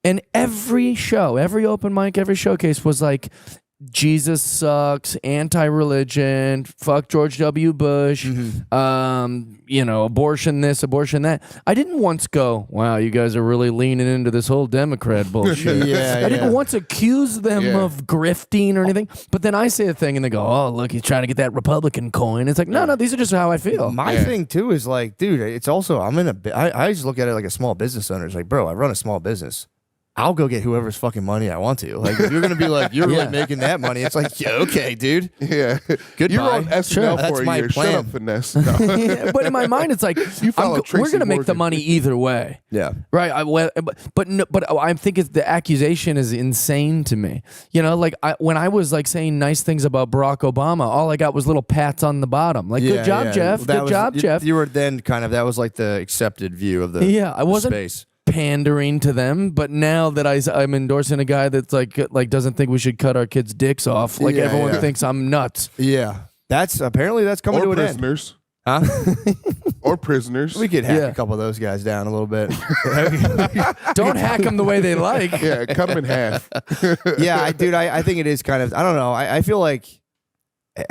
And every show, every open mic, every showcase was like, Jesus sucks, anti-religion, fuck George W. Bush, abortion this, abortion that. I didn't once go, wow, you guys are really leaning into this whole Democrat bullshit. I didn't once accuse them of grifting or anything. But then I say a thing and they go, oh, look, he's trying to get that Republican coin. It's like, no, these are just how I feel. My thing too is like, dude, it's also I just look at it like a small business owner. It's like, bro, I run a small business. I'll go get whoever's fucking money I want to. Like, if you're gonna be like, you're really making that money. It's like, yeah, okay, dude. Yeah. Goodbye. You were on SNL Sure. for That's a my year. plan. Shut up, Finesse. No. Yeah, but in my mind, it's like, follow we're Tracy going to make the Morgan. money either way. Yeah. Right. But I think the accusation is insane to me. Like when I was like saying nice things about Barack Obama, all I got was little pats on the bottom. Like, good job, Jeff. Good job, Jeff. You were then that was like the accepted view of the I wasn't space. pandering to them, but now that I'm endorsing a guy that's like doesn't think we should cut our kids' dicks off, like everyone thinks I'm nuts. Yeah. That's coming to Or an end. prisoners. Huh? Or prisoners. We could hack a couple of those guys down a little bit. Don't hack them the way they like. Yeah, cut them in half. Yeah, I think it is kind of. I don't know. I feel like.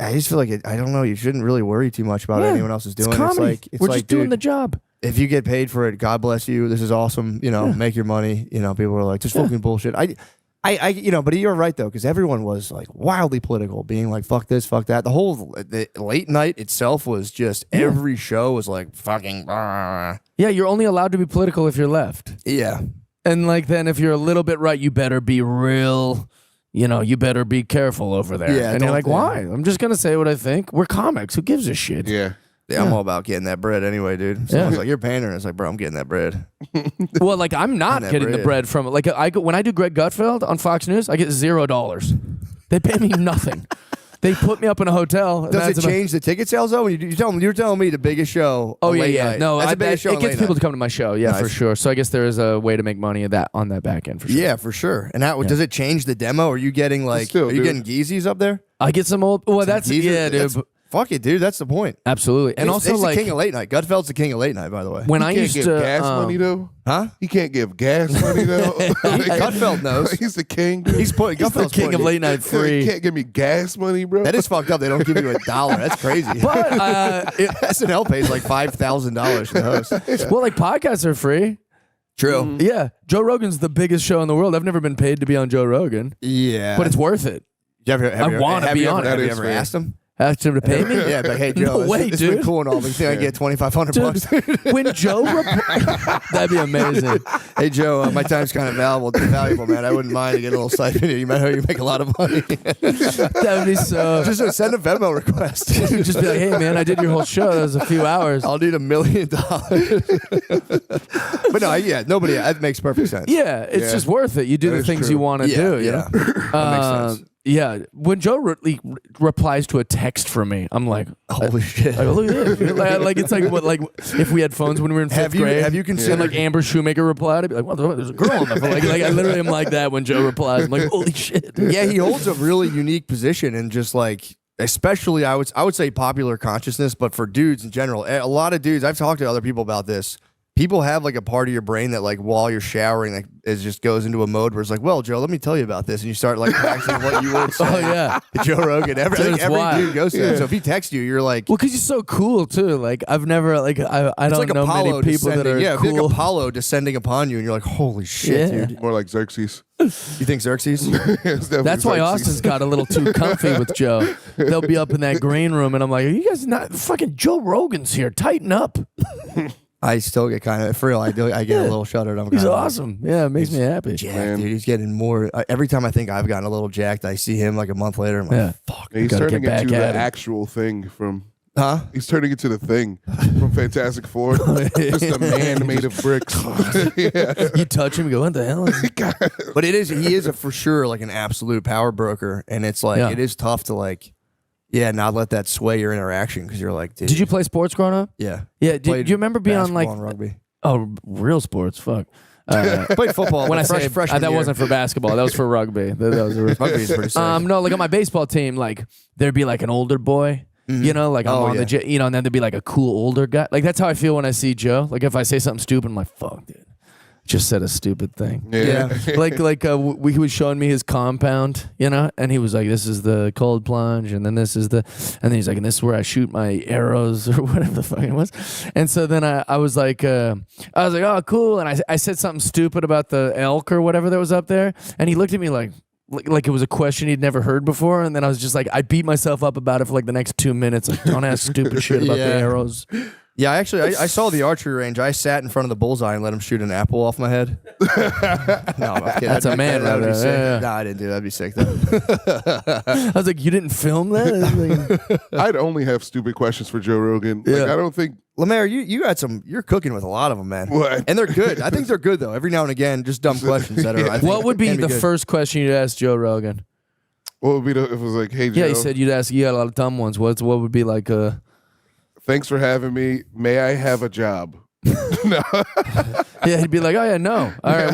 I just feel like I don't know. You shouldn't really worry too much about what anyone else is doing. It's comedy. It's We're like, just doing dude, the job. if you get paid for it, God bless you. This is awesome. Make your money. People are like, just fucking bullshit. But you're right though, because everyone was like wildly political, being like, fuck this, fuck that. The late night itself was just every show was like fucking. Yeah, you're only allowed to be political if you're left. Yeah. And like then if you're a little bit right, you better be real. You better be careful over there. Yeah, and you're don't- like, why? I'm just gonna say what I think. We're comics. Who gives a shit? Yeah. Yeah, I'm all about getting that bread anyway, dude. Someone's like, you're pandering. It's like, bro, I'm getting that bread. Well, like I'm not that getting the bread. bread from like when I do Greg Gutfeld on Fox News, I get $0. They pay me nothing. They put me up in a hotel. and Does that's it about- change the ticket sales though? When you're telling me the biggest show. Oh on yeah, late yeah. night. No, That's the biggest show it on gets late people night. to come to my show. Yeah, for Nice. sure. So I guess there is a way to make money on that back end for sure. Yeah, for sure. And does it change the demo? Are you getting like? Still, are you dude. getting Geezies up there? I get some old. Well, that's Geezer? yeah, dude. That's- Fuck it, dude. That's the point. Absolutely. And also he's like the king of late night. Gutfeld's the king of late night, by the way. when He I can't used give to gas money though. Huh? He can't give gas money though. Gutfeld knows. He's the king. Dude. He's putting. He's the Gutfeld's king of putting- late night He free. can't give me gas money, bro. That is fucked up. They don't give you $1. That's crazy. But SNL pays like $5,000 for the host. well, like podcasts are free. True. Yeah, Joe Rogan's the biggest show in the world. I've never been paid to be on Joe Rogan, Yeah. but it's worth it. I wanna be on it. Have you That is ever fair. asked him? Asked him to pay me. Yeah, but hey, Joe, No way, it's dude. been cool and all, but you think I can get $2,500? Dude, when Joe, that'd be amazing. Hey, Joe, my time's kind of valuable, man. I wouldn't mind to get a little stipend here. You might know you make a lot of money. That would be so. Just send a Venmo request. Just be like, hey man, I did your whole show. That was a few hours. I'll need $1 million. But no, nobody. That makes perfect sense. Yeah, it's just worth it. You do That the is things true. you want to do. You know? That makes sense. Yeah, when Joe replies to a text from me, I'm like, Holy shit. like, look at this. Like it's like what, like if we had phones when we were in fifth grade. Have you considered? And like Amber Shoemaker replied, I'd be like, well, there's a girl on the phone. Like I literally am like that when Joe replies. I'm like, holy shit. Yeah, he holds a really unique position and just like especially I would say popular consciousness, but for dudes in general, a lot of dudes, I've talked to other people about this. People have like a part of your brain that like while you're showering, like it just goes into a mode where it's like, well, Joe, let me tell you about this, and you start like practicing what you would say. Oh yeah, to Joe Rogan. I think every dude goes through it. So if he texts you, you're like, well, because he's so cool too. Like I've never like I don't like know Apollo many people that are it's cool. like Apollo descending upon you, and you're like, holy shit, Yeah. dude. More like Xerxes. You think Xerxes? It's definitely That's why Xerxes. Austin's got a little too comfy with Joe. They'll be up in that green room, and I'm like, are you guys not fucking Joe Rogan's here? Tighten up. I still get kind of, for real, I get a little shuddered. He's awesome. Yeah, it makes me happy. Jacked, dude. He's getting more. Every time I think I've gotten a little jacked, I see him like a month later. I'm like, Yeah. fuck. He's Gotta turning get back into the at him. actual thing from. Huh? He's turning into the thing from Fantastic Four. Just a man made of bricks. Yeah. You touch him, you go, what the hell? But he is for sure like an absolute power broker. And it's like, Yeah. it is tough to like, not let that sway your interaction because you're like, dude. Did you play sports growing up? Yeah. Yeah. Do you remember being on like, basketball and rugby? oh, real sports? Fuck. Played football. When I but say freshman that year. wasn't for basketball, that was for rugby. That was Rugby is pretty sick. no, like on my baseball team, like there'd be like an older boy, you know, like I'm Oh, on yeah. the, you know, and then there'd be like a cool older guy. Like that's how I feel when I see Joe. Like if I say something stupid, I'm like, fuck, dude, just said a stupid thing. Yeah. He was showing me his compound, you know, and he was like, this is the cold plunge, and then this is the, and then he's like, and this is where I shoot my arrows or whatever the fuck it was. And so then I was like, oh, cool. And I said something stupid about the elk or whatever that was up there. And he looked at me like it was a question he'd never heard before. And then I was just like, I beat myself up about it for like the next 2 minutes. Like, don't ask stupid shit about the Yeah. arrows. Yeah, I saw the archery range. I sat in front of the bullseye and let him shoot an apple off my head. No, I'm kidding. That's a man That would right be there. sick. Yeah, yeah. Nah, I didn't do that. That'd be sick though. I was like, you didn't film that? I was like, I'd only have stupid questions for Joe Rogan. Like, Yeah. I don't think. Lemaire, you got some. You're cooking with a lot of them, man. What? And they're good. I think they're good though. Every now and again, just dumb questions that are. I think what would be can the good. first question you'd ask Joe Rogan? What would be if it was like, hey, Joe, Yeah, he said you'd ask. You got a lot of dumb ones. What would be like? thanks for having me. May I have a job? Yeah, he'd be like, oh yeah, no. All right,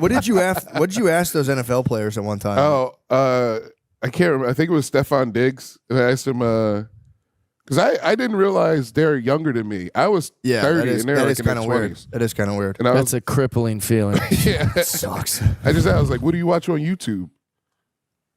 What did you ask? What did you ask those NFL players at one time? Oh, I can't remember. I think it was Stephon Diggs. And I asked him, because I didn't realize they're younger than me. I was 30 and they're like in their kind of weird. 20s. That is kind of weird. And I That's was, a crippling feeling. yeah. Sucks. I was like, what do you watch on YouTube?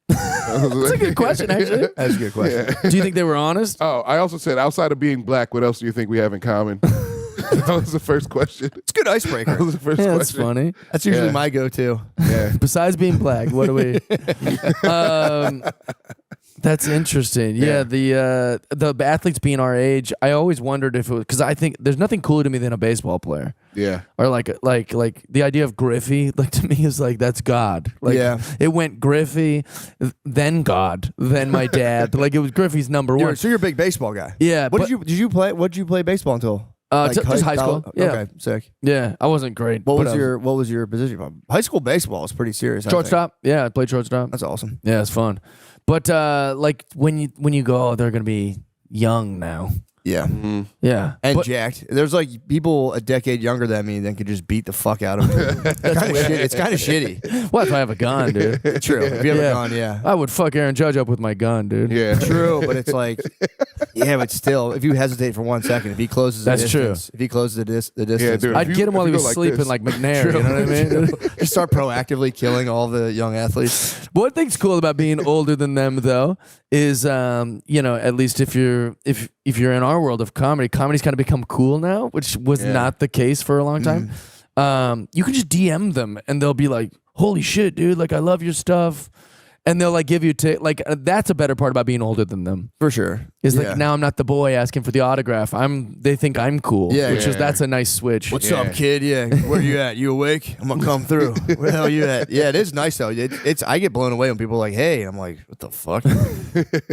That's a good question, actually. That's a good question. Do you think they were honest? Oh, I also said, outside of being black, what else do you think we have in common? That was the first question. It's a good icebreaker. That was the first Yeah, that's question. funny. That's usually Yeah. my go-to. Yeah. Besides being black, what do we? That's interesting. Yeah, the athletes being our age, I always wondered if it was because I think there's nothing cooler to me than a baseball player. Yeah. Or like the idea of Griffey, like to me is like that's God. Like Yeah. it went Griffey, then God, then my dad. Like it was Griffey's number one. So you're a big baseball guy. Yeah, What but- did you play? What did you play baseball until? just high school. Yeah. Okay, sick. Yeah, I wasn't great. What but was your position? High school baseball is pretty serious. I think. shortstop? Yeah, I played shortstop. That's awesome. Yeah, it's fun. But like when you go, oh, they're gonna be young now. Yeah. Yeah, And but, jacked. There's like people a decade younger than me that could just beat the fuck out of me. It's kind of shitty. well, if I have a gun, dude, True. If you have Yeah. a gun, yeah. I would fuck Aaron Judge up with my gun, dude. Yeah. True, but it's like, yeah, but still, if you hesitate for 1 second, if he closes the That's true. distance, if he closes the distance, dude. I'd If get him while he you was go like sleeping, this. like McNair. You know what I mean? just start proactively killing all the young athletes. One thing's cool about being older than them, though, is at least if you're in our world of comedy's kind of become cool now, which was not the case for a long time. You can just DM them and they'll be like, "Holy shit, dude! Like I love your stuff," and they'll like give you that's a better part about being older than them. For sure. Is Yeah. like now I'm not the boy asking for the autograph. They think I'm cool. Yeah, which is yeah. that's a nice switch. What's up, kid? Yeah, where you at? You awake? I'm gonna come through. Where the hell you at? Yeah, it is nice though. It's I get blown away when people are like, "Hey," I'm like, "What the fuck?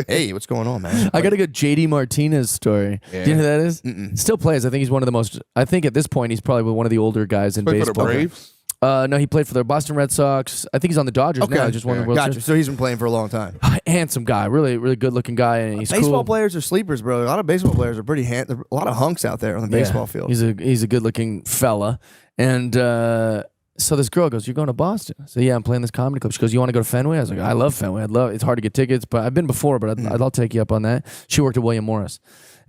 Hey, what's going on, man?" I got a good JD Martinez story. Yeah. Do you know who that is? Still plays. I think he's one of the most. I think at this point he's probably one of the older guys in Play for the baseball. Braves? No, he played for the Boston Red Sox. I think he's on the Dodgers now. Just won the World Gotcha. Series. So he's been playing for a long time. Handsome guy, really, really good looking guy, and he's Baseball cool. players are sleepers, bro. A lot of baseball players are pretty a lot of hunks out there on the baseball field. He's a good looking fella, and so this girl goes, "You're going to Boston?" I said, "Yeah, I'm playing this comedy club." She goes, "You want to go to Fenway?" I was like, "I love Fenway. It's hard to get tickets, but I've been before, but I'll take you up on that." She worked at William Morris.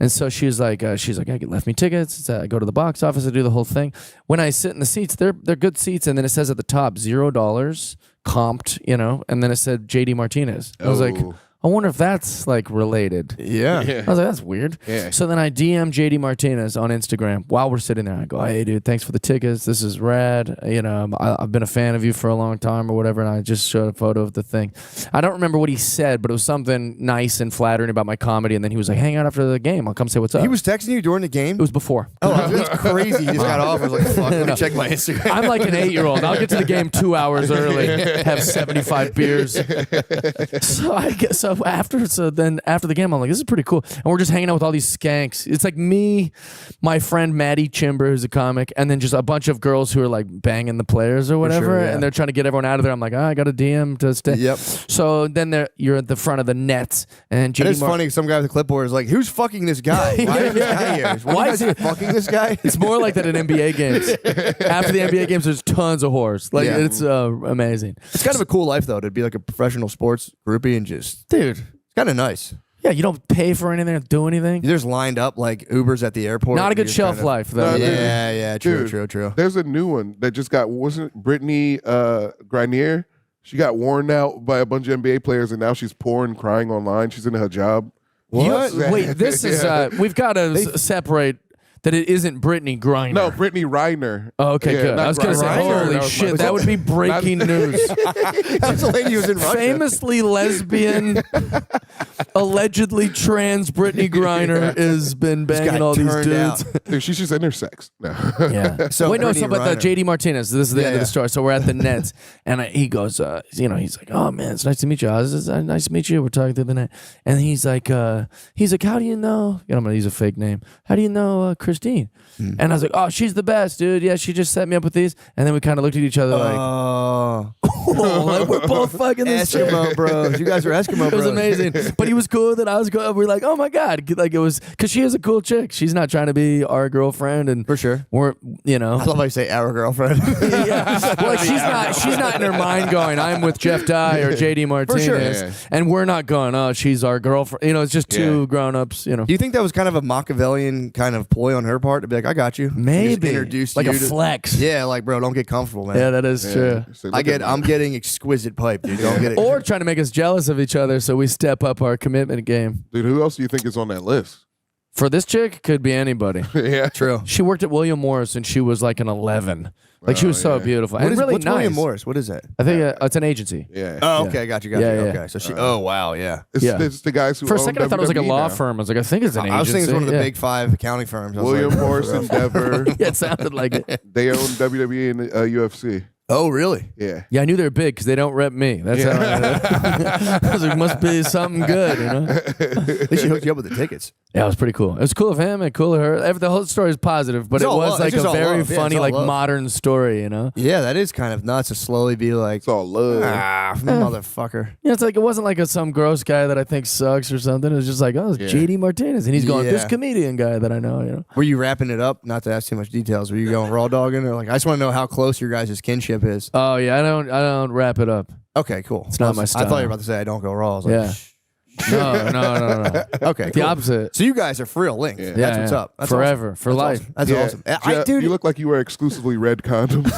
And so she's like, "Hey, left me tickets. I go to the box office. I do the whole thing. When I sit in the seats, they're good seats. And then it says at the top, $0 comped, and then it said JD Martinez. I was like, I wonder if that's like related. Yeah. I was like, that's weird. Yeah. So then I DM JD Martinez on Instagram while we're sitting there. I go, "Hey, dude, thanks for the tickets. This is rad. I've been a fan of you for a long time or whatever." And I just showed a photo of the thing. I don't remember what he said, but it was something nice and flattering about my comedy. And then he was like, "Hang out after the game. I'll come say what's up." He was texting you during the game? It was before. Oh, that's crazy. He just got off. I was like, fuck, let me check my Instagram. I'm like an 8-year-old. I'll get to the game 2 hours early, have 75 beers. Then after the game, I'm like, this is pretty cool. And we're just hanging out with all these skanks. It's like me, my friend Maddie Chimber, who's a comic, and then just a bunch of girls who are like banging the players or whatever. sure, yeah. And they're trying to get everyone out of there. I'm like, I got a DM to stay. Yep. So then you're at the front of the nets. And JD It's funny, some guy with a clipboard is like, who's fucking this guy? Why is this guy here? Why is he fucking this guy? It's more like that at NBA games. After the NBA games, there's tons of whores. Like, Yeah. it's amazing. It's kind of a cool life, though, to be like a professional sports groupie and just, Dude. it's kind of nice. Yeah, you don't pay for anything or do anything. You're just lined up like Ubers at the airport. Not a and good you're just shelf kind of- life, though. Yeah, true, Dude, true. There's a new one that just wasn't Brittany Grenier? She got worn out by a bunch of NBA players, and now she's poor and crying online. She's in her job. What? Wait, this is we've got to separate that it isn't Brittany Griner. No, Brittany Reiner. Oh, okay, Yeah, good. not I was going to say, Griner. holy That was shit, my- that would be breaking news. That's the lady who was in Russia. Famously lesbian, allegedly trans Brittany Griner has been banging got all these turned dudes. out. Dude, she's just intersex. No. Yeah. So Wait, no, Brittany so but Reiner. JD Martinez. This is the end of Yeah. the story. So we're at the Nets, and he goes, he's like, "Oh man, it's nice to meet you. Nice to meet you. We're talking through the net." And he's like, "How do you know?" I'm gonna use a fake name. "How do you know Christine?" And I was like, "Oh, she's the best, dude. Yeah, she just set me up with these." And then we kind of looked at each other like, Oh, like, we're both fucking this chick. Eskimo bros. You guys are Eskimo It bros. was amazing, but he was cool that I was cool. We were like, "Oh my god!" Like, it was because she is a cool chick. She's not trying to be our girlfriend, and For sure. we're I love how you say our girlfriend. yeah. Well, she's not in her mind going, "I'm with Jeff Dye or JD Martinez," sure. Yeah. and we're not going, "Oh, she's our girlfriend." It's just two Yeah. grown-ups. Do you think that was kind of a Machiavellian kind of ploy on her part to be like, I got you? She just Maybe introduced like you a to- flex. Yeah, like, bro, don't get comfortable, man. Yeah, that is true. Say, look at I'm me. getting exquisite pipe, dude. Don't get it. Or trying to make us jealous of each other, so we step up our commitment game. Dude, who else do you think is on that list? For this chick, could be anybody. Yeah. True. She worked at William Morris and she was like an 11. Like she was so yeah. beautiful What and is, really what's nice. William Morris? What is that? I think it's an agency. Yeah. Oh, okay, got you. Yeah, yeah. Okay, so she. Oh, wow, yeah. It's the guys who For a own second, I thought it was like a WWE law now. firm. I was like, I think it's an agency. I was thinking it's one of the Yeah. big 5 accounting firms. I was William like, Morris Endeavor. Yeah, it sounded like it. They own WWE and UFC. Oh, really? Yeah. Yeah, I knew they were big because they don't rep me. That's how I was like, must be something good, They should hook you up with the tickets. Yeah, it was pretty cool. It was cool of him and cool of her. The whole story is positive, but It's it all was love. like It's just a all very love. Yeah, funny, it's all like love. modern story, Yeah, that is kind of nuts to slowly be like, It's all love. motherfucker. Yeah, it's like it wasn't like some gross guy that I think sucks or something. It was just like, oh, it's JD Martinez, and he's going, this Yeah. comedian guy that I know. Were you wrapping it up? Not to ask too much details. Were you going raw dogging or like? I just want to know how close your guys' kinship is. Oh yeah, I don't wrap it up. Okay, cool. It's not my I style. thought you were about to say I don't go raw. I was like, Yeah. No. Okay, The cool. opposite. So you guys are for real linked. Yeah. That's what's up. That's Forever, awesome. for That's life. awesome. That's Yeah. awesome. Jeff, Dude, you look like you wear exclusively red condoms.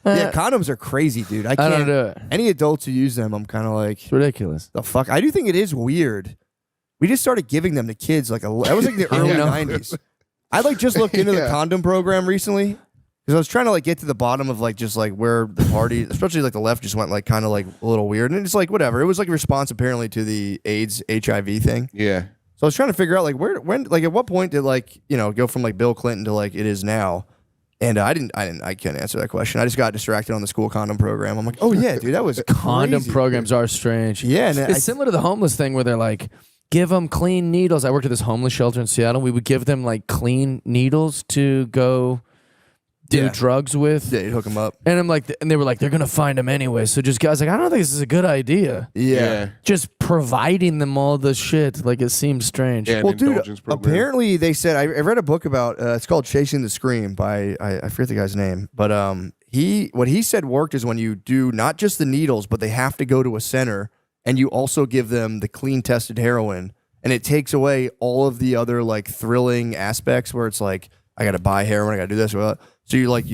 yeah, condoms are crazy, dude. I can't don't do it. Any adults who use them, I'm kind of like, It's ridiculous. the fuck. I do think it is weird. We just started giving them to kids that was like the early know. 90s. I like just looked into the condom program recently because I was trying to like get to the bottom of like just like where the party, especially like the left, just went like kind of like a little weird, and it's like whatever. It was like a response apparently to the AIDS HIV thing. yeah. So I was trying to figure out like when like at what point did like go from like Bill Clinton to like it is now. And I can't answer that question. I just got distracted on the school condom program. I'm like, oh yeah, dude, that was Condom crazy. programs are strange. Yeah, and It's similar to the homeless thing where they're like, give them clean needles. I worked at this homeless shelter in Seattle. We would give them like clean needles to go do drugs with. Yeah, you'd hook them up. And I'm like, and they were like, they're gonna find him anyway. So just guys, like, I don't think this is a good idea. Yeah. Just providing them all the shit, like it seems strange. Yeah, Well, an dude, indulgence program. apparently they said I read a book about it's called Chasing the Scream by I forget the guy's name, but what he said worked is when you do not just the needles, but they have to go to a center, and you also give them the clean tested heroin, and it takes away all of the other like thrilling aspects where it's like I got to buy heroin, I got to do this. So you're like,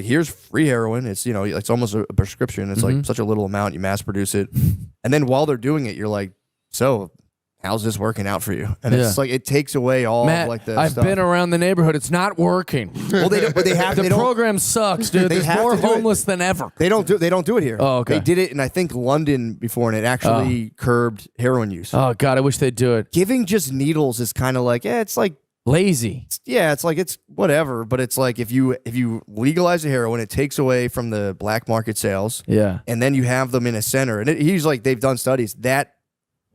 here's free heroin. It's it's almost a prescription. It's like such a little amount. You mass produce it, and then while they're doing it, you're like, so how's this working out for you? And it's like it takes away all Matt, of like the I've stuff. been around the neighborhood. It's not working. Well, they don't, but they have The program sucks, dude. They There's have more to do it. homeless than ever. They don't do it here. Oh, okay. They did it in I think London before, and it actually curbed heroin use. Oh God, I wish they'd do it. Giving just needles is kind of like it's like Lazy. it's like it's whatever, but it's like if you legalize the heroin, it takes away from the black market sales, Yeah. and then you have them in a center, and he's like they've done studies that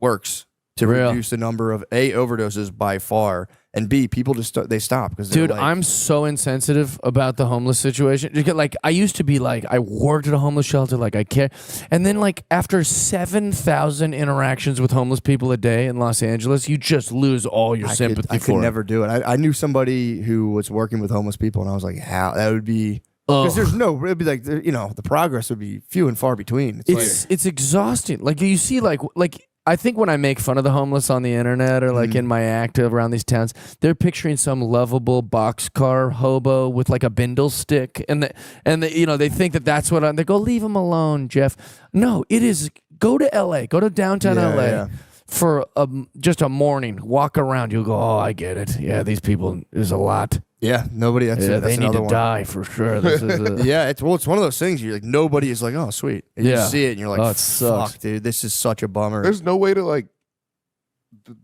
works to Real. reduce the number of overdoses by far, and B people just they stop because Dude, like, I'm so insensitive about the homeless situation. Like, I used to be like, I worked at a homeless shelter, like I care. And then like after 7,000 interactions with homeless people a day in Los Angeles, you just lose all your sympathy I for could them. never do it. I knew somebody who was working with homeless people, and I was like, how that would be. Because there's it'd be like the progress would be few and far between. It's exhausting. Like you see, like I think when I make fun of the homeless on the internet or like in my act around these towns, they're picturing some lovable boxcar hobo with like a bindle stick, and they think that that's what they go. Leave him alone, Jeff. No, it is go to L.A., go to downtown L.A. yeah. For just a morning, walk around. You'll go, oh, I get it. Yeah, these people is a lot. Yeah, nobody. That's Yeah, that's they need another to one. die for sure. This is a, Yeah, it's one of those things. You're like nobody is like, oh, sweet. And you Yeah. see it, and you're like, Oh, it sucks. fuck, dude, this is such a bummer. There's no way to like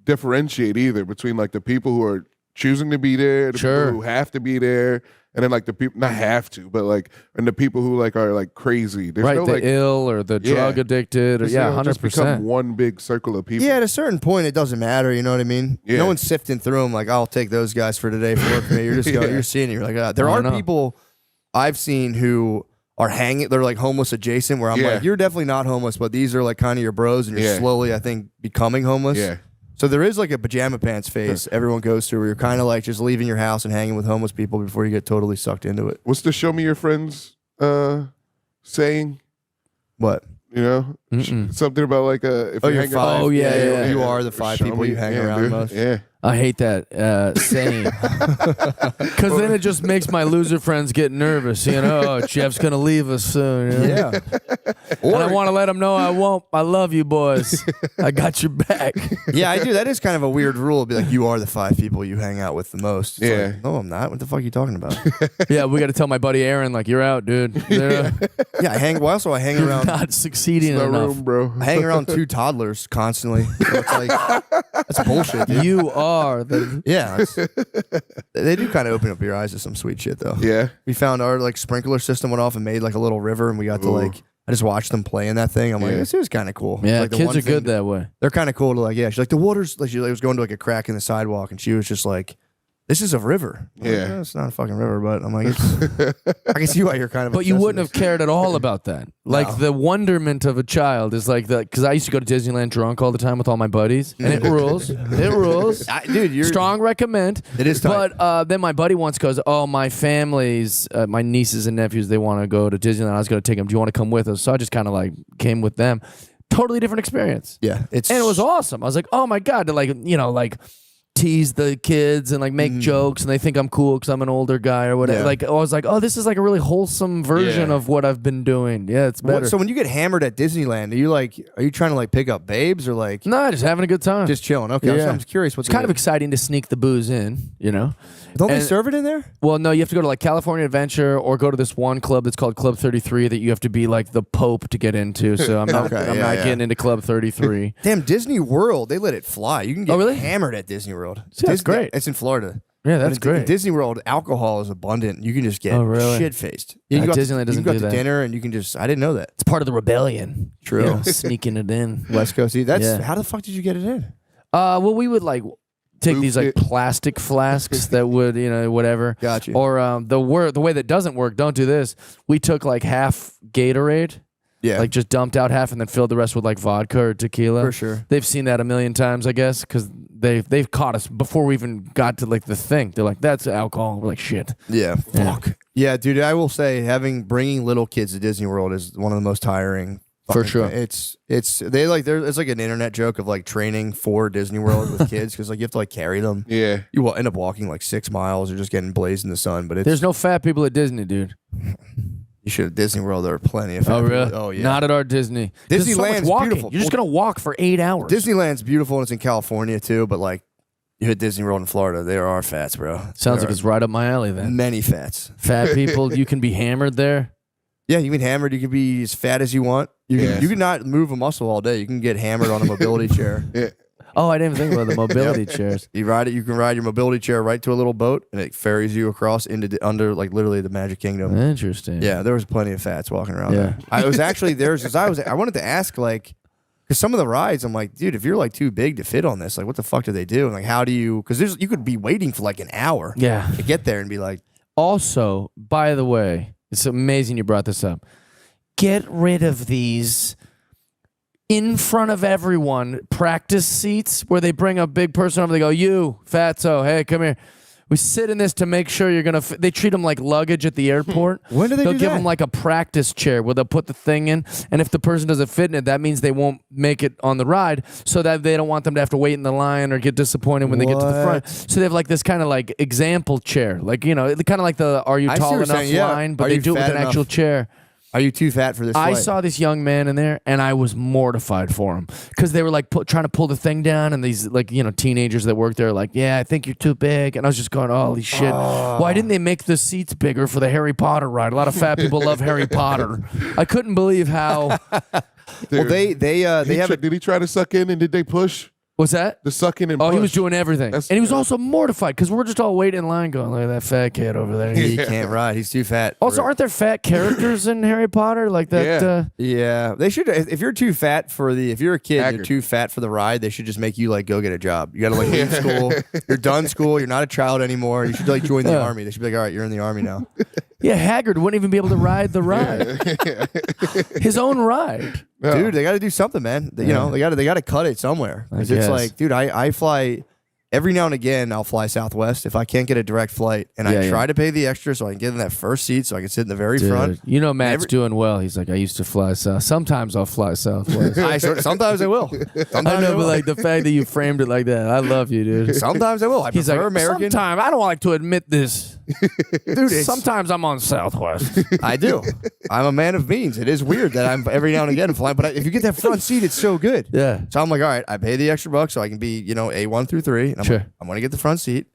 differentiate either between like the people who are choosing to be there, the Sure. people who have to be there, and then like the people not have to, but like and the people who like are like crazy. There's right, no the like ill or the Yeah. drug addicted. Or, it's, yeah, just become 100%. one big circle of people. Yeah, at a certain point, it doesn't matter. You know what I mean? Yeah. No one's sifting through them like, I'll take those guys for today for work for me. You're just going, Yeah. you're seeing it. You're like, there I are know. people I've seen who are hanging. They're like homeless adjacent. Where I'm Yeah. like, you're definitely not homeless, but these are like kind of your bros, and you're Yeah. slowly, I think, becoming homeless. Yeah. So there is like a pajama pants phase everyone goes through where you're kind of like just leaving your house and hanging with homeless people before you get totally sucked into it. What's the show me your friends saying? What? You know? Something about like if Oh, you you're hang five. around- Oh, yeah. You are the five Show people me- you hang yeah, around dude. most. Yeah. I hate that saying because then it just makes my loser friends get nervous. You know, oh, Jeff's gonna leave us soon. You know? Yeah. And I want to let them know I won't. I love you, boys. I got your back. Yeah, I do. That is kind of a weird rule. It'd be like, you are the five people you hang out with the most. It's Yeah. like, no, I'm not. What the fuck are you talking about? Yeah, we got to tell my buddy Aaron, like, you're out, dude. You're Yeah, I hang. Well, also I hang around. not succeeding No enough. room, bro. I hang around two toddlers constantly. So it's like that's bullshit. Dude. You are the. Yeah, they do kind of open up your eyes to some sweet shit though. Yeah. We found our like sprinkler system went off and made like a little river, and we got to like. I just watched them play in that thing. I'm like, Yeah. this is kind of cool. Yeah, Like, the kids one are good thing- that way. They're kind of cool to like. Yeah, she's like the water's like she was going to like a crack in the sidewalk, and she was just like, "This is a river." I'm like, Yeah. it's not a fucking river, but I'm like, I can see why you're kind of. But you obsessed wouldn't with have cared at all about that. Like the wonderment of a child is like that because I used to go to Disneyland drunk all the time with all my buddies, and it rules. It rules. this. Dude, you're Strong recommend. It is tight. But then my buddy once goes, "Oh, my family's, my nieces and nephews, they want to go to Disneyland. I was going to take them. Do you want to come with us?" So I just kind of like came with them. Totally different experience. Yeah, it's And it was awesome. I was like, oh my God, to like, like tease the kids and like make jokes and they think I'm cool because I'm an older guy or whatever. Yeah. Like, I was like, oh, this is like a really wholesome version Yeah. of what I've been doing. Yeah, it's better. So when you get hammered at Disneyland, are you trying to like pick up babes or like no, just having a good time. just chilling? Okay, Yeah. I'm curious. What's it's kind of exciting to sneak the booze in, Don't they and- serve it in there? Well, no, you have to go to like California Adventure or go to this one club that's called Club 33 that you have to be like the Pope to get into. So I'm not, Okay, I'm yeah, not yeah. getting into Club 33. Damn, Disney World, they let it fly. You can get Oh, really? hammered at Disney World. Yeah, that's great. It's in Florida. Yeah, that's But in great. Disney World, alcohol is abundant. You can just get Oh, really? shit faced. Yeah, you go out to- Disneyland doesn't you can go do out to that. dinner and you can just. I didn't know that. It's part of the rebellion. True. Sneaking it in. West Coast. See, that's Yeah. how the fuck did you get it in? Well, we would like take these like plastic flasks that would, whatever. Gotcha. Or the way that doesn't work, don't do this. We took like half Gatorade. Yeah. Like just dumped out half and then filled the rest with like vodka or tequila. For sure. They've seen that a million times, I guess, because they've caught us before we even got to like the thing. They're like, that's alcohol. We're like, shit. Yeah. Fuck. Yeah, dude. I will say, bringing little kids to Disney World is one of the most tiring. For sure. It's like an internet joke of like training for Disney World with kids because like you have to like carry them. Yeah. You will end up walking like 6 miles or just getting blazed in the sun. But There's no fat people at Disney, dude. You should have Disney World. There are plenty of. Oh really? Oh yeah. Not at our Disney. Disneyland's beautiful. You're just gonna walk for 8 hours. Disneyland's beautiful and it's in California too. But like, you hit Disney World in Florida, there are fats, bro. Sounds like it's right up my alley then. Many fats. Fat people, you can be hammered there. Yeah, you can be hammered. You can be as fat as you want. You can not move a muscle all day. You can get hammered on a mobility chair. Yeah. Oh, I didn't even think about the mobility chairs. You ride it. You can ride your mobility chair right to a little boat, and it ferries you across under like literally the Magic Kingdom. Interesting. Yeah, there was plenty of fats walking around. Yeah. There. I was actually there because I wanted to ask like, because some of the rides I'm like, dude, if you're like too big to fit on this, like what the fuck do they do? And like, how do you? Because you could be waiting for like an hour. Yeah. To get there and be like. Also, by the way, it's amazing you brought this up. Get rid of these in front of everyone practice seats where they bring a big person over. They go, you, fatso, hey, come here. We sit in this to make sure you're going to... They treat them like luggage at the airport. When do they They'll do give that? them like a practice chair where they'll put the thing in, and if the person doesn't fit in it, that means they won't make it on the ride, so that they don't want them to have to wait in the line or get disappointed when they get to the front. So they have like this kind of like example chair. Like, kind of like the Are You I see Tall what you're Enough saying, yeah. line, but Are they you do it with fat an enough? actual chair. Are you too fat for this I flight? saw this young man in there, and I was mortified for him because they were like trying to pull the thing down, and these like teenagers that work there are like, yeah, I think you're too big, and I was just going, holy shit! Why didn't they make the seats bigger for the Harry Potter ride? A lot of fat people love Harry Potter. I couldn't believe how. Well, they have Did he try to suck in and did they push? What's that? The sucking and Oh, push. he was doing everything, That's- and he was also mortified because we're just all waiting in line, going, look at that fat kid over there. He can't ride. He's too fat. Also, aren't there fat characters in Harry Potter like that? Yeah. Yeah, they should. If you're too fat if you're a kid, Haggard. you're too fat for the ride. They should just make you like go get a job. You got to like leave school. You're done school. You're not a child anymore. You should like join the army. They should be like, all right, you're in the army now. Yeah, Haggard wouldn't even be able to ride the ride. His own ride. Yeah. Dude, they got to do something, man. They got to cut it somewhere. 'Cause it's guess. like, dude, I fly. Every now and again, I'll fly Southwest if I can't get a direct flight, and I try to pay the extra so I can get in that first seat so I can sit in the very front. You know Matt's doing well. He's like, I used to fly south. Sometimes I'll fly Southwest. Sometimes I will. Sometimes I know, will. but like the fact that you framed it like that, I love you, dude. Sometimes I will. I He's prefer like, American. sometimes I don't like to admit this. Dude, it's- Sometimes I'm on Southwest. I do. I'm a man of means. It is weird that I'm every now and again flying, but if you get that front seat, it's so good. Yeah. So I'm like, all right, I pay the extra bucks so I can be, A1 through 3. And I'm Sure. like, I'm gonna get the front seat.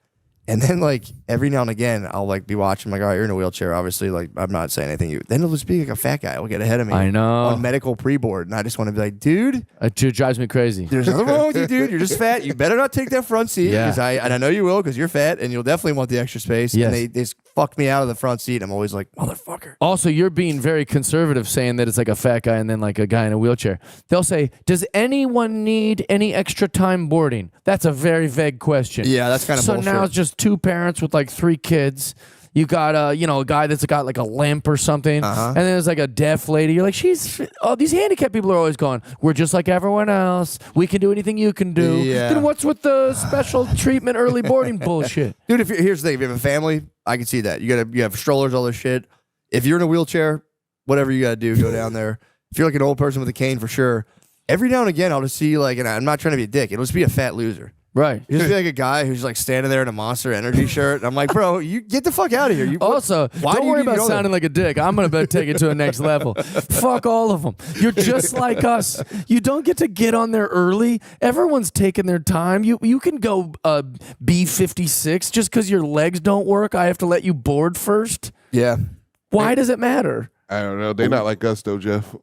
And then like every now and again, I'll like be watching. I'm like, all right, you're in a wheelchair. Obviously, like I'm not saying anything. Then it'll just be like a fat guy will get ahead of me. I know. On medical pre-board, and I just want to be like, dude, It drives me crazy. there's nothing wrong with you, dude. You're just fat. You better not take that front seat. Yeah. 'Cause I know you will because you're fat and you'll definitely want the extra space. Yes. And they just fuck me out of the front seat. I'm always like, motherfucker. Also, you're being very conservative saying that it's like a fat guy and then like a guy in a wheelchair. They'll say, does anyone need any extra time boarding? That's a very vague question. Yeah, that's kind of So bullshit. now it's just two parents with like 3 kids. You got a guy that's got like a limp or something, and then there's like a deaf lady. You're like, these handicapped people are always going, we're just like everyone else. We can do anything you can do. Yeah. Then what's with the special treatment early boarding bullshit? Dude, here's the thing: if you have a family, I can see that. You have strollers, all this shit. If you're in a wheelchair, whatever you gotta do, go down there. If you're like an old person with a cane, for sure. Every now and again, I'll just see like, and I'm not trying to be a dick. It'll just be a fat loser. Right. You just be like a guy who's like standing there in a Monster Energy shirt. And I'm like, bro, you get the fuck out of here. Also, why don't do you worry need to about go there? sounding like a dick. I'm going to take it to a next level. Fuck all of them. You're just like us. You don't get to get on there early. Everyone's taking their time. You can go B56 just because your legs don't work. I have to let you board first. Yeah. Why does it matter? I don't know. They're not like us though, Jeff.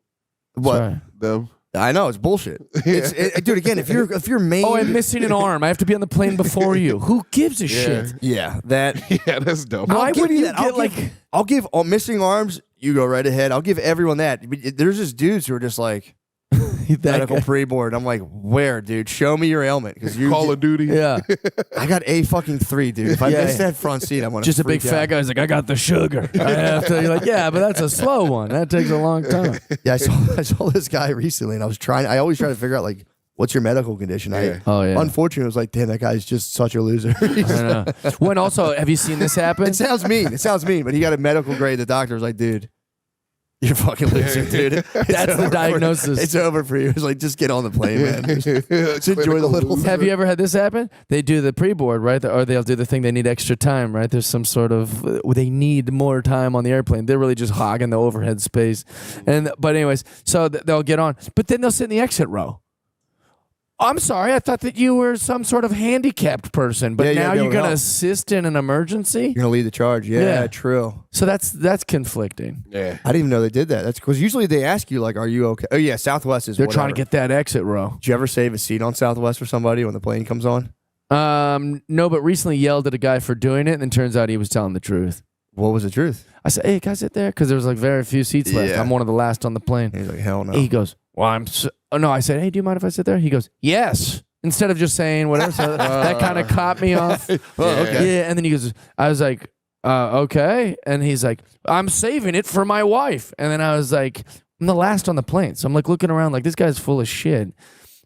What? Sorry. Them. I know it's bullshit. Dude. Again, if you're main, Oh, I'm missing an arm. I have to be on the plane before you. Who gives a shit? yeah, that. Yeah, that's dumb. Why I'll give would you that. get like? I'll give all missing arms. You go right ahead. I'll give everyone that. But there's just dudes who are just like, medical pre-board. I'm like, where, dude? Show me your ailment. Because you Call of Duty. Yeah. I got A3, dude. If I miss that front seat, I'm gonna Just a big freak fat out. guy's like, I got the sugar. I have to. You're like, yeah, but that's a slow one. That takes a long time. Yeah, I saw this guy recently, and I always try to figure out like, what's your medical condition? Oh, yeah. Unfortunately, I was like, damn, that guy's just such a loser. I know. When also, have you seen this happen? It sounds mean, but he got a medical grade. The doctor was like, dude, you're a fucking loser, dude. That's the diagnosis. It's over for you. It's like, just get on the plane, man. Just enjoy the little. Have you ever had this happen? They do the pre-board, right? Or they'll do the thing, they need extra time, right? There's some sort of, they need more time on the airplane. They're really just hogging the overhead space. But anyways, so they'll get on. But then they'll sit in the exit row. I'm sorry, I thought that you were some sort of handicapped person, but now you're going to assist in an emergency? You're gonna lead the charge. Yeah, Yeah. true. So that's conflicting. Yeah. I didn't even know they did that. That's because usually they ask you like, "Are you okay?" Oh yeah, Southwest is. They're whatever. trying to get that exit row. Did you ever save a seat on Southwest for somebody when the plane comes on? No, but recently yelled at a guy for doing it, and then turns out he was telling the truth. What was the truth? I said, hey, can I sit there? Because there was like very few seats left. Yeah. I'm one of the last on the plane. And he's like, "Hell no." He goes, well, oh, no, I said, hey, do you mind if I sit there? He goes, yes. Instead of just saying whatever. So that kind of caught me off. okay. Yeah, and then he goes, I was like, okay. And he's like, I'm saving it for my wife. And then I was like, I'm the last on the plane. So I'm like looking around like, this guy's full of shit.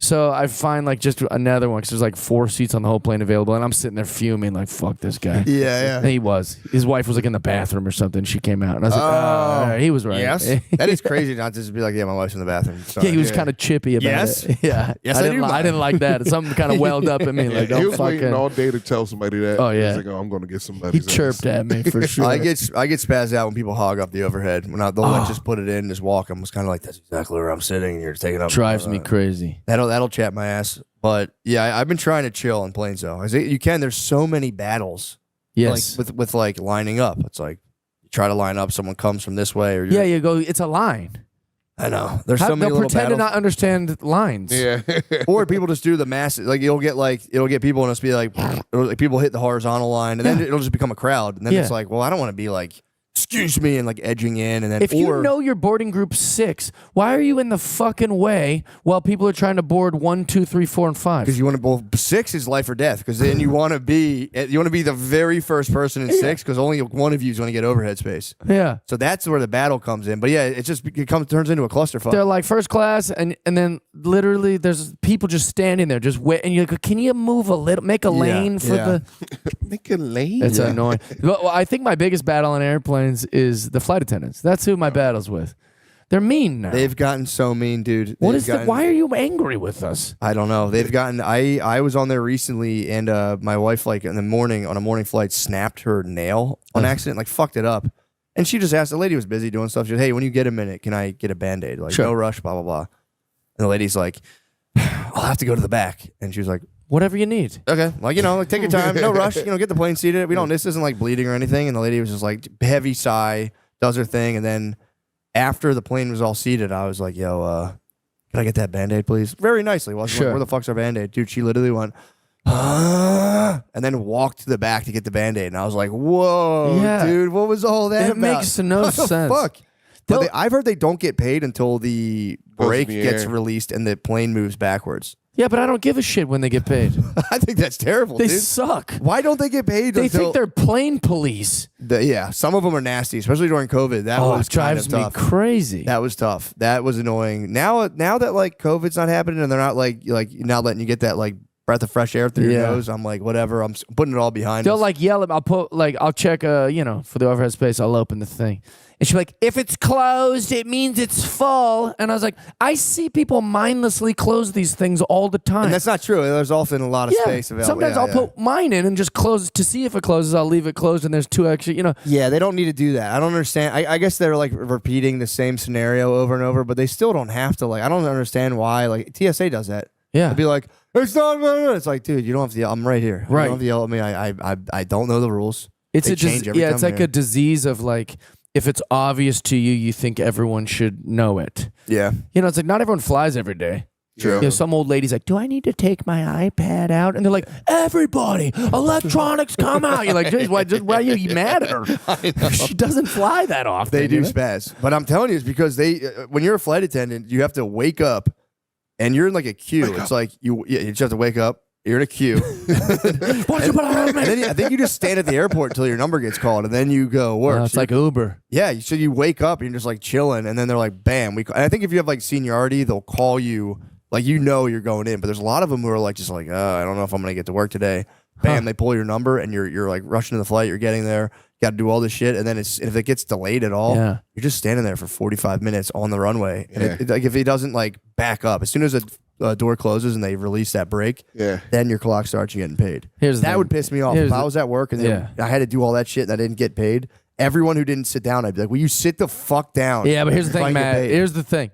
So I find like just another one because there's like 4 seats on the whole plane available, and I'm sitting there fuming like, fuck this guy. Yeah. And he was. His wife was like in the bathroom or something. She came out, and I was like, all right, he was right. Yes. That is crazy not to just be like, "Yeah, my wife's in the bathroom." Sorry. Yeah, he was kind of chippy about Yes? it. Yeah. Yes, I I didn't, do I mind. didn't like that. Something kind of welled up at me. Like, He don't was waiting fucking. all day to tell somebody that. Oh, yeah. He's like, I'm going to get somebody. He chirped at me for sure. I get spazzed out when people hog up the overhead. When they'll like just put it in, just walk. I'm just kind of like, that's exactly where I'm sitting, and you're taking up. Drives me crazy. That'll chat my ass. But yeah, I've been trying to chill on planes though. You can. There's so many battles. Yes. Like with like lining up. It's like you try to line up, someone comes from this way, or Yeah, you go. It's a line. I know. There's so many They'll little pretend to battles. not understand lines. Yeah. Or people just do the mass. Like it'll get people and it'll be like people hit the horizontal line, and then it'll just become a crowd. And then it's like, well, I don't want to be like, excuse me, and like edging in, and then If you know you're boarding group 6, why are you in the fucking way while people are trying to board 1, 2, 3, 4, and 5? because you want to both 6 is life or death, because then you want to be the very first person in 6, because only one of you is going to get overhead space. Yeah. So that's where the battle comes in. But yeah, it turns into a clusterfuck. They're like first class, and then literally there's people just standing there, just wait. And you're like, can you move a little, make a lane for yeah. the. Make a lane. It's annoying. Well, I think my biggest battle on airplanes is the flight attendants. That's who my battle's with. They're mean now. They've gotten so mean, dude. Why are you angry with us? I don't know. They've gotten. I was on there recently, and my wife, like in the morning on a morning flight, snapped her nail on accident, like fucked it up. And she just asked. The lady was busy doing stuff. She said, "Hey, when you get a minute, can I get a Band-Aid? Like, Sure. no rush, blah blah blah." And the lady's like, "I'll have to go to the back." And she was like, Whatever you need. "Okay, like like take your time, no rush. Get the plane seated. This isn't like bleeding or anything." And the lady was just like heavy sigh, does her thing, and then after the plane was all seated, I was like, "Yo, can I get that Band-Aid, please?" Very nicely. Well, she's Sure. like, "Where the fuck's our Band-Aid?" Dude, she literally went, and then walked to the back to get the Band-Aid. And I was like, whoa, Yeah. dude, what was all that It about? makes no What the sense. fuck? But I've heard they don't get paid until the Goes in brake the gets air. released and the plane moves backwards. Yeah, but I don't give a shit when they get paid. I think that's terrible, They dude. suck. Why don't they get paid They until... think they're plane police. Yeah, some of them are nasty, especially during COVID. That was it drives kind me of tough. crazy. That was tough. That was annoying. Now that like COVID's not happening and they're not like not letting you get that like breath of fresh air through your Yeah. nose, I'm like, whatever. I'm putting it all behind They'll us. like yell at I'll check for the overhead space, I'll open the thing. And she'll be like, if it's closed, it means it's full. And I was like, I see people mindlessly close these things all the time. And that's not true. There's often a lot of space available. Sometimes I'll put mine in and just close it to see if it closes. I'll leave it closed and there's 2 extra, Yeah, they don't need to do that. I don't understand. I guess they're like repeating the same scenario over and over, but they still don't have to. Like, I don't understand why. Like, TSA does that. Yeah. They'd be like, it's not. It's like, dude, you don't have to yell. I'm right here. Right. You don't have to yell at me. I don't know the rules. It's They change every it's time like here. a disease of like, if it's obvious to you, you think everyone should know it. Yeah. It's like not everyone flies every day. True. Some old lady's like, do I need to take my iPad out? And they're like, everybody, electronics come out. You're like, geez, why are you mad at her? She doesn't fly that often. They do spaz. But I'm telling you, it's because when you're a flight attendant, you have to wake up and you're in like a queue. It's like you just have to wake up. You're in a queue. Why'd you put on me? And then I think you just stand at the airport until your number gets called, and then you go work. No, it's like Uber. Yeah, so you wake up and you're just like chilling, and then they're like, bam. And I think if you have like seniority, they'll call you, like you know you're going in. But there's a lot of them who are like just like, I don't know if I'm gonna get to work today. Bam, they pull your number, and you're like rushing to the flight. You're getting there. Got to do all this shit, and then if it gets delayed at all, you're just standing there for 45 minutes on the runway. And like if it doesn't like back up, as soon as a door closes and they release that break, then your clock starts. You're getting paid. That would piss me off if I was at work and I had to do all that shit and I didn't get paid. Everyone who didn't sit down, I'd be like, "Will you sit the fuck down?" Yeah, but here's the thing, Matt. Here's the thing.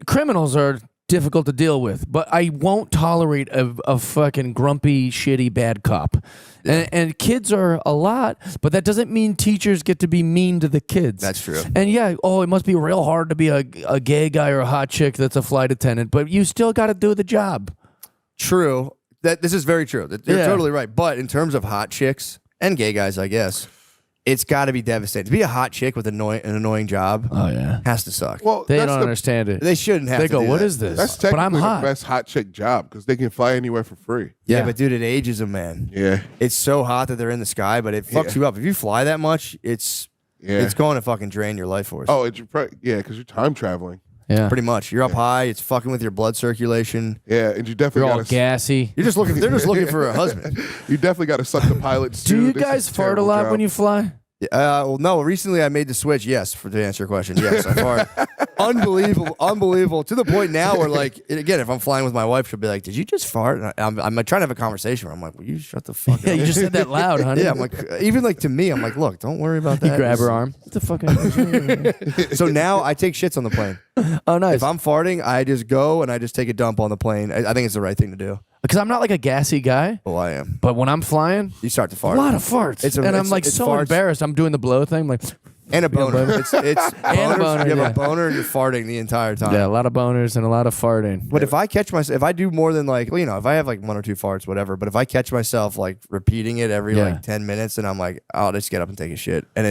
Criminals are difficult to deal with, but I won't tolerate a fucking grumpy, shitty, bad cop. And kids are a lot, but that doesn't mean teachers get to be mean to the kids. That's true. And it must be real hard to be a gay guy or a hot chick that's a flight attendant, but you still got to do the job. True. This is very true. You're totally right. But in terms of hot chicks and gay guys, I guess, it's got to be devastating. To be a hot chick with an annoying job has to suck. Well, They don't understand it. They shouldn't have They to go, do what that. is this? That's But I'm technically hot. the best hot chick job because they can fly anywhere for free. Yeah, but dude, it ages them, man. Yeah. It's so hot that they're in the sky, but it fucks you up. If you fly that much, it's going to fucking drain your life force. Oh, because you're time traveling. Yeah. Pretty much. You're up high. It's fucking with your blood circulation. Yeah, and you definitely You're all gotta, gassy. You're just looking. They're just looking for a husband. you definitely got to suck the pilot's Do you guys fart a lot when you fly? Well, no. Recently, I made the switch. Yes, to answer your question. Yes, I fart. Unbelievable. To the point now where, like, again, if I'm flying with my wife, she'll be like, "Did you just fart?" And I'm trying to have a conversation where I'm like, "Will you shut the fuck up?" Yeah, you just said that loud, honey. Yeah, I'm like, even like to me, I'm like, "Look, don't worry about that." You grab her arm. What the fuck? So now I take shits on the plane. Oh, nice. If I'm farting, I just go and I just take a dump on the plane. I think it's the right thing to do. Because I'm not like a gassy guy, Well, I am. but when I'm flying, You start to fart. a lot of farts. I'm like it's so farts. embarrassed. I'm doing the blow thing. I'm like, And a boner. It's boners. boner, You have yeah. a boner and you're farting the entire time. yeah, a lot of boners and a lot of farting. But if I catch myself, if I do more than like, if I have like one or two farts, whatever, but if I catch myself like repeating it every like 10 minutes, then I'm like, I'll just get up and take a shit. And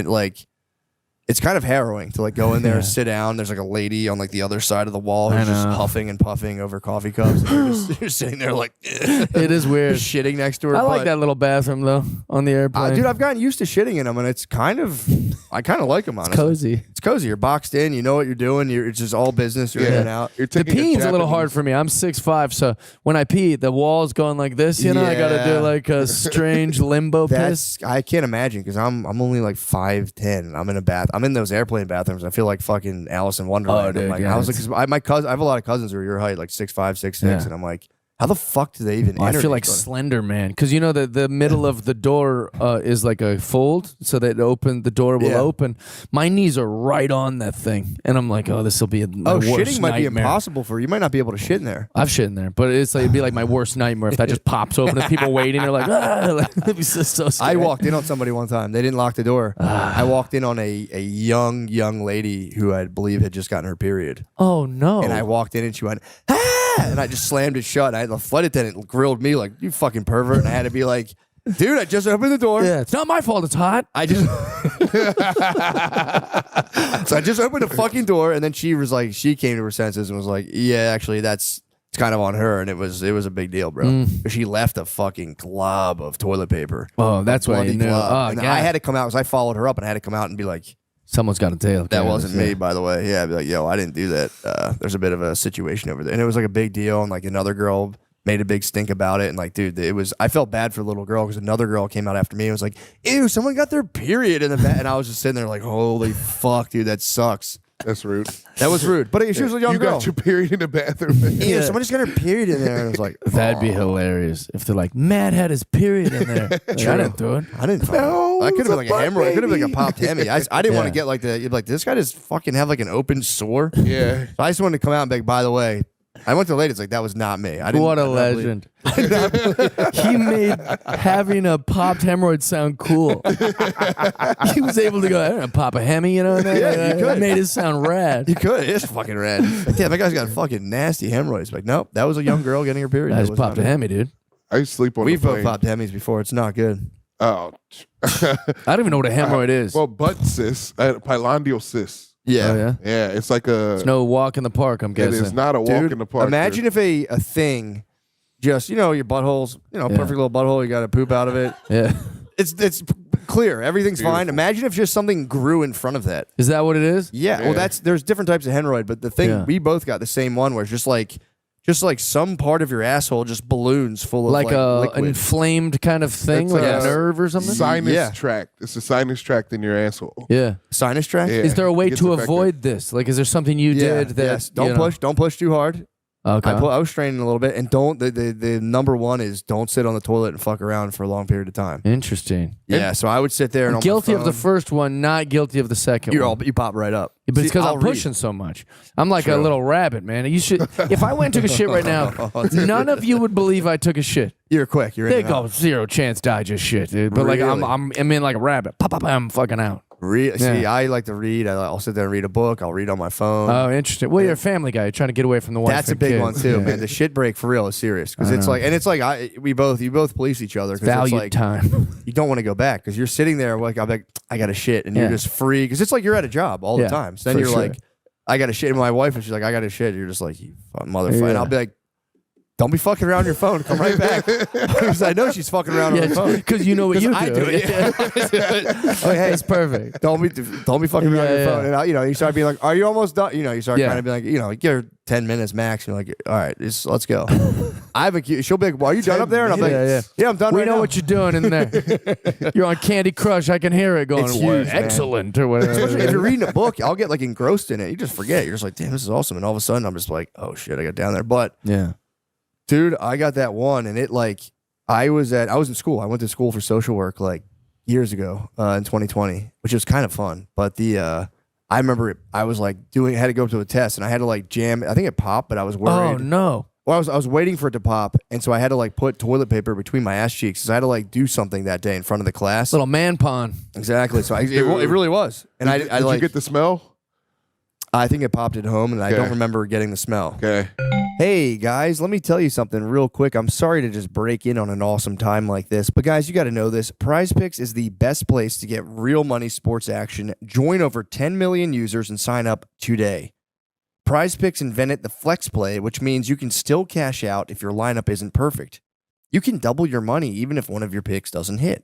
it's kind of harrowing to like go in there and sit down. There's like a lady on like the other side of the wall who's just huffing and puffing over coffee cups. And you're sitting there like, It is weird. shitting next to her. I like butt. that little bathroom though on the airplane. Dude, I've gotten used to shitting in them, and it's I kind of like them, honestly. cozy. It's cozy. You're boxed in. You know what you're doing. It's just all business. You're in and out. You're The taking peeing's a little hard for me. I'm 6'5", so when I pee, the wall's going like this. I got to do like a strange limbo piss. I can't imagine because I'm only like 5'10". And I'm in a bath. I'm in those airplane bathrooms. I feel like fucking Alice in Wonderland. Oh, dude, I'm like, yeah, I was like, 'cause I have a lot of cousins who are your height, like 6'5", 6'6", and I'm like, how the fuck do they even? I enter feel like these? Slender Man because the middle of the door is like a fold, so that the door will open. My knees are right on that thing, and I'm like, oh, this will be my worst shitting might be nightmare. impossible for you. You might not be able to shit in there. I've shit in there, but it'd be like my worst nightmare if that just pops open and people waiting. They're like, it'd be so scary. I walked in on somebody one time. They didn't lock the door. I walked in on a young lady who I believe had just gotten her period. Oh no! And I walked in and she went, ah! And I just slammed it shut. The flight attendant grilled me like, you fucking pervert. And I had to be like, dude, I just opened the door. Yeah, it's not my fault. It's hot. I just So I just opened the fucking door, and then she was like, she came to her senses and was like, yeah, actually it's kind of on her, and it was a big deal, bro. But she left a fucking glob of toilet paper. Oh, that's why you Bloody knew. glob. Oh, And God. I had to come out because I followed her up, and I had to come out and be like, Someone's got a tail. that wasn't me, by the way. Yeah, I'd be like, yo, I didn't do that. There's a bit of a situation over there. And it was like a big deal. And like another girl made a big stink about it. And like, dude, I felt bad for the little girl because another girl came out after me and was like, ew, someone got their period in the back. And I was just sitting there like, holy fuck, dude, that sucks. That's rude. That was rude. But she was a young You girl. got your period in the bathroom. Yeah, someone just got her period in there. And I was like, That'd be hilarious if they're like, Matt had his period in there. Like, I didn't do it. I didn't. No, I could have been like it's a a hemorrhoid. I could have been like a baby. popped hemi. I didn't want to Yeah. get like you'd be like, this guy just fucking have like an open sore. Yeah. So I just wanted to come out and be like, by the way, I went to the lady. It's like, that was not me. I didn't. What a I don't believe- legend. He made having a popped hemorrhoid sound cool. He was able to go, I don't know, pop a hemi, you know? And Yeah, you could. made it sound rad. You could. It's fucking rad. Like, damn, that guy's got fucking nasty hemorrhoids. Like, nope, that was a young girl getting her period. I That just was popped a not me. hemi, dude. I used to sleep on We've the both plane. popped hemis before. It's not good. Oh. I don't even know what a hemorrhoid is. Well, butt cyst. I had a pilondial cyst. Yeah. Oh, yeah. Yeah, it's like a. It's no walk in the park, I'm it guessing. is not a walk Dude, in the park. imagine if a thing just, your butthole's, perfect little butthole, you got to poop out of it. Yeah. It's clear. Everything's fine. Imagine if just something grew in front of that. Is that what it is? Yeah. Well, there's different types of hemorrhoid, but the thing, we both got the same one where it's just like some part of your asshole just balloons full of Like a liquid. inflamed kind of thing, It's like a a nerve or something? sinus tract. It's a sinus tract in your asshole. Yeah. Sinus tract? Yeah. Is there a way Gets to affected. avoid this? Like, is there something you did that? Yes. Don't push too hard. Okay. I was straining a little bit, and the number one is don't sit on the toilet and fuck around for a long period of time. Interesting. Yeah, so I would sit there and I'm guilty on my of the phone. first one, not guilty of the second one. You pop right up. But it's because I'll I'm read. pushing so much. I'm like a little rabbit, man. You should. If I went and took a shit right now, none of you would believe I took a shit. You're quick. You're in They and go out. zero chance digest shit, dude. But like Really? I'm in like a rabbit. Pop, pop, I'm fucking out. See, I like to read. I'll sit there and read a book. I'll read on my phone. Oh, interesting. Well, you're a family guy. You're trying to get away from the wife. That's a and big kids. one too, Yeah. man. The shit break for real is serious because it's like, and it's like you both police each other. 'Cause Valued it's like, time. You don't want to go back because you're sitting there like I'm like I got to shit and you're just free because it's like you're at a job all the Yeah, time. So then for you're sure. like, I got to shit. And my wife and she's like, I got to shit. You're just like, you motherfucker. Yeah. And I'll be like, don't be fucking around your phone. Come right back. Because I know she's fucking around on her phone. because you know what you do. I do it. Like, hey, That's perfect. don't be fucking around Yeah, your yeah. phone. And you start being like, are you almost done? You start Yeah. kind of being like, give her 10 minutes max. You're like, all right, let's go. She'll be like, well, are you done up there? And I'm like, yeah, I'm done We right know now. what you're doing in there. You're on Candy Crush. I can hear it going. It's "Well, huge, man. excellent or whatever. Especially if you're reading a book, I'll get like engrossed in it. You just forget. You're just like, damn, this is awesome. And all of a sudden, I'm just like, oh shit, I got down there. But Yeah. dude, I got that one, and it like I was in school. I went to school for social work like years ago in 2020, which was kind of fun. But I remember I was like had to go to a test, and I had to like jam. I think it popped, but I was worried. Oh no. Well, I was waiting for it to pop, and so I had to like put toilet paper between my ass cheeks. So I had to like do something that day in front of the class. Little man pond. Exactly. So it really was, and Did I you like get the smell? I think it popped at home, and I Okay. don't remember getting the smell. Okay. Hey guys, let me tell you something real quick. I'm sorry to just break in on an awesome time like this, but guys, you got to know this. Prize Picks is the best place to get real money sports action. Join over 10 million users and sign up today. Prize Picks invented the flex play, which means you can still cash out if your lineup isn't perfect. You can double your money even if one of your picks doesn't hit.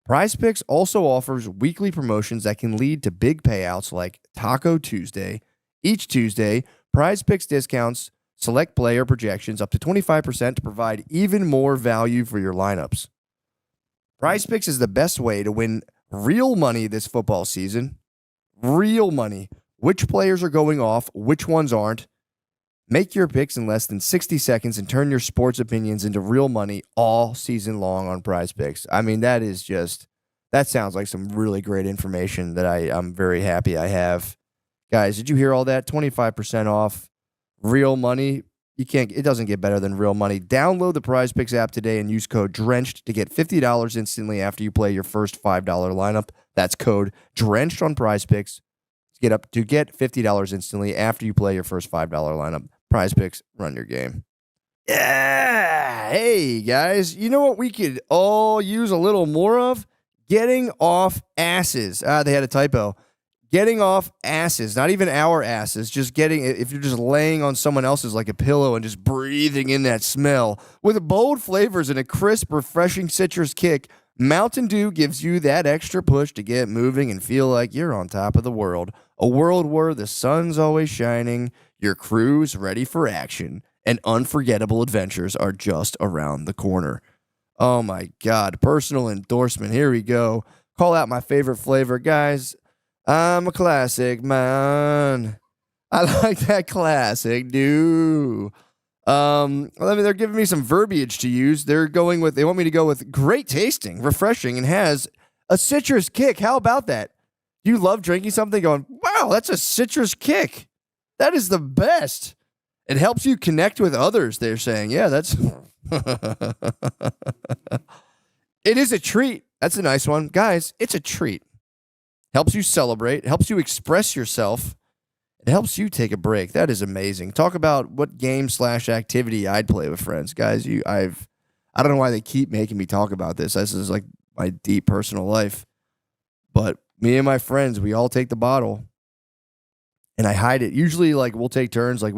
Prize Picks also offers weekly promotions that can lead to big payouts like Taco Tuesday. Each Tuesday, Prize Picks discounts select player projections up to 25% to provide even more value for your lineups. Prize Picks is the best way to win real money this football season. Real money. Which players are going off, which ones aren't. Make your picks in less than 60 seconds and turn your sports opinions into real money all season long on Prize Picks. I mean, that sounds like some really great information that I'm very happy I have. Guys, did you hear all that? 25% off. Real money. It doesn't get better than real money. Download the Prize Picks app today and use code DRENCHED to get $50 instantly after you play your first $5 lineup. That's code DRENCHED on Prize Picks to get $50 instantly after you play your first $5 lineup. Prize Picks, run your game. Yeah. Hey guys, you know what we could all use a little more of? Getting off asses. They had a typo. Getting off asses, not even our asses, just if you're just laying on someone else's like a pillow and just breathing in that smell. With bold flavors and a crisp, refreshing citrus kick, Mountain Dew gives you that extra push to get moving and feel like you're on top of the world. A world where the sun's always shining, your crew's ready for action, and unforgettable adventures are just around the corner. Oh my God, personal endorsement. Here we go. Call out my favorite flavor, guys. I'm a classic man. I like that classic Dew. They're giving me some verbiage to use. They want me to go with great tasting, refreshing, and has a citrus kick. How about that? You love drinking something going, wow, that's a citrus kick. That is the best. It helps you connect with others. They're saying, yeah, that's it is a treat. That's a nice one. Guys, it's a treat. Helps you celebrate, helps you express yourself. It helps you take a break. That is amazing. Talk about what game/activity I'd play with friends. Guys, I don't know why they keep making me talk about this. This is like my deep personal life. But me and my friends, we all take the bottle. and I hide it. Usually, like, we'll take turns. Like,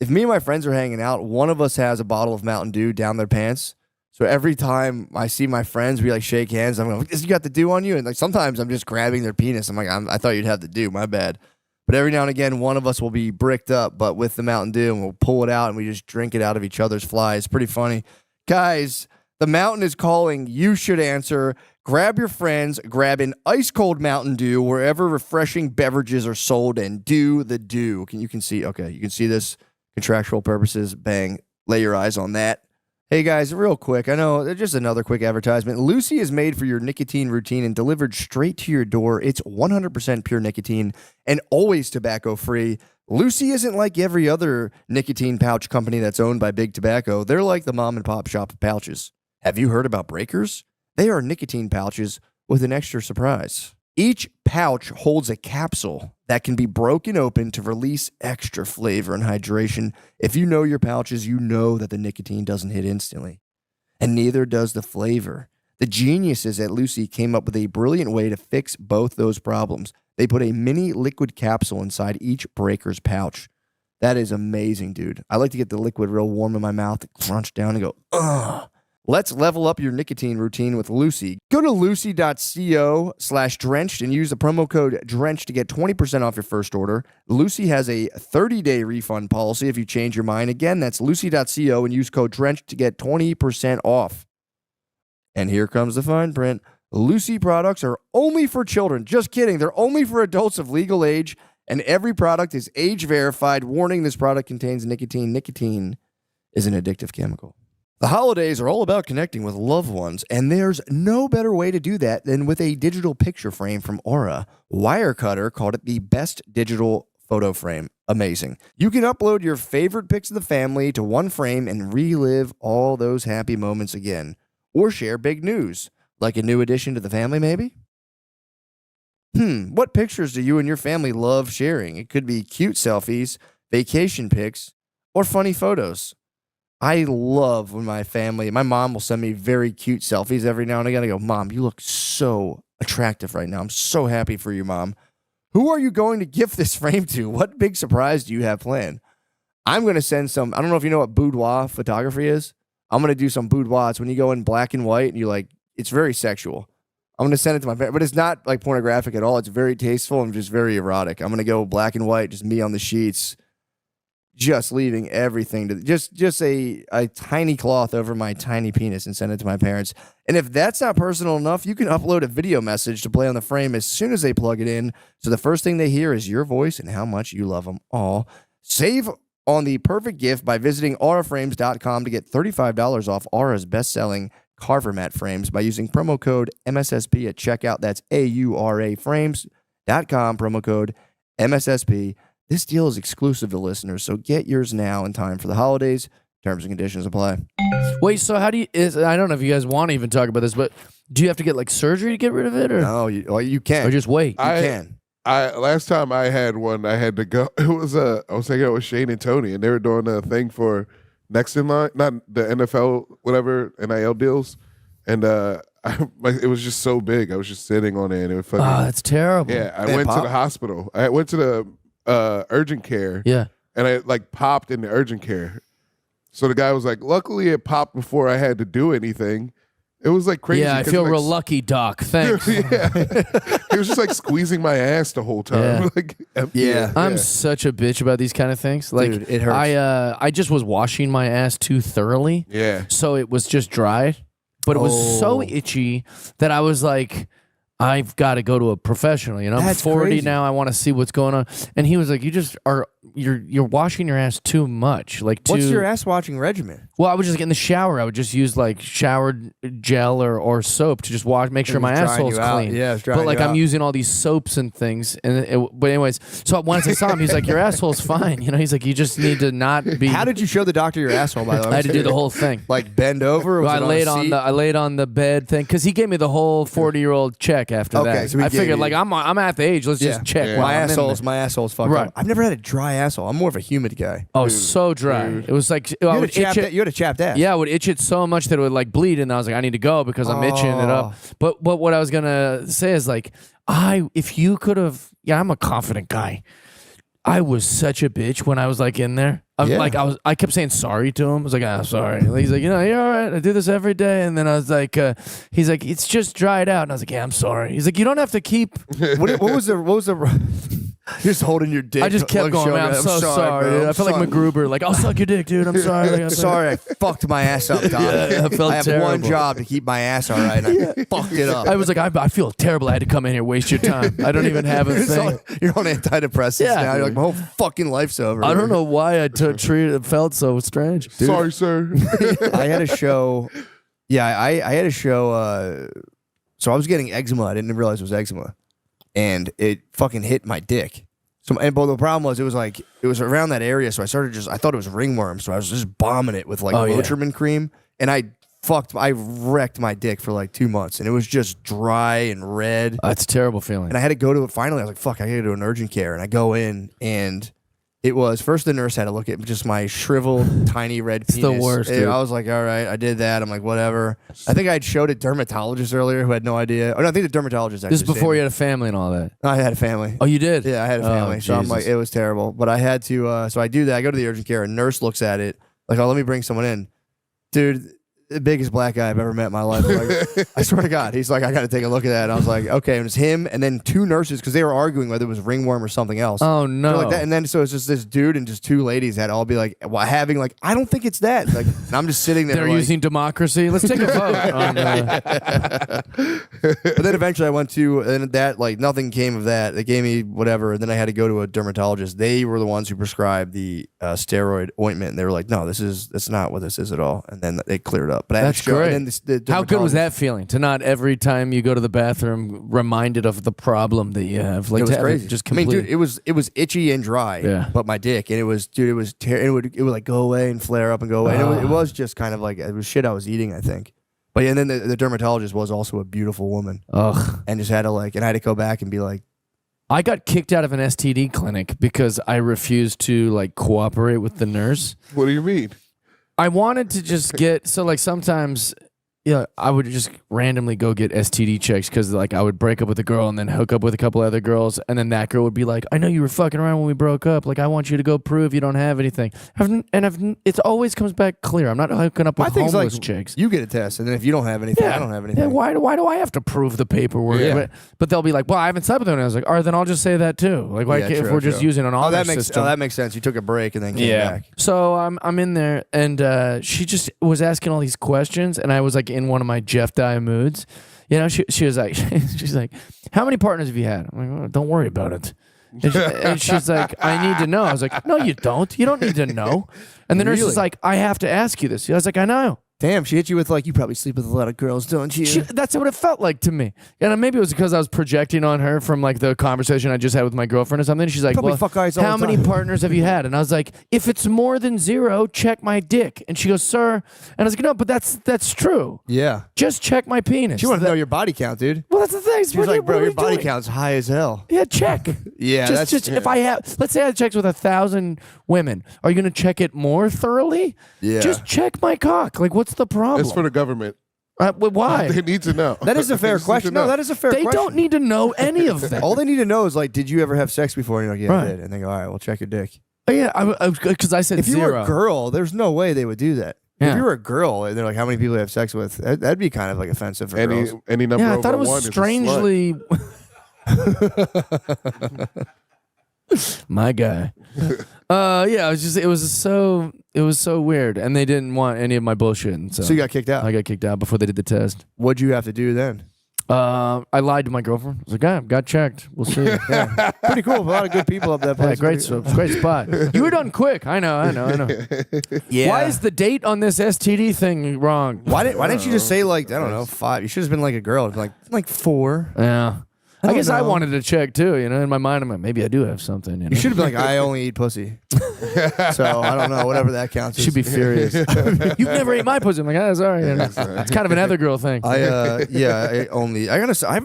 if me and my friends are hanging out, one of us has a bottle of Mountain Dew down their pants. So every time I see my friends, we like shake hands. I'm like, you got the dew on you? And like sometimes I'm just grabbing their penis. I'm like, I thought you'd have the dew. My bad. But every now and again, one of us will be bricked up, but with the Mountain Dew, and we'll pull it out and we just drink it out of each other's flies. It's pretty funny. Guys, the mountain is calling. You should answer. Grab your friends, grab an ice cold Mountain Dew wherever refreshing beverages are sold, and do the dew. You can see this. Contractual purposes. Bang. Lay your eyes on that. Hey guys, real quick, I know, just another quick advertisement. Lucy is made for your nicotine routine and delivered straight to your door. It's 100% pure nicotine and always tobacco-free. Lucy isn't like every other nicotine pouch company that's owned by Big Tobacco. They're like the mom and pop shop of pouches. Have you heard about Breakers? They are nicotine pouches with an extra surprise. Each pouch holds a capsule that can be broken open to release extra flavor and hydration. If you know your pouches, you know that the nicotine doesn't hit instantly. And neither does the flavor. The geniuses at Lucy came up with a brilliant way to fix both those problems. They put a mini liquid capsule inside each Breaker's pouch. That is amazing, dude. I like to get the liquid real warm in my mouth, crunch down and go, ugh. Let's level up your nicotine routine with Lucy. Go to lucy.co/drenched and use the promo code DRENCHED to get 20% off your first order. Lucy has a 30-day refund policy if you change your mind. Again, that's lucy.co and use code DRENCHED to get 20% off. And here comes the fine print. Lucy products are only for children. Just kidding. They're only for adults of legal age, and every product is age verified. Warning, this product contains nicotine. Nicotine is an addictive chemical. The holidays are all about connecting with loved ones, and there's no better way to do that than with a digital picture frame from Aura. Wirecutter called it the best digital photo frame. Amazing. You can upload your favorite pics of the family to one frame and relive all those happy moments again. Or share big news, like a new addition to the family maybe? What pictures do you and your family love sharing? It could be cute selfies, vacation pics, or funny photos. I love when my mom will send me very cute selfies every now and again. I go, Mom, you look so attractive right now. I'm so happy for you, Mom. Who are you going to gift this frame to? What big surprise do you have planned? I'm going to send some, I don't know if you know what boudoir photography is. I'm going to do some boudoir. It's when you go in black and white and you like, it's very sexual. I'm going to send it to my parents, but it's not like pornographic at all. It's very tasteful and just very erotic. I'm going to go black and white, just me on the sheets. Just leaving everything to just a tiny cloth over my tiny penis and send it to my parents. And if that's not personal enough, you can upload a video message to play on the frame as soon as they plug it in. So the first thing they hear is your voice and how much you love them all. Save on the perfect gift by visiting auraframes.com to get $35 off Aura's best-selling Carver mat frames by using promo code MSSP at checkout. That's auraframes.com, promo code MSSP. This deal is exclusive to listeners, so get yours now in time for the holidays. Terms and conditions apply. Wait, so how do you? I don't know if you guys want to even talk about this, but do you have to get like surgery to get rid of it, or No, you can't. or just wait? You can. Last time I had one, I had to go. It was I was hanging out with Shane and Tony, and they were doing a thing for next in line, not the NFL, whatever NIL deals, and it was just so big. I was just sitting on it, and it was fucking. Oh, that's terrible. Yeah, I Man, went to pop? the hospital. I went to the urgent care. Yeah. And I like popped in the urgent care. So the guy was like, luckily it popped before I had to do anything. It was like crazy. Yeah, I 'cause, feel like, real lucky, Doc. Thanks. Yeah. He was just like squeezing my ass the whole time. Yeah. Like, Yeah. I'm such a bitch about these kind of things. Like, Dude, it hurts. I just was washing my ass too thoroughly, Yeah. so it was just dry, but it was so Oh. itchy that I was like, I've got to go to a professional. You know, I'm That's 40 crazy. now. I want to see what's going on. And he was like, you're washing your ass too much. Like, What's too, your ass watching regimen? Well, I would just get in the shower. I would just use like shower gel or soap to just wash, make sure It my was drying asshole's you out. clean. Yeah, it's but drying like you I'm out. using all these soaps and things. But anyways, so once I saw him, he's like, your asshole's fine. You know, he's like, you just need to not be. How did you show the doctor your asshole, by the way? I had to do the whole thing. Like bend over? Was I it laid on, a on seat? I laid on the bed thing because he gave me the whole 40-year-old check after Okay, that. so he I gave figured you- like I'm at the age. Let's just check. Yeah. while My I'm in there. my asshole's fucked Right. up. I've never had a dry asshole. I'm more of a humid guy. Oh, so dry. It was like I You had, a would chapped, itch it. you had a chapped ass. Yeah, I would itch it so much that it would like bleed, and I was like, I need to go because I'm itching it up. But what I was gonna say is like, if you could have, I'm a confident guy. I was such a bitch when I was like in there. I kept saying sorry to him. I was like, I'm sorry. He's like, you're all right. I do this every day. And then I was like, he's like, it's just dried out. And I was like, yeah, I'm sorry. He's like, you don't have to keep. What was the? You're just holding your dick. I just kept going, man, I'm so sorry, dude. I felt like MacGruber. Like, I'll suck your dick, dude. I'm sorry. Like, Sorry, I fucked my ass up, dog. Yeah, I felt have terrible. one job to keep my ass all right, and I fucked it up. I was like, I feel terrible. I had to come in here, waste your time. I don't even have a thing. You're on antidepressants Yeah. now. You're like, my whole fucking life's over. I don't know why I felt so strange. Sorry, sir. I had a show. Yeah, I had a show. So I was getting eczema. I didn't realize it was eczema, and it fucking hit my dick. So, but the problem was, it was around that area. So I thought it was ringworm. So I was just bombing it with like Lotrimin cream, and I wrecked my dick for like 2 months, and it was just dry and red. That's a terrible feeling. And I had to go to it finally. I was like, fuck, I gotta go to an urgent care. And I go in, and it was, first the nurse had to look at just my shriveled, tiny red penis. It's the worst, dude. I was like, all right, I did that. I'm like, whatever. I think I had showed a dermatologist earlier who had no idea. Oh, no, I think the dermatologist actually This is before saved you had a family and all that. me. I had a family. Oh, you did? Yeah, I had a family. So I'm like, it was terrible. But I had to, so I do that. I go to the urgent care. A nurse looks at it. Like, oh, let me bring someone in. Dude, the biggest black guy I've ever met in my life. Like, I swear to God. He's like, I got to take a look at that. And I was like, okay. And it's him and then 2 nurses, because they were arguing whether it was ringworm or something else. Oh, no. So like that, and then so it's just this dude and just 2 ladies that all be like, well, having like, I don't think it's that. Like, and I'm just sitting there. They're like, using democracy. Let's take a vote. But then eventually I went to, and that, like, nothing came of that. They gave me whatever, and then I had to go to a dermatologist. They were the ones who prescribed the steroid ointment, and they were like, no, that's not what this is at all. And then they cleared up. But I had That's to show, great. And then How good was that feeling to not every time you go to the bathroom reminded of the problem that you have? Like, It was to crazy. Just I mean, completely. dude, it was itchy and dry. Yeah. But my dick, and it was it would like go away and flare up and go away. And it was just kind of like, it was shit I was eating, I think. But yeah, and then the dermatologist was also a beautiful woman, Ugh. and just had to like, and I had to go back and be like, I got kicked out of an STD clinic because I refused to like cooperate with the nurse. What do you mean? I wanted to just get, so like sometimes, yeah, I would just randomly go get STD checks because like I would break up with a girl and then hook up with a couple other girls, and then that girl would be like, I know you were fucking around when we broke up. Like, I want you to go prove you don't have anything. It always comes back clear. I'm not hooking up with I think it's homeless like chicks. you get a test, and then if you don't have anything, I don't have anything. Yeah, why do I have to prove the paperwork? Yeah. But they'll be like, well, I haven't slept with her. And I was like, all right, then I'll just say that too. Like, why Yeah, can't, if true, we're just true. using an honor system? That makes sense. You took a break and then came back. So I'm in there, and she just was asking all these questions, and I was like in one of my Jeff Dye moods. You know, she was like, she's like, how many partners have you had? I'm like, oh, don't worry about it. And she's like, I need to know. I was like, no, you don't. You don't need to know. And the nurse is like, I have to ask you this. I was like, I know. Damn, she hit you with like, you probably sleep with a lot of girls, don't you? That's what it felt like to me. And maybe it was because I was projecting on her from like the conversation I just had with my girlfriend or something. She's like, Probably well, fuck guys all how the many time. partners have you had? And I was like, if it's more than 0, check my dick. And she goes, sir. And I was like, no, but that's true. Yeah. Just check my penis. She wanted to know your body count, dude. Well, that's the thing. She was like, bro, your body count's high as hell. Yeah, check. Yeah, just if I have, let's say I checked with 1,000 women, are you going to check it more thoroughly? Yeah. Just check my cock. Like, what's the problem? It's for the government. Why? They need to know. That is a fair They just need to question. know. No, that is a fair They question. don't need to know any of that. All they need to know is like, did you ever have sex before? And you're like, yeah, Right. I did. And they go, all right, well, check your dick. Oh, yeah, because I said If you 0. were a girl, there's no way they would do that. Yeah. If you were a girl and they're like, how many people you have sex with? That'd be kind of like offensive for girls. Any number Yeah, I over thought it was 1 is a slut. strangely. My guy. Yeah, it was so weird, and they didn't want any of my bullshit. And so So you got kicked out. I got kicked out before they did the test. What'd you have to do then? I lied to my girlfriend. I was like, "Yeah, got checked. We'll see." Yeah, Pretty cool. A lot of good people up that place. great spot. You were done quick. I know. Yeah. Why is the date on this STD thing wrong? Why didn't you just say like, I don't know, 5? You should have been like a girl. Like 4. Yeah. I guess I know. wanted to check too, you know. In my mind, I'm like, maybe I do have something. You know? You should have been like, I only eat pussy. So I don't know, whatever that counts as. should be furious. You've never ate my pussy. I'm like, ah, sorry. You know, it's kind of an other girl thing. I haven't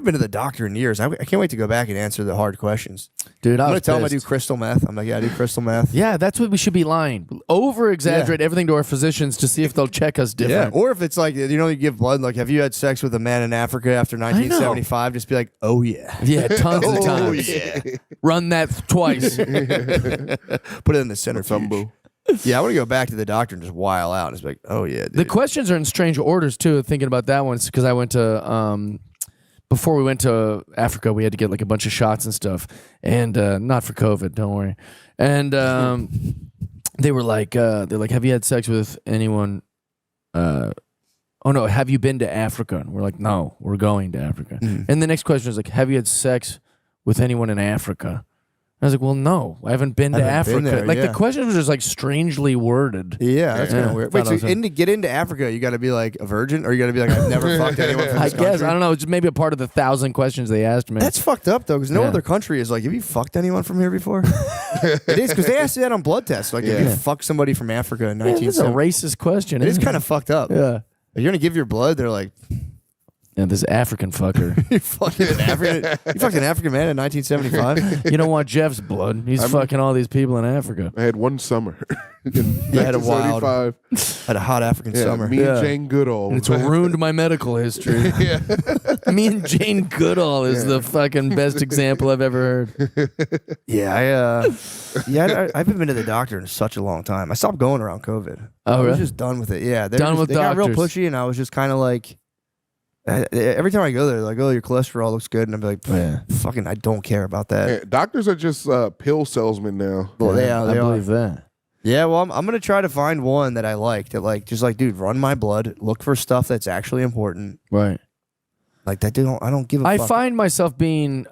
been to the doctor in years. I can't wait to go back and answer the hard questions. Dude, I'm I gonna was tell them I do pissed. crystal meth. I'm like, yeah, I do crystal meth. Yeah, that's what we should be lying. Over exaggerate everything to our physicians to see if they'll check us Yeah, different. or if it's like, you give blood, like, have you had sex with a man in Africa after 1975? Just be like, oh yeah. yeah. Yeah, tons of Oh, times. yeah. Run that twice. Put it in the centrifuge. Yeah, I want to go back to the doctor and just while out. And it's like, oh, yeah, dude. The questions are in strange orders, too, thinking about that one, because I went to, before we went to Africa, we had to get like a bunch of shots and stuff. And not for COVID, don't worry. And they were like, have you had sex with anyone? Oh, no, have you been to Africa? And we're like, no, we're going to Africa. And the next question is like, have you had sex with anyone in Africa? I was like, well, no, I haven't been to Africa. there, like yeah. the question was just like strangely worded. Yeah, that's kind Yeah. of weird. Thought Wait, I was so to get into Africa, you got to be like a virgin, or you got to be like, I've never fucked anyone from I this guess. country? I don't know. It's maybe a part of the 1,000 questions they asked me. That's fucked up though, because no Yeah. other country is like, have you fucked anyone from here before? It is, because they asked you that on blood tests. Like, if you fucked somebody from Africa in It's a 1970, racist question. it is isn't kind of fucked up. Yeah. If you're gonna give your blood, they're like, Yeah, this African fucker. you fucked an African man in 1975. You don't want Jeff's blood. He's fucking all these people in Africa. I had one summer. You had a wild, 1975. had a hot African summer. Me and Jane Goodall. And it's ruined my medical history. Me and Jane Goodall is the fucking best example I've ever heard. Yeah, I haven't been to the doctor in such a long time. I stopped going around COVID. Oh, I was really? just done with it. Yeah, they Done with got real doctors. pushy, and I was just kind of like, every time I go there, they're like, oh, your cholesterol looks good, and I'm like, Yeah. fucking, I don't care about that. Yeah, doctors are just pill salesmen now. Well, they I are. believe that. Yeah, well, I'm gonna try to find one that I like. That like, just like, dude, run my blood, look for stuff that's actually important. Right. Like that, I don't give a I fuck. find myself being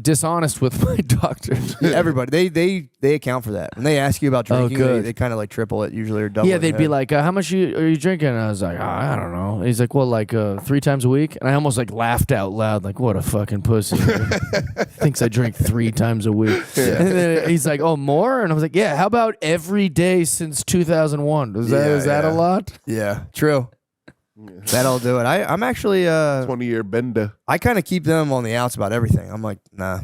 dishonest with my doctors. Yeah, everybody, they account for that. When they ask you about drinking, good. they kind of like triple it usually, or double. Yeah, it they'd be ahead. like, "How much are you drinking?" And I was like, I don't know. And he's like, "Well, like 3 times a week." And I almost like laughed out loud, like, "What a fucking pussy!" Thinks I drink 3 times a week. And then he's like, "Oh, more?" And I was like, "Yeah. How about every day since 2001? Is that a lot?" yeah, true. That'll do it. I'm actually 20-year bender. I kind of keep them on the outs about everything. I'm like, nah.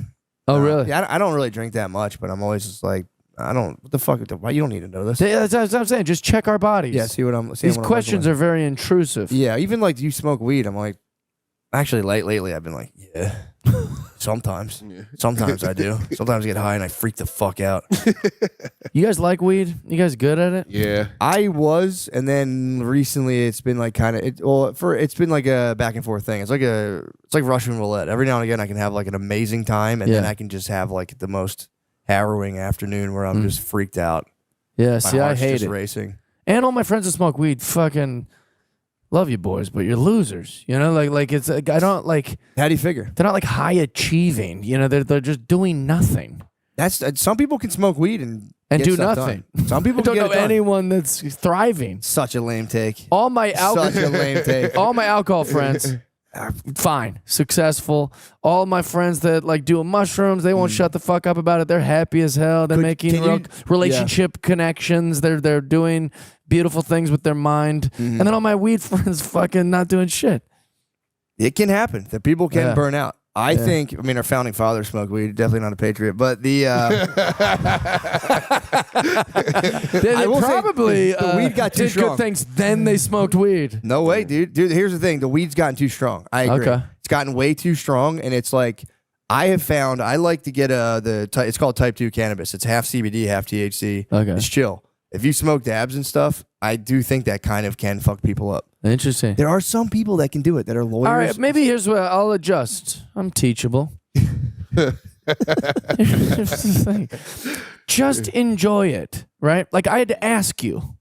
Oh, nah. really? Yeah, I don't really drink that much, but I'm always just like, I don't. What the fuck? Why you don't need to know this? That's what I'm saying. Just check our bodies. Yeah, see what I'm. These questions are very intrusive. Yeah, even like, do you smoke weed? I'm like, actually, lately I've been like, yeah. Sometimes. Sometimes I do. Sometimes I get high and I freak the fuck out. You guys like weed? You guys good at it? Yeah. I was, and then recently it's been like kind of it's been like a back and forth thing. It's like Russian roulette. Every now and again I can have like an amazing time, and then Yeah. I can just have like the most harrowing afternoon where I'm just freaked out. Yeah. My See, I heart's hate just it. racing. And all my friends that smoke weed, fucking love you boys, but you're losers. You know, like it's I don't like. How do you figure? They're not like high achieving. You know, they're just doing nothing That's some people can smoke weed and and get do stuff nothing. done. Some I people don't can know get it done. anyone that's thriving. Such a lame take. All my Such a lame take. all my alcohol friends are fine, successful. All my friends that like doing mushrooms, they won't shut the fuck up about it. They're happy as hell. They're making can you- relationship connections. They're doing beautiful things with their mind. And then all my weed friends fucking not doing shit. It can happen. That people can Yeah. burn out. I think. I mean, our founding fathers smoked weed. Definitely not a patriot, but the They I will say, probably the weed got too did strong. good things. Then they smoked weed. no way, dude. Dude, here's the thing: the weed's gotten too strong. I agree. Okay. It's gotten way too strong, and it's like I have found. I like to get it's called type 2 cannabis. It's half CBD, half THC. Okay. It's chill. If you smoke dabs and stuff, I do think that kind of can fuck people up. Interesting. There are some people that can do it that are lawyers. All right, maybe here's what I'll adjust. I'm teachable. Here's the thing. Just enjoy it, right? Like I had to ask you.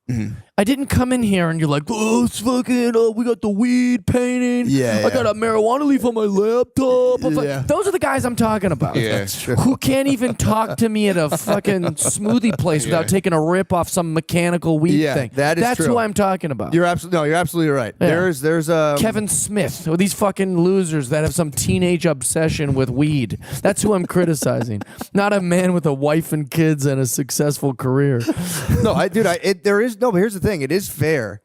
I didn't come in here and you're like, oh, it's fucking, we got the weed painting. Yeah, I got a marijuana leaf on my laptop. I was Yeah. like, those are the guys I'm talking about. Yeah. That's true. Who can't even talk to me at a fucking smoothie place without taking a rip off some mechanical weed Yeah, thing. that is That's true. who I'm talking about. You're absolutely right. Yeah. There's Kevin Smith, or these fucking losers that have some teenage obsession with weed. That's who I'm criticizing. Not a man with a wife and kids and a successful career. No, but here's the thing. It is fair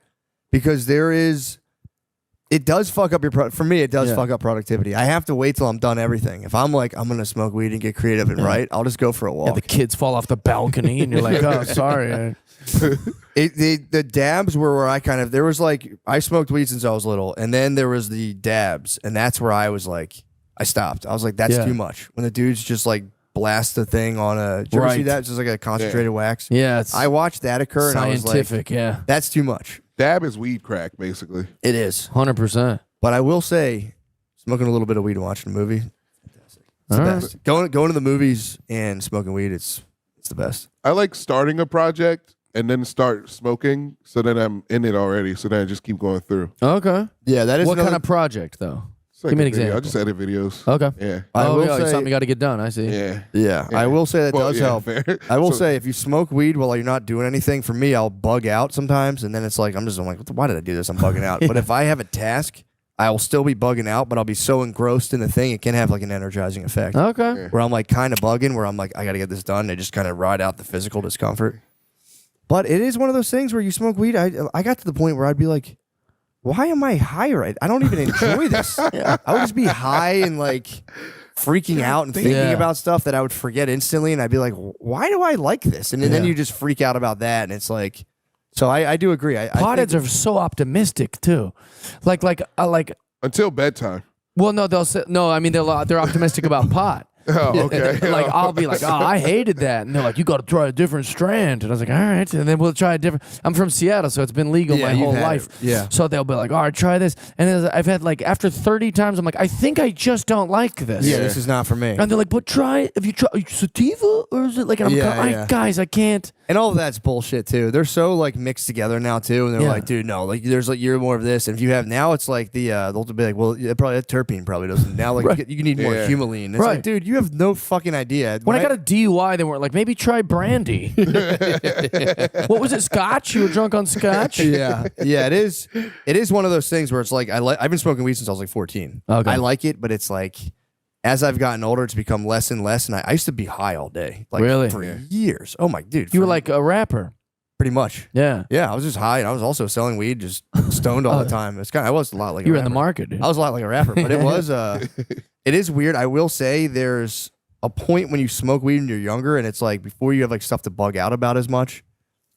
because it does fuck up for me, it does Yeah. fuck up productivity. I have to wait till I'm done everything. If I'm like, I'm going to smoke weed and get creative and write, I'll just go for a Yeah, walk. the kids fall off the balcony and you're like, oh, sorry. The dabs were where I kind of, there was like, I smoked weed since I was little, and then there was the dabs, and that's where I was like, I stopped. I was like, that's Yeah. too much. When the dudes just like blast the thing on a. Did you ever see Right. that? It's just like a concentrated wax. Yeah, it's I watched that occur and I was like, scientific. Yeah, that's too much. Dab is weed crack, basically. It is. 100%. But I will say, smoking a little bit of weed and watching a movie, fantastic. It's the All right. best. Going to the movies and smoking weed, it's the best. I like starting a project and then start smoking, so then I'm in it already. So then I just keep going through. Okay. Yeah, that is What kind another- of project though? It's like Give me an a video. example. I just edit videos. Okay. Yeah. I will yeah, say, something you got to get done. I see. Yeah. yeah, I will say that Well, does yeah, help. fair. I will So- say if you smoke weed while you're not doing anything, for me, I'll bug out sometimes, and then it's like I'm like, why did I do this? I'm bugging out. But if I have a task, I will still be bugging out, but I'll be so engrossed in the thing, it can have like an energizing effect. Okay. Where I'm like kind of bugging, where I'm like, I got to get this done. And I just kind of ride out the physical discomfort. But it is one of those things where you smoke weed. I got to the point where I'd be like, why am I high right? I don't even enjoy this. I would just be high and like freaking out and thinking Yeah. about stuff that I would forget instantly. And I'd be like, why do I like this? And then Yeah. you just freak out about that. And it's like, so I do agree. I Potheads think- are so optimistic too. Like Until bedtime. well, no, they'll say no. I mean, they're optimistic about pot. Oh, okay. Like I'll be like, oh, I hated that, and they're like, you got to try a different strand, and I was like, all right, and then we'll try a different. I'm from Seattle, so it's been legal Yeah, my you've whole had life. it. Yeah. So they'll be like, all right, try this, and then I've had like after 30 times, I'm like, I think I just don't like this. yeah, this is not for me. And they're like, but try. Have you tried sativa or is it like? And I'm Yeah, going, yeah. guys, I can't. And all of that's bullshit too. They're so like mixed together now too, and they're Yeah. like, dude, no, like there's like you're more of this, and if you have now, it's like they'll be like, well, yeah, probably that terpene probably doesn't now. Like Right. you need more Yeah. humulene. It's Right. like, dude, you have no fucking idea. When I got a DUI, they weren't like, maybe try brandy. What was it? Scotch? You were drunk on scotch? yeah, it is. It is one of those things where it's like I've been smoking weed since I was like 14. Okay. I like it, but it's like as I've gotten older, it's become less and less. And I used to be high all day, like Really? for years. Oh my dude, You were for- like a rapper. pretty much. Yeah. Yeah, I was just high, and I was also selling weed, just stoned all the time. It's I was a lot like You a were in the rapper. market, dude. I was a lot like a rapper, but it was it is weird. I will say there's a point when you smoke weed when you're younger, and it's like before you have like stuff to bug out about as much,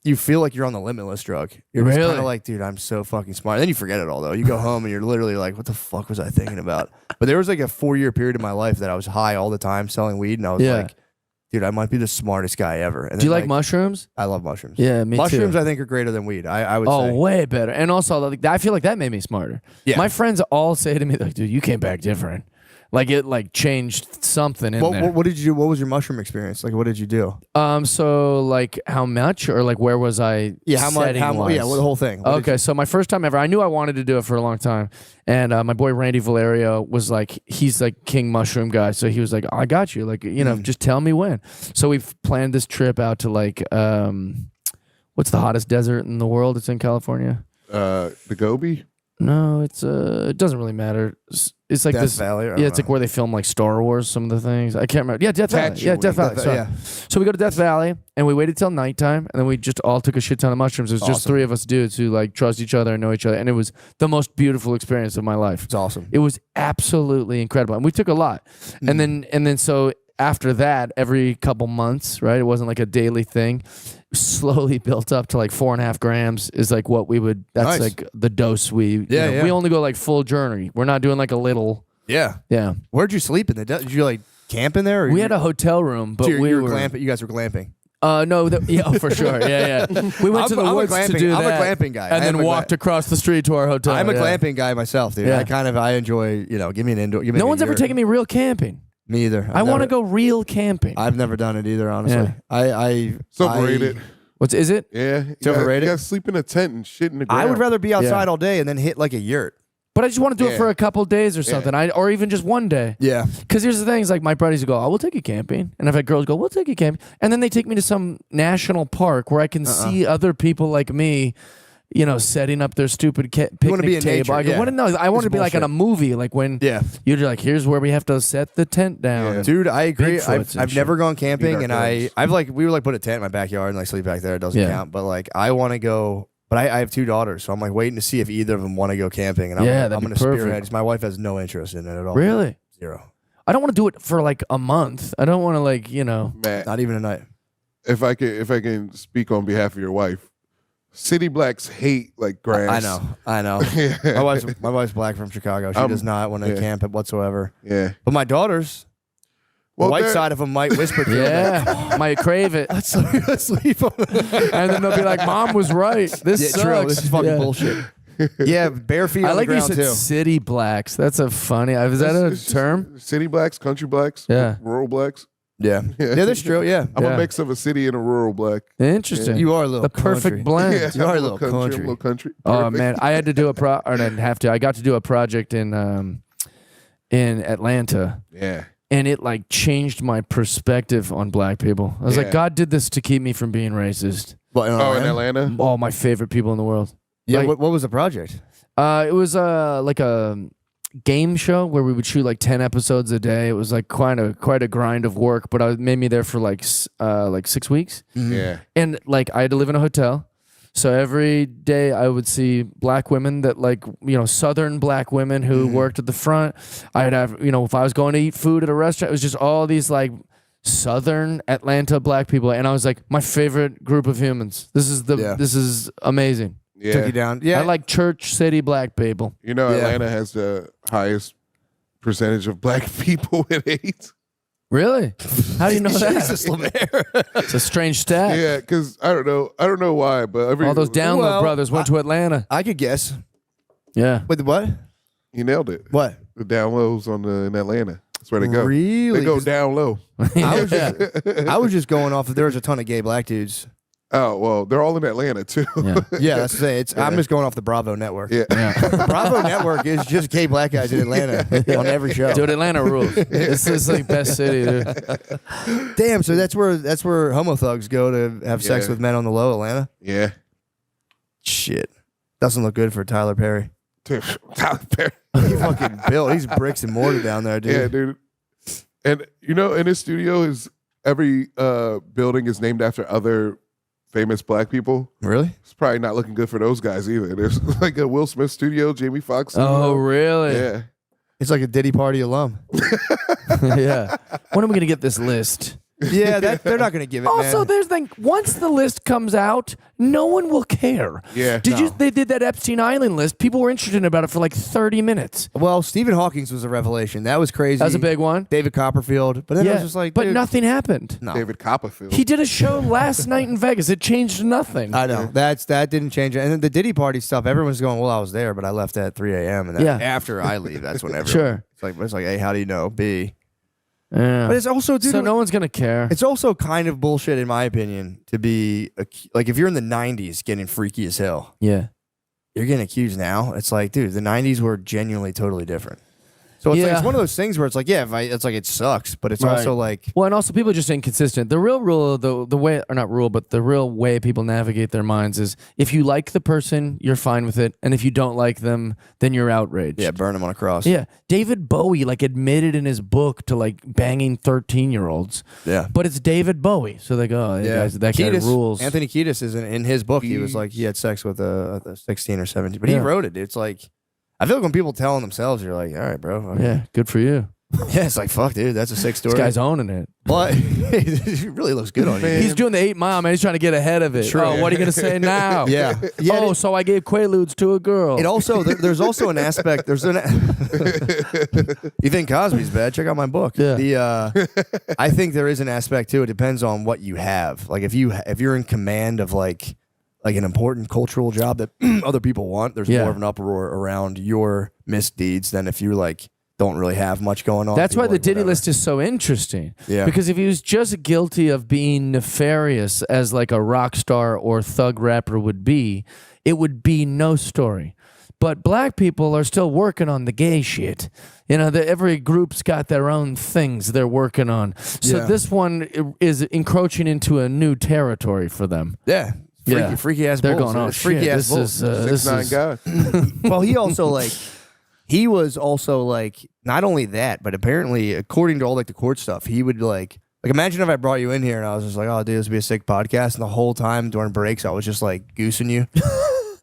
you feel like you're on the limitless drug. You're just Really? kind of like, dude, I'm so fucking smart. And then you forget it all though. You go home and you're literally like, what the fuck was I thinking about? But there was like a 4-year period in my life that I was high all the time selling weed, and I was Yeah. like, dude, I might be the smartest guy ever. And Do you then, like mushrooms? I love mushrooms. Yeah, me mushrooms too. I think are greater than weed. I would Oh, say. way better. And also, like, I feel like that made me smarter. Yeah. My friends all say to me, like, dude, you came back different. Like, it, like, changed something in there. What did you do? What was your mushroom experience? Like, what did you do? So, like, how much? Or, like, where was I Yeah, how much? setting-wise? Yeah, well, the whole thing. What did Okay, so my first time ever, I knew I wanted to do it for a long time. And my boy Randy Valerio was like, he's like king mushroom guy. So he was like, I got you. Like, you know, just tell me when. So we've planned this trip out to like, what's the hottest desert in the world? It's in California. The Gobi? No, it's it doesn't really matter. It's like Death this. Valley, or I Yeah, don't it's like know. where they film like Star Wars. Some of the things I can't remember. Yeah, Death Valley. Yeah, Death Valley. Death- sorry. yeah. So we go to Death Valley and we waited till nighttime and then we just all took a shit ton of mushrooms. It was just Awesome. 3 of us dudes who like trust each other and know each other, and it was the most beautiful experience of my life. It's awesome. It was absolutely incredible, and we took a lot. And then so after that, every couple months, right? It wasn't like a daily thing. Slowly built up to like 4.5 grams is like what we would. That's Nice. like the dose we. Yeah, yeah. We only go like full journey. We're not doing like a little. Yeah. Yeah, Where'd you sleep in the desert? Did you like camp in there? Or we had a hotel room, but so we you were glamping. You guys were glamping. No, yeah, oh, for sure, yeah. We went to the I'm a woods to glamping- do I'm a that, glamping guy. and I am then a walked across the street to our hotel. I'm a yeah. glamping guy myself, dude. Yeah. I enjoy, give me an indoor. Give me No like a one's ever year. taken me real camping. Me either. I want to go real camping. I've never done it either, honestly. Yeah. It's overrated. Is it? Yeah. It's overrated? You got to sleep in a tent and shit in the ground. I would rather be outside Yeah. all day and then hit like a yurt. But I just want to do it Yeah. for a couple days or something. Or even just one day. Yeah. Because here's the thing: is like my buddies will go, "Oh, we'll take you camping," and I've had girls go, "We'll take you camping," and then they take me to some national park where I can see other people like me, setting up their stupid You wanna picnic be in table. nature, I go, yeah. "What?" No, I want It's to be like on a bullshit. movie, like when Yeah. you're like, "Here's where we have to set the tent down." Yeah. Dude, I agree. Bigfoots I've and shit. never gone Eat camping, our and clothes. we would like put a tent in my backyard and like sleep back there. It doesn't Yeah. count, but like I want to go. But I have 2 daughters, so I'm like waiting to see if either of them want to go camping. And I'm, Yeah, I'm that'd be going to spearhead. perfect. 'Cause my wife has no interest in it at all. Really? 0. I don't want to do it for like a month. I don't want to like Matt, Not even a night. if I can speak on behalf of your wife, City blacks hate like grass. I know. My wife's black from Chicago. She does not want to camp it whatsoever. Yeah. But my daughters, the white side of them might whisper to them. Yeah, might crave it. Let's sleep on And then they'll be like, "Mom was right. This sucks. True. This is fucking bullshit." Yeah, bare feet I on like the you ground said too. city blacks. That's a funny. Is that a It's just term? City blacks, country blacks, Yeah. rural blacks. Yeah, that's true. Yeah, I'm Yeah. a mix of a city and a rural black. Interesting. you are a little the perfect country. blend. Yeah, You are I'm a little country. I'm a country. little country. Oh Perfect. man, I had to do or I didn't have to. I got to do a project in Atlanta, Yeah. and it like changed my perspective on black people. I was like, Yeah. God did this to keep me from being racist. But in Oh, in Atlanta? Atlanta? All my favorite people in the world. Yeah. Like- What was the project? It was like a game show where we would shoot like 10 episodes a day. It was like quite a grind of work, but it made me there for like 6 weeks. Yeah. And like I had to live in a hotel. So every day I would see black women that like, Southern black women who worked at the front. I'd have, if I was going to eat food at a restaurant, it was just all these like Southern Atlanta black people. And I was like, my favorite group of humans. This is amazing. Yeah. Took you down. Yeah, I like church city black people. You know, Atlanta has the highest percentage of black people with AIDS. Really? How do you know that? Jesus, Lemaire. It's a strange stat. Yeah, because I don't know why, but All those download Well, brothers went to Atlanta. I could guess. Yeah. Wait, what? you nailed it. What? The down lows in Atlanta. That's where they go. Really? They go 'Cause down low. I was just going off. There was a ton of gay black dudes. Oh well, they're all in Atlanta too. Yeah. Yeah, that's the thing. I'm just going off the Bravo network. Yeah. Bravo network is just gay black guys in Atlanta on every show. Dude, Atlanta rules. This is like best city, dude. Damn, so that's where homo thugs go to have sex Yeah. with men on the low, Atlanta? Yeah. Shit. Doesn't look good for Tyler Perry. Tyler Perry. He fucking built. He's bricks and mortar down there, dude. Yeah, dude. And in his studio, every building is named after other famous black people. Really? It's probably not looking good for those guys either. There's like a Will Smith studio, Jamie Foxx studio. Oh, really? Yeah. He's like a Diddy Party alum. Yeah. When are we going to get this list? Yeah, they're not going to give it, Also, man. there's like once the list comes out, no one will care. Yeah. They did that Epstein Island list. People were interested about it for like 30 minutes. Well, Stephen Hawking's was a revelation. That was crazy. That was a big one. David Copperfield. But then I was just like, but dude, nothing happened. no. David Copperfield. He did a show last night in Vegas. It changed nothing. I know. That didn't change it. And then the Diddy Party stuff, everyone's going, well, I was there, but I left at 3 a.m. And then Yeah. after I leave, that's whenever. Sure. It's like, A, how do you know? B. Yeah. But it's also, dude, So no one's going to care. it's also kind of bullshit, in my opinion, to be, like, if you're in the 90s getting freaky as hell, Yeah. you're getting accused now. It's like, dude, the 90s were genuinely totally different. So it's, like, Yeah. it's one of those things where it's like, yeah, it's like it sucks, but it's Right. also like, Well, and also people are just inconsistent. The real rule, the way, or not rule, but the real way people navigate their minds is if you like the person, you're fine with it, and if you don't like them, then you're outraged. yeah, burn them on a cross. Yeah. David Bowie like admitted in his book to like banging 13-year-olds, Yeah. but it's David Bowie, so they go, oh, Yeah, guys, that guy Kiedis, rules. Anthony Kiedis is in his book. He was like he had sex with a 16 or 17, but he Yeah. wrote it. It's like I feel like when people tell on themselves, you're like, all right, bro. Okay. Yeah, good for you. Yeah, it's like fuck, dude. That's a sick story. This guy's owning it. But it really looks good on you. He's doing the 8 Mile, man. He's trying to get ahead of it. True. Oh, what are you gonna say now? Yeah. Yeah. Oh, so I gave Quaaludes to a girl. It also there's also an aspect. There's an. You think Cosby's bad? Check out my book. Yeah. The I think there is an aspect too. It depends on what you have. Like if you're in command of like an important cultural job that other people want, there's Yeah. more of an uproar around your misdeeds than if you like don't really have much going on. That's why People the like, Diddy whatever. list is so interesting. Yeah. Because if he was just guilty of being nefarious as like a rock star or thug rapper would be, it would be no story. But black people are still working on the gay shit. You know, every group's got their own things they're working on. So Yeah. this one is encroaching into a new territory for them. Yeah. Yeah. Freaky ass They're bulls. going, oh It's freaky shit, ass this bulls. is this 6'9" is guy. Well, he was also like not only that, but apparently according to all like the court stuff, he would like imagine if I brought you in here and I was just like, oh dude, this would be a sick podcast, and the whole time during breaks I was just like goosing you.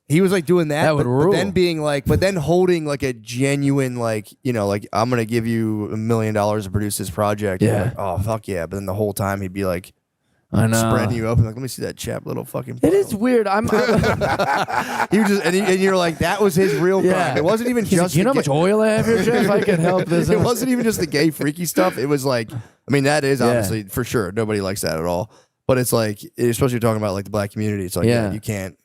He was like doing that, That would but rule. then being like, but then holding like a genuine like, you know, like I'm gonna give you $1 million to produce this project. Yeah. Like, oh fuck yeah! But then the whole time he'd be like, I know. spreading you open. Like, let me see that chap little fucking. It is weird. I'm You just and you're like, that was his real crime. It wasn't even He's like, just. you know how the much oil I have here, Jeff? I can help this. It out." wasn't even just the gay freaky stuff. It was like, I mean, that is obviously for sure. Nobody likes that at all. But it's like, especially you're talking about like the black community. It's like, Yeah. you can't.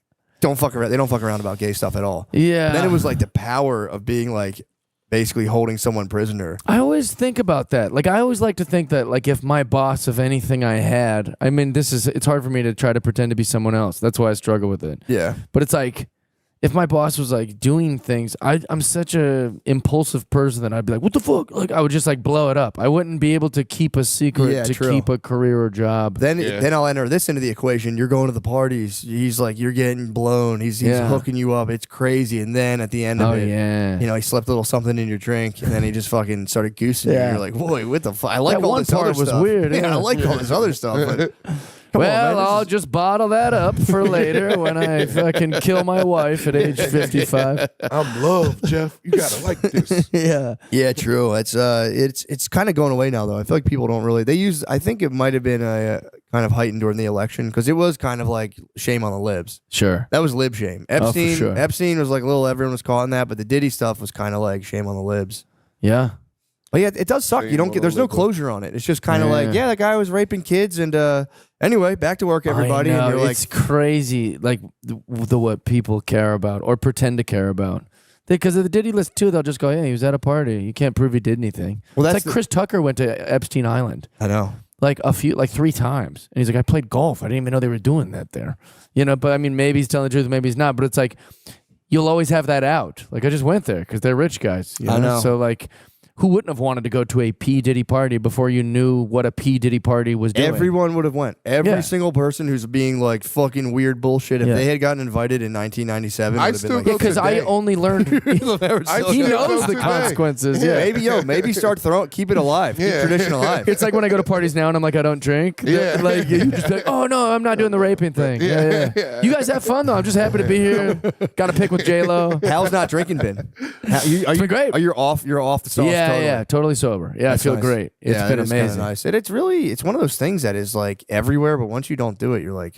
Don't fuck around. They don't fuck around about gay stuff at all. Yeah. And then it was like the power of being like basically holding someone prisoner. I always think about that. Like, I always like to think that, like, if my boss of anything I had, I mean, it's hard for me to try to pretend to be someone else. That's why I struggle with it. Yeah. But it's like, if my boss was like doing things, I'm such a impulsive person that I'd be like, what the fuck? Like, I would just like blow it up. I wouldn't be able to keep a secret Yeah, to true. keep a career or job. Then I'll enter this into the equation. You're going to the parties. He's like, you're getting blown. He's Yeah. hooking you up. It's crazy. And then at the end of it, yeah. you know, he slept a little something in your drink, and then he just fucking started goosing you. Yeah. You're like, boy, what the fuck? I like That all one this other part was stuff. weird, Yeah, yeah. I like all this other stuff. But come on, Well, man, this I'll is- just bottle that up for later when I fucking kill my wife at age 55. I'm loved, Jeff. You gotta like this. Yeah, true. It's kind of going away now, though. I feel like people don't really. They use. I think it might have been kind of heightened during the election because it was kind of like shame on the libs. Sure. That was lib shame. Epstein. sure. Epstein was like a little. Everyone was caught in that, but the Diddy stuff was kind of like shame on the libs. Yeah. But yeah, it does suck. You don't Shame get. on There's the no libs. closure on it. It's just kind of Yeah. like, yeah, that guy was raping kids, and anyway, back to work, everybody. I know, And you're like, it's crazy, like the what people care about or pretend to care about. Because if the Diddy list too, they'll just go, "Hey, he was at a party. You can't prove he did anything." Well, it's that's like Chris Tucker went to Epstein Island I know. like 3 times, and he's like, "I played golf. I didn't even know they were doing that there." You know, but I mean, maybe he's telling the truth, maybe he's not. But it's like you'll always have that out. Like I just went there because they're rich guys. You I know. So like, who wouldn't have wanted to go to a P Diddy party before you knew what a P Diddy party was doing? Everyone would have went. Every Yeah. single person who's being like fucking weird bullshit. If Yeah. they had gotten invited in 1997, I'd would have still been like, go because I today. only learned. I he still knows go the today. consequences. Yeah. maybe start throwing, keep it alive, keep Yeah. tradition alive. It's like when I go to parties now and I'm like, I don't drink. Yeah. Like, you just be like, oh, no, I'm not doing the raping thing. Yeah. You guys have fun, though. I'm just happy to be here. Got to pick with J-Lo. How's not drinking been? Are you great. Are you off? You're off the sauce. Yeah, totally. yeah, totally sober. Yeah, That's I feel nice. great. It's Yeah, been it is kinda amazing. nice. And it's one of those things that is like everywhere, but once you don't do it, you're like,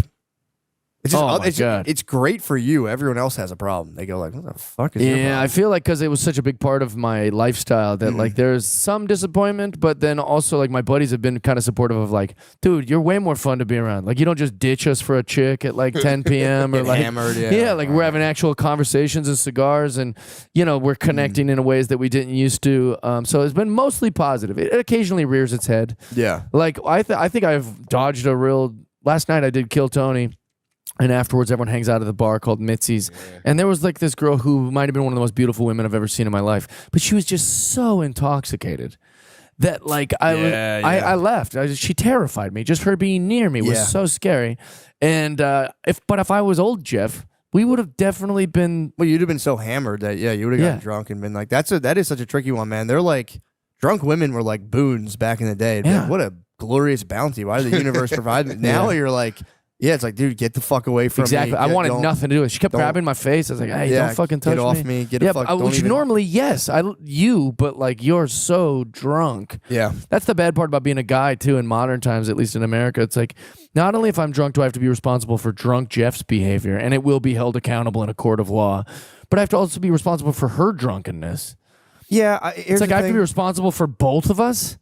it's just, Oh, my God. it's great for you. Everyone else has a problem. They go like, what the fuck is your Yeah, I problem? feel like because it was such a big part of my lifestyle that like there's some disappointment, but then also like my buddies have been kind of supportive of like, dude, you're way more fun to be around. Like you don't just ditch us for a chick at like 10 p.m. or Get like hammered, yeah. like we're having actual conversations and cigars, and you know we're connecting in ways that we didn't used to. So it's been mostly positive. It occasionally rears its head. Yeah. Like I think I've dodged a real. Last night I did Kill Tony. And afterwards, everyone hangs out at the bar called Mitzi's. And there was like this girl who might have been one of the most beautiful women I've ever seen in my life. But she was just so intoxicated that like I left. She terrified me. Just her being near me was Yeah. so scary. And if I was old Jeff, we would have definitely been. Well, you'd have been so hammered that you would have gotten Yeah. drunk and been like, that is such a tricky one, man. They're like drunk women were like boons back in the day. It'd be Yeah. like, what a glorious bounty. Why did the universe provide it? Now you're like, yeah, it's like, dude, get the fuck away from Exactly. me. I wanted Don't- nothing to do with it. She kept don't- grabbing my face. I was like, hey, Yeah, don't fucking touch get off me. Get yeah, a fuck. but don't which even- normally, yes, but like you're so drunk. Yeah. That's the bad part about being a guy too in modern times, at least in America. It's like not only if I'm drunk do I have to be responsible for drunk Jeff's behavior, and it will be held accountable in a court of law, but I have to also be responsible for her drunkenness. Yeah. It's like I have to be responsible for both of us.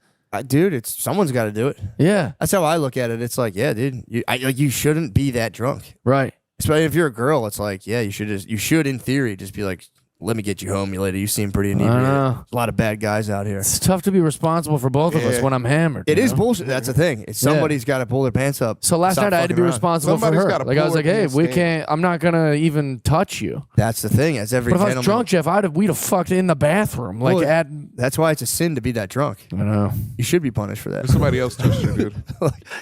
Dude, someone's got to do it. Yeah, That's how I look at it. It's like, yeah, dude, you shouldn't be that drunk. right. Especially if you're a girl, it's like, yeah, you should in theory just be like, let me get you home, you lady. You seem pretty inebriated. know. There's a lot of bad guys out here. It's tough to be responsible for both of us Yeah. when I'm hammered. It you is know? bullshit. That's the thing. It's somebody's got to pull their pants up. So last Stop night I had to fucking be around. responsible Somebody's for her. gotta Like I was pull like, her hey, pants we down. can't. I'm not gonna even touch you. That's the thing. As every But if I gentleman. was drunk, Jeff, we'd have fucked in the bathroom. Like Well, at. That's why it's a sin to be that drunk. I know. You should be punished for that. Somebody else touched you, dude.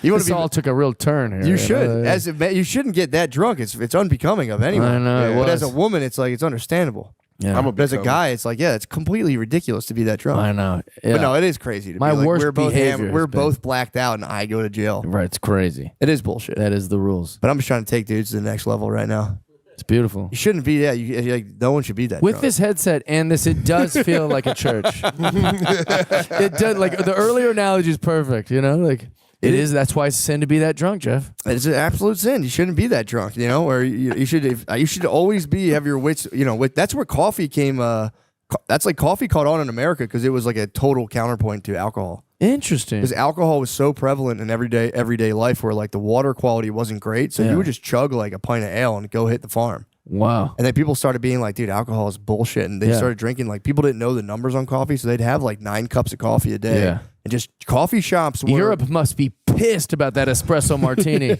You want This to be. all took a real turn here. You should. know? As a man, you shouldn't get that drunk. It's unbecoming of anyone. I know, it But as a was. woman, it's like it's understandable. Yeah. I'm a But as a big guy, it's like, yeah, it's completely ridiculous to be that drunk. I know. Yeah. But no, it is crazy to My be like, worst we're both behavior has we're been- both blacked out and I go to jail. Right. It's crazy. It is bullshit. That is the rules. But I'm just trying to take dudes to the next level right now. It's beautiful. You shouldn't be that. Like, no one should be that. With drunk. this headset and this, it does feel like a church. It does. Like the earlier analogy is perfect. You know, like It is. That's why it's a sin to be that drunk, Jeff. It's an absolute sin. You shouldn't be that drunk, or you should always have your wits, that's where coffee came, that's like coffee caught on in America because it was like a total counterpoint to alcohol. Interesting. Because alcohol was so prevalent in everyday life where like the water quality wasn't great. So you would just chug like a pint of ale and go hit the farm. Wow. And then people started being like, dude, alcohol is bullshit. And they started drinking, like people didn't know the numbers on coffee. So they'd have like 9 cups of coffee a day. Yeah. And just coffee shops were... Europe must be pissed about that espresso martini.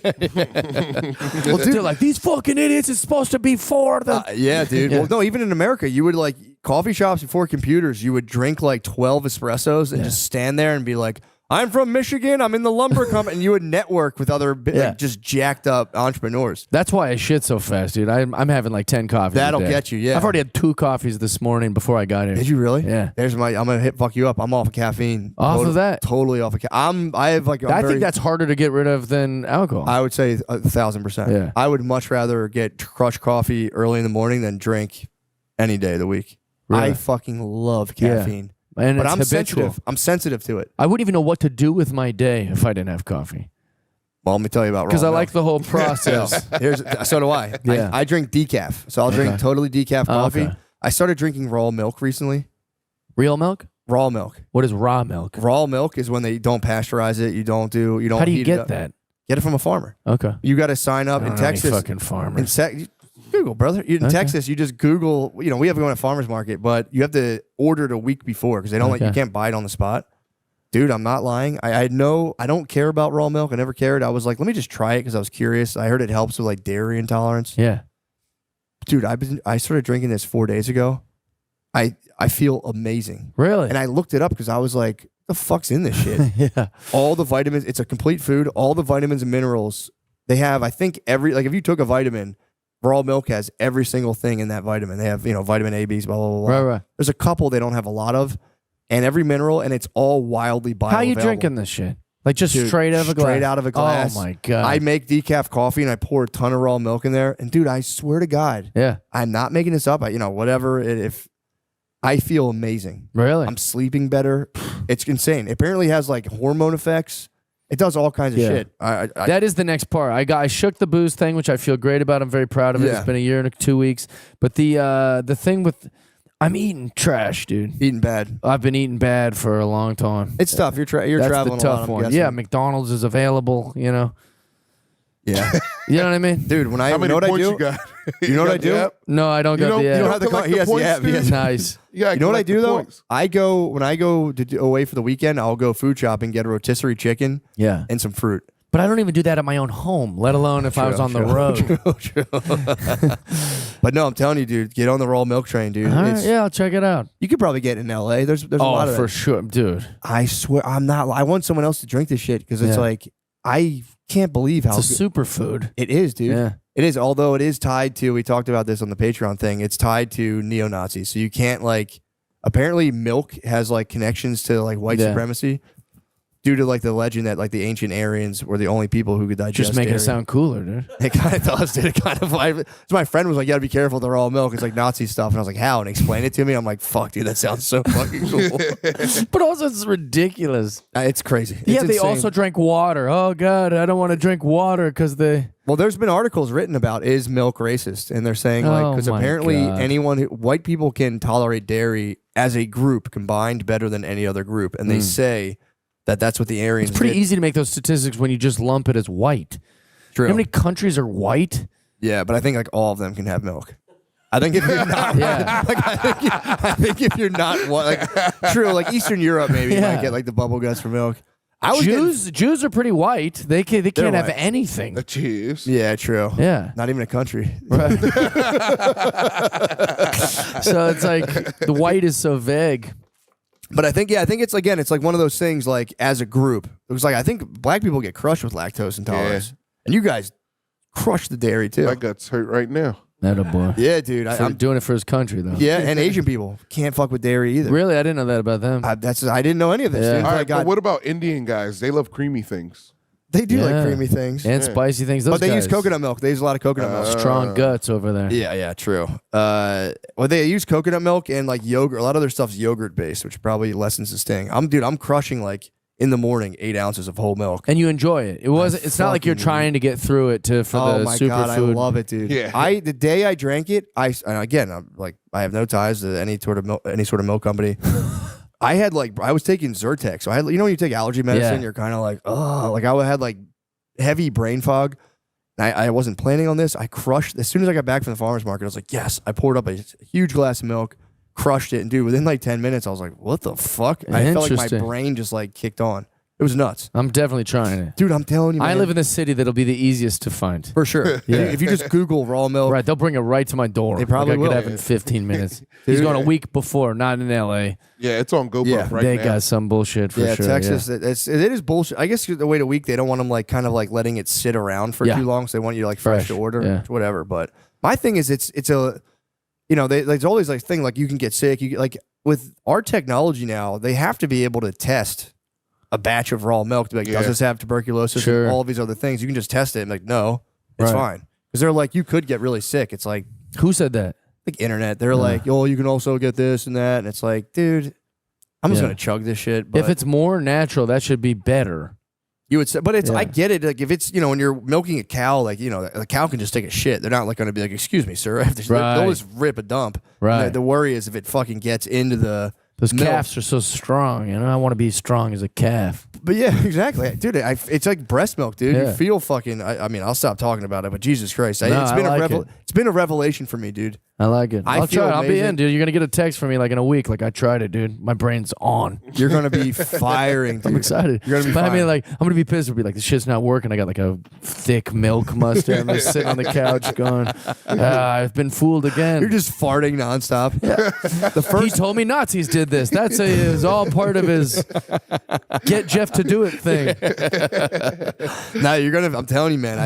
Well, dude, they're like, these fucking idiots, it's supposed to be for the... yeah, dude. Well, no, even in America, you would like coffee shops before computers, you would drink like 12 espressos and just stand there and be like, I'm from Michigan. I'm in the lumber company. And you would network with other like, just jacked up entrepreneurs. That's why I shit so fast, dude. I'm having like 10 coffees. That'll a day. get you, yeah. I've already had 2 coffees this morning before I got here. Did you really? Yeah. I'm gonna fuck you up. I'm off of caffeine. Off of that? Totally off of caffeine. I think that's harder to get rid of than alcohol. I would say 1,000%. Yeah. I would much rather get crushed coffee early in the morning than drink any day of the week. Really? I fucking love caffeine. And But it's I'm habitual. sensitive. I'm sensitive to it. I wouldn't even know what to do with my day if I didn't have coffee. Well, let me tell you about raw Because I milk. like the whole process. So do I. Yeah. I drink decaf. So I'll drink totally decaf coffee. okay. I started drinking raw milk recently. Real milk? Raw milk. What is raw milk? Raw milk is when they don't pasteurize it. You don't How do you heat it get up. that? Get it from a farmer. Okay. You got to sign up I in don't know any Texas. fucking farmers. Google, brother. In Texas, you just Google. We have to go to a farmer's market, but you have to order it a week before because they don't you can't buy it on the spot. Dude, I'm not lying. I don't care about raw milk. I never cared. I was like, let me just try it because I was curious. I heard it helps with like dairy intolerance. Yeah. Dude, I started drinking this 4 days ago. I feel amazing. Really? And I looked it up because I was like, the fuck's in this shit? yeah. All the vitamins, it's a complete food. All the vitamins and minerals they have, I think if you took a vitamin, raw milk has every single thing in that vitamin. They have, vitamin A, B's, blah, blah, blah. Right. There's a couple they don't have a lot of, and every mineral, and it's all wildly bioavailable. How you drinking this shit? Like just Dude, straight out of a glass? Straight out of a glass. Oh my God. I make decaf coffee and I pour a ton of raw milk in there. And dude, I swear to God, yeah. I'm not making this up. If I feel amazing. Really? I'm sleeping better. It's insane. It apparently has like hormone effects. It does all kinds of shit. That is the next part. I shook the booze thing, which I feel great about. I'm very proud of it. Yeah. It's been a year and 2 weeks. But the thing with I'm eating trash, dude. Eating bad. I've been eating bad for a long time. It's tough. You're That's traveling the a lot. tough I'm one. guessing. Yeah, McDonald's is available. Yeah. You know what I mean? Dude, when How many what I points do? you got? You know what I do? Yep. No, I don't You got don't- the you app. don't have the collect he has the points, app. He dude? has- Nice. Yeah, You know what I do though? Points. When I go away for the weekend, I'll go food shopping, get a rotisserie chicken Yeah. and some fruit. But I don't even do that at my own home, let alone if I was on the road. But no, I'm telling you, dude, get on the raw milk train, dude. All right, It's- yeah, I'll check it out. You could probably get it in LA. There's a lot of for that. sure, dude. I swear, I'm not. I want someone else to drink this shit because it's Yeah. like I can't believe how It's a good superfood. it is, dude. Yeah. It is. Although it is tied to. We talked about this on the Patreon thing. It's tied to neo-Nazis, so you can't like. Apparently, milk has like connections to like white Yeah. supremacy. Due to like the legend that like the ancient Aryans were the only people who could digest Just making dairy. it sound cooler, dude. It kind of does, dude. It kind of. So my friend was like, "You gotta be careful with the raw milk. It's like Nazi stuff." And I was like, "How?" And he explained it to me. I'm like, "Fuck, dude, that sounds so fucking cool." But also, it's ridiculous. It's crazy. Yeah, It's they insane. also drank water. Oh God, I don't want to drink water because they. Well, there's been articles written about is milk racist, and they're saying like because Oh my apparently God. white people can tolerate dairy as a group combined better than any other group, and they say that that's what the Aryans. It's pretty did. easy to make those statistics when you just lump it as white. True. You know how many countries are white? Yeah, but I think like all of them can have milk. I think if you're not, Yeah. like, I think if you're not, like, true, like Eastern Europe maybe you Yeah. might get like the bubble guts for milk. Jews are pretty white. They can't have white. anything. Cheers. Yeah, true. Yeah. Not even a country. Right. So it's like the white is so vague. But I think it's again, it's like one of those things. Like as a group, it was like I think black people get crushed with lactose intolerance, and you guys crush the dairy too. My guts hurt right now. That a boy. Yeah, dude. I'm doing it for his country though. Yeah, and Asian people can't fuck with dairy either. Really, I didn't know that about them. I didn't know any of this. Yeah. Dude. All I right, got- but what about Indian guys? They love creamy things. they do Yeah. like creamy things, and spicy things. Those but they use guys, coconut milk. They use a lot of coconut milk. strong guts over there. Yeah, true. Well, they use coconut milk and like yogurt. A lot of their stuff's yogurt based, which probably lessens the sting. I'm crushing like in the morning 8 ounces of whole milk. And you enjoy it. It's not like you're fucking- trying to get through it for Oh the my superfood. God, I love it, dude. Yeah. The day I drank it, and again, I have no ties to any sort of milk company. I was taking Zyrtec, so I had, when you take allergy medicine, you're kind of like, oh, like I had like heavy brain fog. I wasn't planning on this. I crushed as soon as I got back from the farmer's market. I was like, yes. I poured up a huge glass of milk, crushed it, and dude, within like 10 minutes, I was like, what the fuck? I felt like my Interesting. brain just like kicked on. It was nuts. I'm definitely trying it. Dude, I'm telling you, man. I live in a city that'll be the easiest to find. For sure. Yeah. If you just Google raw milk. Right, they'll bring it right to my door. They probably I will. could have in 15 minutes. He's Dude. going a week before, not in L.A. Yeah, it's on GoPro Yeah. right they now. got some bullshit for Yeah, sure. Texas, it is bullshit. I guess the wait a week, they don't want them like kind of like letting it sit around for Yeah. too long, so they want you like fresh to Fresh, order, yeah. whatever. But my thing is, it's a, there's always like thing like you can get sick. Like with our technology now, they have to be able to test a batch of raw milk to be like, does Yeah. this have tuberculosis Sure. and all of these other things? You can just test it and like, no, it's Right. fine. Because they're like, you could get really sick. It's like Who said that? internet. They're like, oh, you can also get this and that. And it's like, dude, I'm just Yeah. gonna chug this shit. But If it's more natural, that should be better. you would say, but it's Yeah. I get it. Like if it's when you're milking a cow, like the cow can just take a shit. They're not like going to be like, excuse me, sir. Right. They'll just rip a dump. Right. The worry is if it fucking gets into the Those milk. calves are so strong. I want to be strong as a calf. But yeah, exactly, dude. It's like breast milk, dude. Yeah. You feel fucking. I mean, I'll stop talking about it. But Jesus Christ, No, it's been I like it's been a revelation for me, dude. I like it. I I'll feel try it. I'll be amazing. in, dude. You're going to get a text from me like in a week. Like, I tried it, dude. My brain's on. You're gonna be firing, dude. I'm excited. You're gonna be But I mean, fine. like, I'm gonna be pissed. I'll be like, this shit's not working. I got like a thick milk mustache. I'm just sitting on the couch going, I've been fooled again. You're just farting nonstop. He told me Nazis did this. That's is all part of his get Jeff to do it thing. No, you're gonna. I'm telling you, man.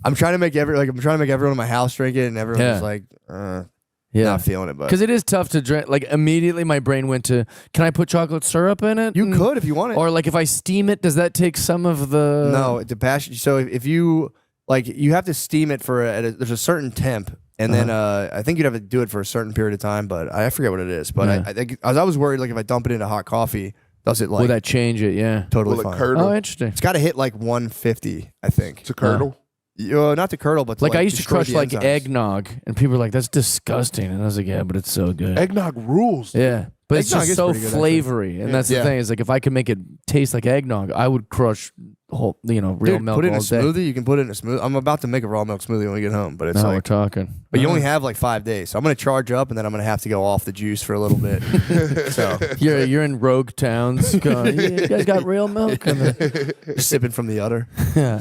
I'm trying to make everyone in my house drink it, and everyone's Yeah. just like, Yeah. not feeling it. But Because it is tough to drink. Like, immediately my brain went to, can I put chocolate syrup in it? you could if you want it. Or like if I steam it, does that take some of the... No, the passion. So if you you have to steam it for there's a certain temp, and then I think you'd have to do it for a certain period of time, but I forget what it is. But Yeah. I think I was worried like if I dump it into hot coffee, does it like Will that change it? Yeah. totally Will it fine? curdle? Oh, interesting. It's got to hit like 150, I think. To curdle? Not to curdle, but to, Like I used to destroy crush the like enzymes. eggnog, and people were like, "That's disgusting," and I was like, "Yeah, but it's so good." Eggnog rules. Yeah, but it's Eggnog just is so pretty good, actually. flavory, and that's the Yeah. thing. Is like if I could make it taste like eggnog, I would crush whole, real Dude, milk put it in all a day. smoothie. You can put it in a smoothie. I'm about to make a raw milk smoothie when we get home, but it's Now we're like, talking. but you only have like 5 days, so I'm gonna charge up, and then I'm gonna have to go off the juice for a little bit. So You're in rogue towns. Going, you guys got real milk? And then, just sipping from the udder. yeah.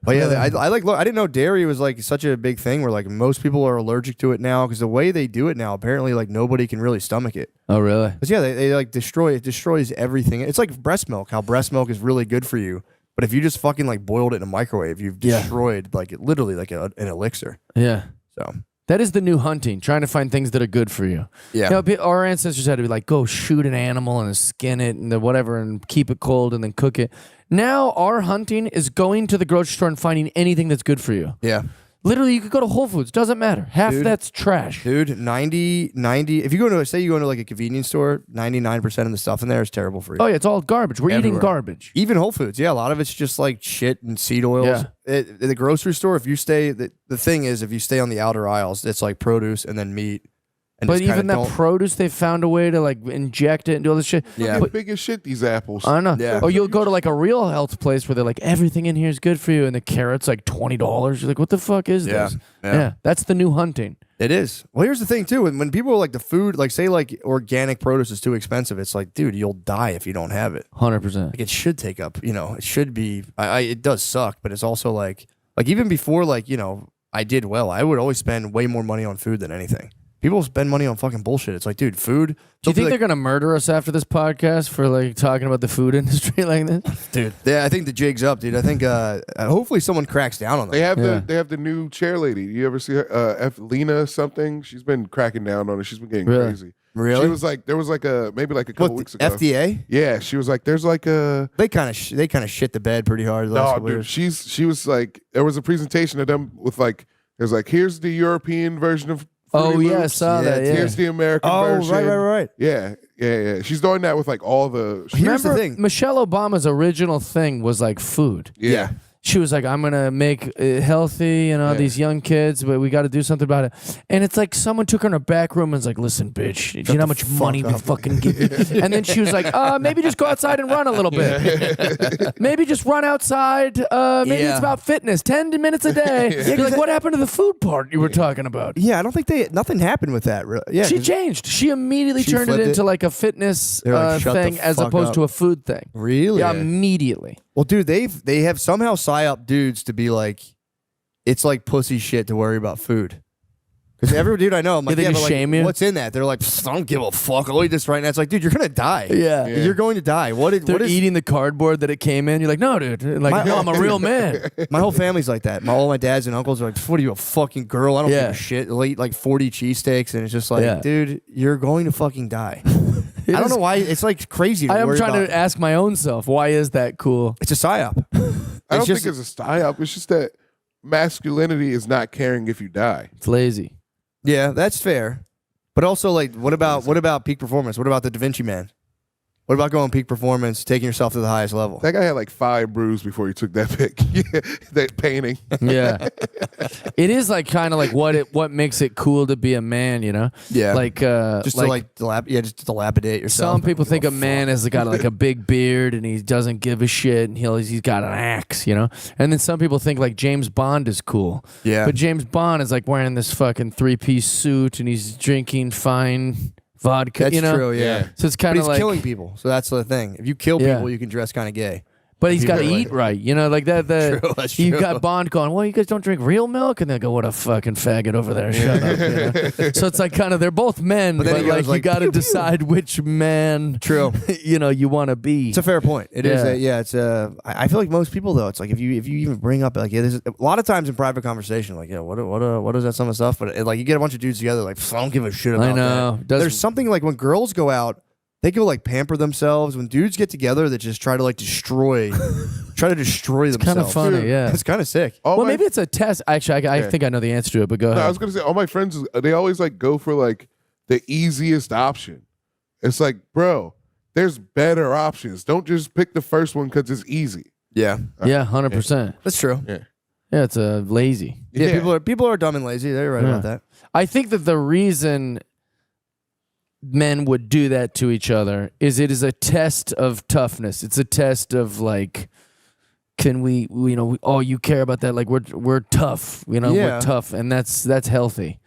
But yeah, I like. Look, I didn't know dairy was like such a big thing where like most people are allergic to it now because the way they do it now, apparently like nobody can really stomach it. Oh, really? Because yeah, they like destroy it. Destroys everything. It's like breast milk. How breast milk is really good for you, but if you just fucking like boiled it in a microwave, you've Yeah. destroyed like it literally like an elixir. Yeah. So That is the new hunting, trying to find things that are good for you. yeah, Our ancestors had to be like, go shoot an animal and skin it and whatever and keep it cold and then cook it. Now our hunting is going to the grocery store and finding anything that's good for you. yeah. Literally, you could go to Whole Foods. Doesn't matter. Half Dude. that's trash. Dude, 90, if you go to, say you go to like a convenience store, 99% of the stuff in there is terrible for you. Oh, yeah, it's all garbage. We're eating Everywhere. garbage. Even Whole Foods, yeah, a lot of it's just like shit and seed oils. At the grocery store, if you stay, the thing is, if you stay on the outer aisles, it's like produce and then meat. And But just kinda even that don't- produce, they found a way to like inject it and do all this shit. Yeah. They're big as shit, these apples. I know. Yeah. Or you'll go to like a real health place where they're like, everything in here is good for you, and the carrot's like $20. You're like, what the fuck is Yeah. this? Yeah. That's the new hunting. It is. Well, here's the thing too. When people are like the food, like say like organic produce is too expensive, it's like, dude, you'll die if you don't have it. 100%. Like it should take up, it should be. It does suck, but it's also like even before I did well, I would always spend way more money on food than anything. People spend money on fucking bullshit. It's like, dude, food. Do you think they're gonna murder us after this podcast for like talking about the food industry like this? dude? Yeah, I think the jig's up, dude. I think hopefully someone cracks down on them. They have the new chair lady. You ever see her? Lena something? She's been cracking down on it. She's been getting Really? crazy. Really? She was like, there was like maybe like a couple What, weeks ago. FDA? Yeah, she was like, there's like a. They kind of shit the bed pretty hard. The last No, couple dude, years. she was like, there was a presentation of them with like, there's like, here's the European version of Oh Fruity yeah, I Loops. saw that. Yeah. Here's the American version. right. Yeah. She's doing that with like all the. Here's the Remember, thing. Michelle Obama's original thing was like food. Yeah. She was like, I'm going to make it healthy, these young kids, but we got to do something about it. And it's like someone took her in a back room and was like, listen, bitch, do you know how much money we fucking give you? And then she was like, maybe just go outside and run a little bit. Maybe just run outside. Maybe it's about fitness, 10 minutes a day. You're like, what happened to the food part you were talking about? Yeah, I don't think nothing happened with that. Yeah, She 'cause- changed. She immediately She turned it flipped into it. like a fitness They were like, "Shut the thing as fuck opposed up." to a food thing. Really? Yeah, immediately. Well, dude, they have somehow psyop dudes to be like, it's like pussy shit to worry about food. Because every dude I know, I'm like, they yeah, just but like, shame you? what's in that? They're like, I don't give a fuck. I'll eat this right now. It's like, dude, you're gonna die. Yeah. You're going to die. They're What is eating the cardboard that it came in. You're like, no, dude. Like, no, I'm a real man. My whole family's like that. All my dads and uncles are like, what are you, a fucking girl? I don't give Yeah. a shit. They'll eat like 40 cheesesteaks, and it's just like, Yeah. dude, you're going to fucking die. I don't know why. It's like crazy. I am worry trying about. to ask my own self, why is that cool? It's a psyop. I don't just- think it's a psyop. It's just that masculinity is not caring if you die. It's lazy. Yeah, that's fair. But also, like, what about peak performance? What about the Da Vinci Man? What about going peak performance, taking yourself to the highest level? That guy had like 5 brews before he took that pic. Yeah, that painting. Yeah. It is like kind of like what makes it cool to be a man, Yeah. Like Just to just dilapidate yourself. some people think a man has got like a big beard and he doesn't give a shit and he's got an axe, And then some people think like James Bond is cool. Yeah. But James Bond is like wearing this fucking 3-piece suit and he's drinking fine vodka, That's true, yeah. So it's But kind he's of like killing people, so that's the thing. If you kill Yeah. people, you can dress kind of gay. But he's got to People are eat right, like that. True, that's You've true. got Bond going, well, you guys don't drink real milk, and they go, what a fucking faggot over there. Shut up. So it's like kind of they're both men, but, then he goes like you like, got to pew, pew. decide which man, True. you want to be. It's a fair point. It is. Yeah. It's I feel like most people though, it's like if you even bring up like there's a lot of times in private conversation, like what is that some of the stuff, but like you get a bunch of dudes together, like I don't give a shit about I know. that. There's something like when girls go out. They go like pamper themselves. When dudes get together, that just try to like destroy themselves. Kind of funny, yeah. It's kind of sick. All Well, my- maybe it's a test. Actually, I think I know the answer to it, but go No, I ahead. was gonna say all my friends they always like go for like the easiest option. It's like, bro, there's better options. Don't just pick the first one because it's easy. Yeah, Yeah, 100%. that's true. Yeah. Yeah, it's lazy. Yeah, people are dumb and lazy. They're right about that. I think that the reason men would do that to each other is it is a test of toughness. It's a test of like, can we you care about that? Like we're tough, Yeah. we're tough, and that's healthy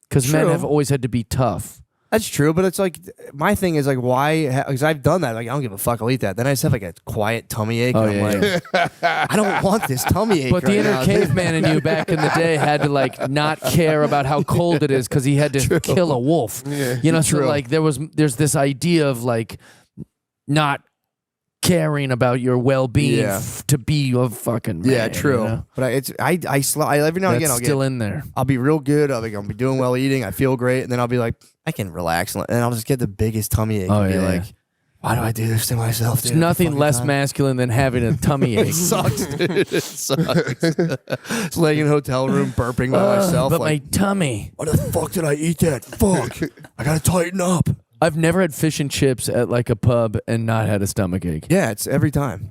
because men True. have always had to be tough. That's true, but it's like my thing is like why? Because I've done that. Like I don't give a fuck. I'll eat that. Then I just have like a quiet tummy ache. Oh, and I'm yeah, like, I don't want this tummy ache. But the right inner now. caveman in you back in the day had to like not care about how cold it is because he had to kill a wolf. So True. like there's this idea of like not caring about your well-being Yeah. to be a fucking man. Yeah, true. But I every now and again That's I'll still get. in there. I'll be real good. I'll be doing well eating. I feel great, and then I'll be like, I can relax, and I'll just get the biggest tummy ache. Oh, and be yeah, like, yeah. why do I do this to myself? There's nothing less masculine than having a tummy ache. It sucks, dude. It sucks. Just laying in a hotel room, burping by myself. But like, my tummy. why the fuck did I eat that? Fuck! I gotta tighten up. I've never had fish and chips at like a pub and not had a stomach ache. Yeah, it's every time.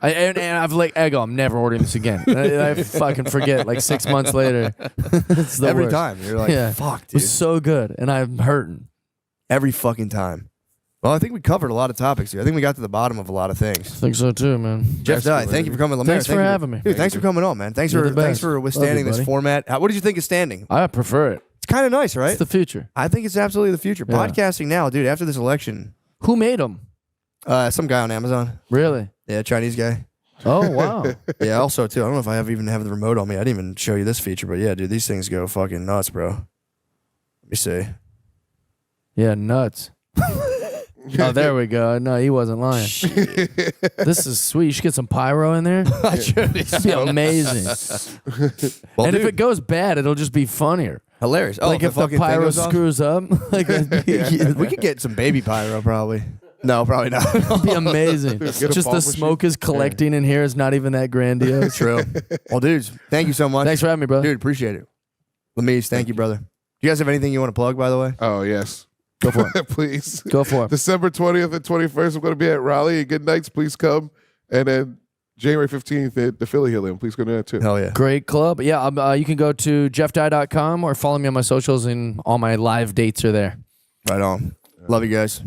And I've like, I go, I'm never ordering this again. I fucking forget like 6 months later. It's the Every worst. time you're like, Yeah. fuck, It dude. was so good, and I'm hurting. Every fucking time. Well, I think we covered a lot of topics here. I think we got to the bottom of a lot of things. I think so too, man. Jeff Dye, thank you for coming. Lemaire, Thanks thank for you having me. Dude, thanks for coming on, man. Thanks You're the thanks best. for Love withstanding you, this buddy. format. What did you think of standing? I prefer it. It's kind of nice, right? It's the future. I think it's absolutely the future. Yeah. Podcasting now, dude, after this election. Who made them? Some guy on Amazon. Really? Yeah, Chinese guy. Oh wow. Yeah, also, too. I don't know if I even have the remote on me. I didn't even show you this feature, but yeah, dude, these things go fucking nuts, bro. Let me see. Yeah, nuts. Oh, there we go. No, he wasn't lying. This is sweet. You should get some pyro in there. It'd be amazing. Well, And dude, if it goes bad, it'll just be funnier. hilarious. Oh, Like if the fucking thing pyro goes off? screws up, like it'd We could get some baby pyro, probably. No, probably not. be amazing. Get a Just fog the machine. smoke is collecting in here. It's not even that grandiose. True. Well, dudes, thank you so much. Thanks for having me, bro. Dude, appreciate it. Lamise, thank you, brother. You guys have anything you want to plug, by the way? Oh yes. Go for it. Please. Go for it. December 20th and 21st, I'm going to be at Raleigh. Good nights. Please come. And then January 15th at the Philly Helium. Please go to that too. Hell yeah. Great club. Yeah, you can go to jeffdye.com or follow me on my socials, and all my live dates are there. Right on. Love you guys.